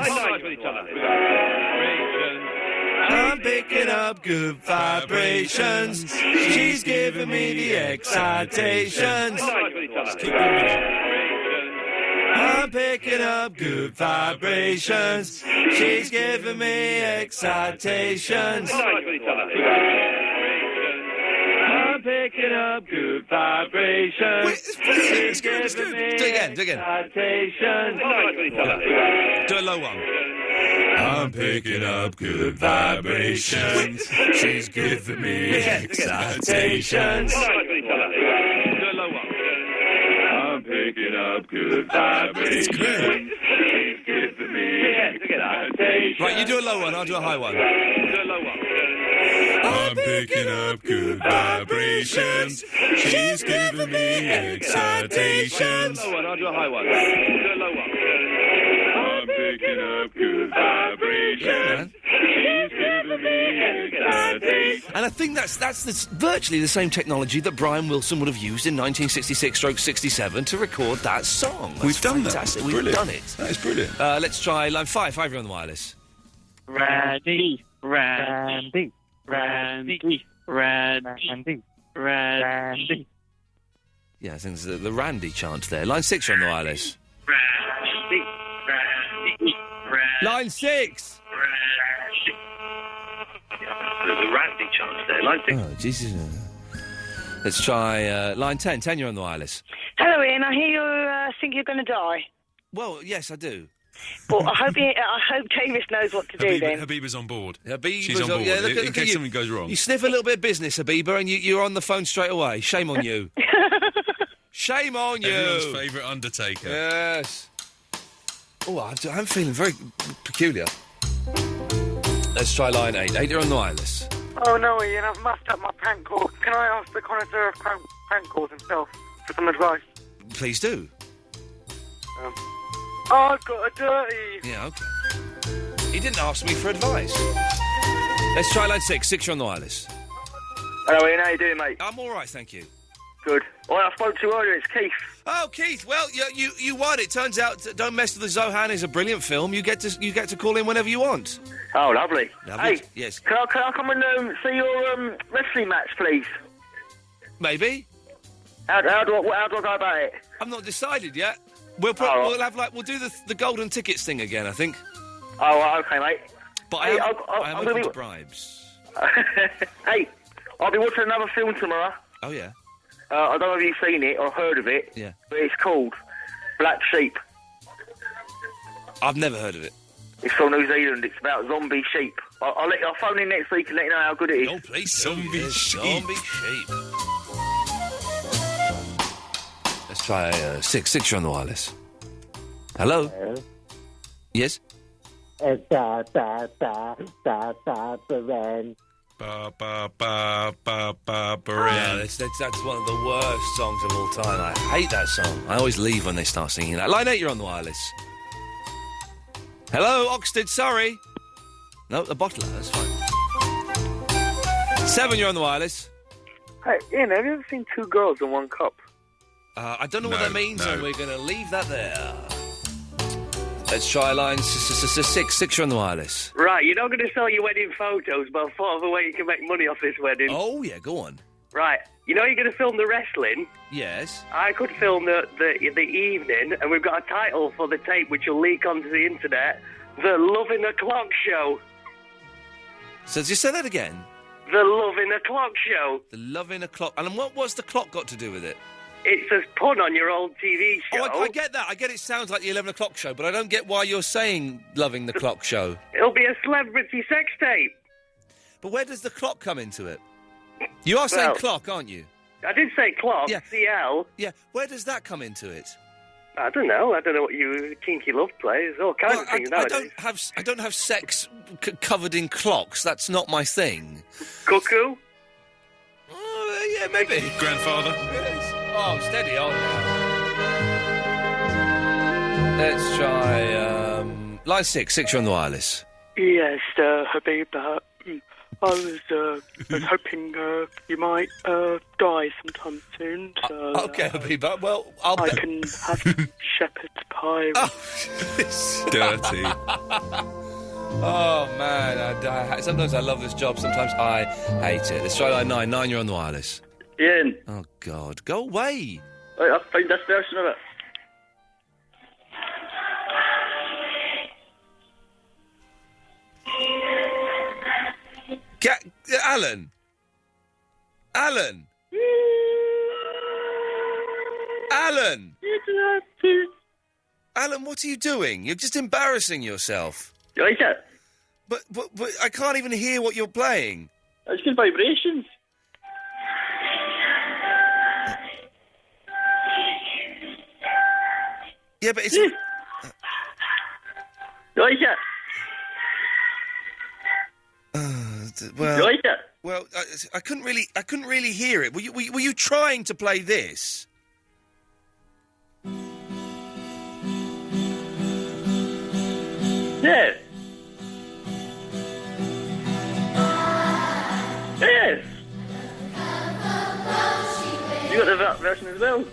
I'm picking up good vibrations. She's giving me the excitations. I'm picking up good vibrations. She's giving me excitations. I'm picking up good vibrations. Wait, it's good. Do it again. Excitations. Do a low one. I'm picking up good vibrations. She's giving me excitations. Do a low one. I'm picking up good vibrations. She's giving me excitations. Right, you do a low one, I'll do a high one. Do a low one. I'm picking up good vibrations. She's giving me excitations. Do a low one, I'll do a high one. Do a low one. I'm picking up good vibrations. She's giving me excitations. And I think that's virtually the same technology that Brian Wilson would have used in 1966/67 to record that song. We've done that. Fantastic. We've done it. That is brilliant. Let's try line 5. 5, you're on the wireless. Randy. Yeah, I think there's the Randy chant there. Line 6, you're on the wireless. Line 6! The Randy chance there. Line 6. Oh, Jesus. Let's try line 10. 10, you're on the wireless. Hello, Ian. I hear you think you're going to die. Well, yes, I do. Well, I hope Davis knows what to do then. Habiba's on board. She's on board. Yeah, in case something goes wrong. You sniff a little bit of business, Habiba, and you're on the phone straight away. Shame on you. Shame on you. Everyone's favourite Undertaker. Yes. Oh, I'm feeling very peculiar. Let's try line 8. 8, you're on the wireless. Oh no, Ian, I've muffed up my prank call. Can I ask the connoisseur of prank calls himself for some advice? Please do. I've got a dirty. Yeah, okay. He didn't ask me for advice. Let's try line 6. 6, you're on the wireless. Hello, Ian. How you doing, mate? I'm all right, thank you. Good. Well, I spoke to you earlier. It's Keith. Oh, Keith. Well, you won. It turns out Don't Mess with the Zohan is a brilliant film. You get to call in whenever you want. Oh, lovely. Lovely. Hey, yes. Can I come and see your wrestling match, please? Maybe. How do I go about it? I'm not decided yet. We'll do the golden tickets thing again, I think. Oh, okay, mate. But I am open to bribes. Hey, I'll be watching another film tomorrow. Oh yeah. I don't know if you've seen it or heard of it. Yeah. But it's called Black Sheep. I've never heard of it. It's from New Zealand. It's about zombie sheep. I'll phone in next week and let you know how good it is. Oh, please. Zombie sheep. Zombie sheep. Let's try 6. 6, you're on the wireless. Hello? Yes? It's Yeah, that's one of the worst songs of all time. I hate that song. I always leave when they start singing that. Line 8, you're on the wireless. Hello, Oxted, sorry. No, the bottler, that's fine. 7, you're on the wireless. Hey, Ian, have you ever seen Two Girls in One Cup? I don't know what that means, and we're going to leave that there. Let's try line 6. 6, you're on the wireless. Right, you're not going to sell your wedding photos, but I thought of a way you can make money off this wedding. Oh, yeah, go on. Right, you know you're going to film the wrestling? Yes. I could film the evening, and we've got a title for the tape which will leak onto the internet, The Loving the Clock Show. So just say that again. The Loving the Clock Show. The Loving the Clock. And what's the clock got to do with it? It's a pun on your old TV show. Oh, I get that. I get it sounds like the 11 o'clock show, but I don't get why you're saying Loving the Clock Show. It'll be a celebrity sex tape. But where does the clock come into it? You are saying clock, aren't you? I did say clock, yeah. CL. Yeah, where does that come into it? I don't know. I don't know what you kinky love plays. All kinds of things nowadays. I don't have sex covered in clocks. That's not my thing. Cuckoo? Yeah, maybe. Grandfather? Yes. Oh, steady on now. Let's try line 6. 6, you're on the wireless. Yes, Habiba. I was hoping you might die sometime soon. So, okay, Habiba. Well, I can have shepherd's pie. Oh, dirty. Oh, man. Sometimes I love this job. Sometimes I hate it. Let's try line 9. 9, you're on the wireless. Ian. Oh, God. Go away. Right, I'll find this version of it. Alan. Alan. Alan. Alan, what are you doing? You're just embarrassing yourself. You like it? But I can't even hear what you're playing. It's good vibrations. Yeah, but it's... You like it? Well, you like it? Well, I couldn't really hear it. Were you trying to play this? Yes. Yes. You got the version as well?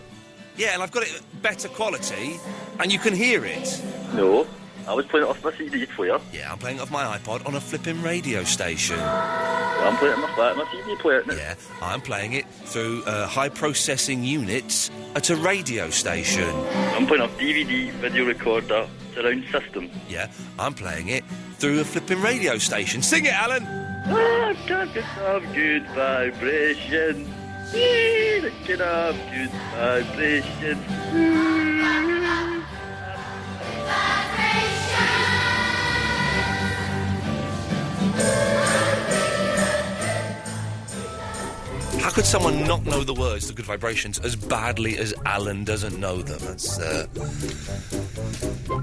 Yeah, and I've got it better quality, and you can hear it. No. I was playing it off my CD player. Yeah, I'm playing it off my iPod on a flipping radio station. Well, I'm playing it on my CD player. Yeah, I'm playing it through high processing units at a radio station. I'm playing off DVD, video recorder, surround system. Yeah, I'm playing it through a flipping radio station. Sing it, Alan! I've got to have good vibration. Get up, good vibration. How could someone not know the words to Good Vibrations as badly as Alan doesn't know them? That's,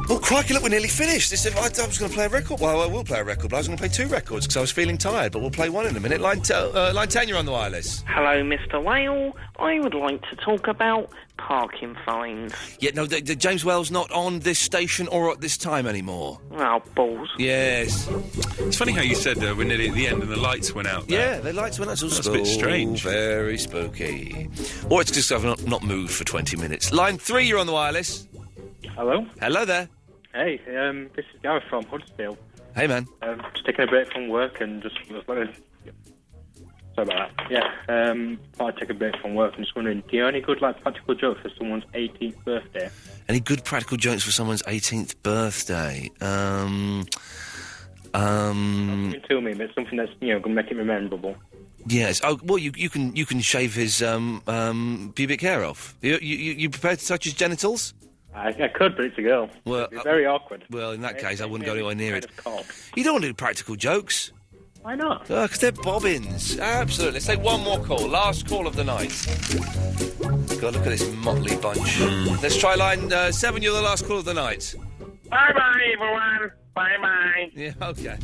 Oh, crikey, look, we're nearly finished. I was going to play a record. Well, I will play a record, but I was going to play 2 records because I was feeling tired, but we'll play one in a minute. Line 10, you're on the wireless. Hello, Mr. Whale. I would like to talk about parking fines. Yeah, no, the James Whale's not on this station or at this time anymore. Oh, balls. Yes. It's funny how you said we're nearly at the end and the lights went out there. Yeah, the lights went out. So that's a bit strange. Very spooky. Or it's just I've not moved for 20 minutes. Line 3, you're on the wireless. Hello. Hello there. Hey, this is Gareth from Huddersfield. Hey, man. Just taking a break from work and just was wondering... Sorry about that. Yeah, thought I'd take a break from work and just wondering, do you have any good, practical jokes for someone's 18th birthday? Any good practical jokes for someone's 18th birthday? Something to me, but something that's, going to make it memorable. Yes. Oh, well, you can shave his pubic hair off. You prepared to touch his genitals? I could, but it's a girl. Well, it'd be very awkward. Well, in that case, I wouldn't go anywhere near it. You don't want to do practical jokes. Why not? Because they're bobbins. Absolutely. Let's take one more call. Last call of the night. God, look at this motley bunch. Let's try line 7. You're the last call of the night. Bye-bye, everyone. Bye-bye. Yeah, okay.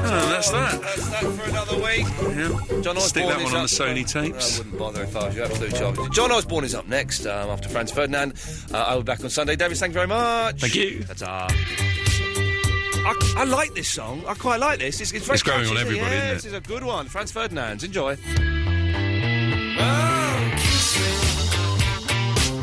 That's that. That's that for another week. Yeah. John Osborne Stick that one on the up. Sony tapes. I wouldn't bother if I was you. Absolutely charming. John Osborne is up next after Franz Ferdinand. I'll be back on Sunday. Davis, thank you very much. Thank you. Ta-ta. I like this song. I quite like this. It's very growing catchy, on everybody, yeah, isn't it? This is a good one. Franz Ferdinand. Enjoy.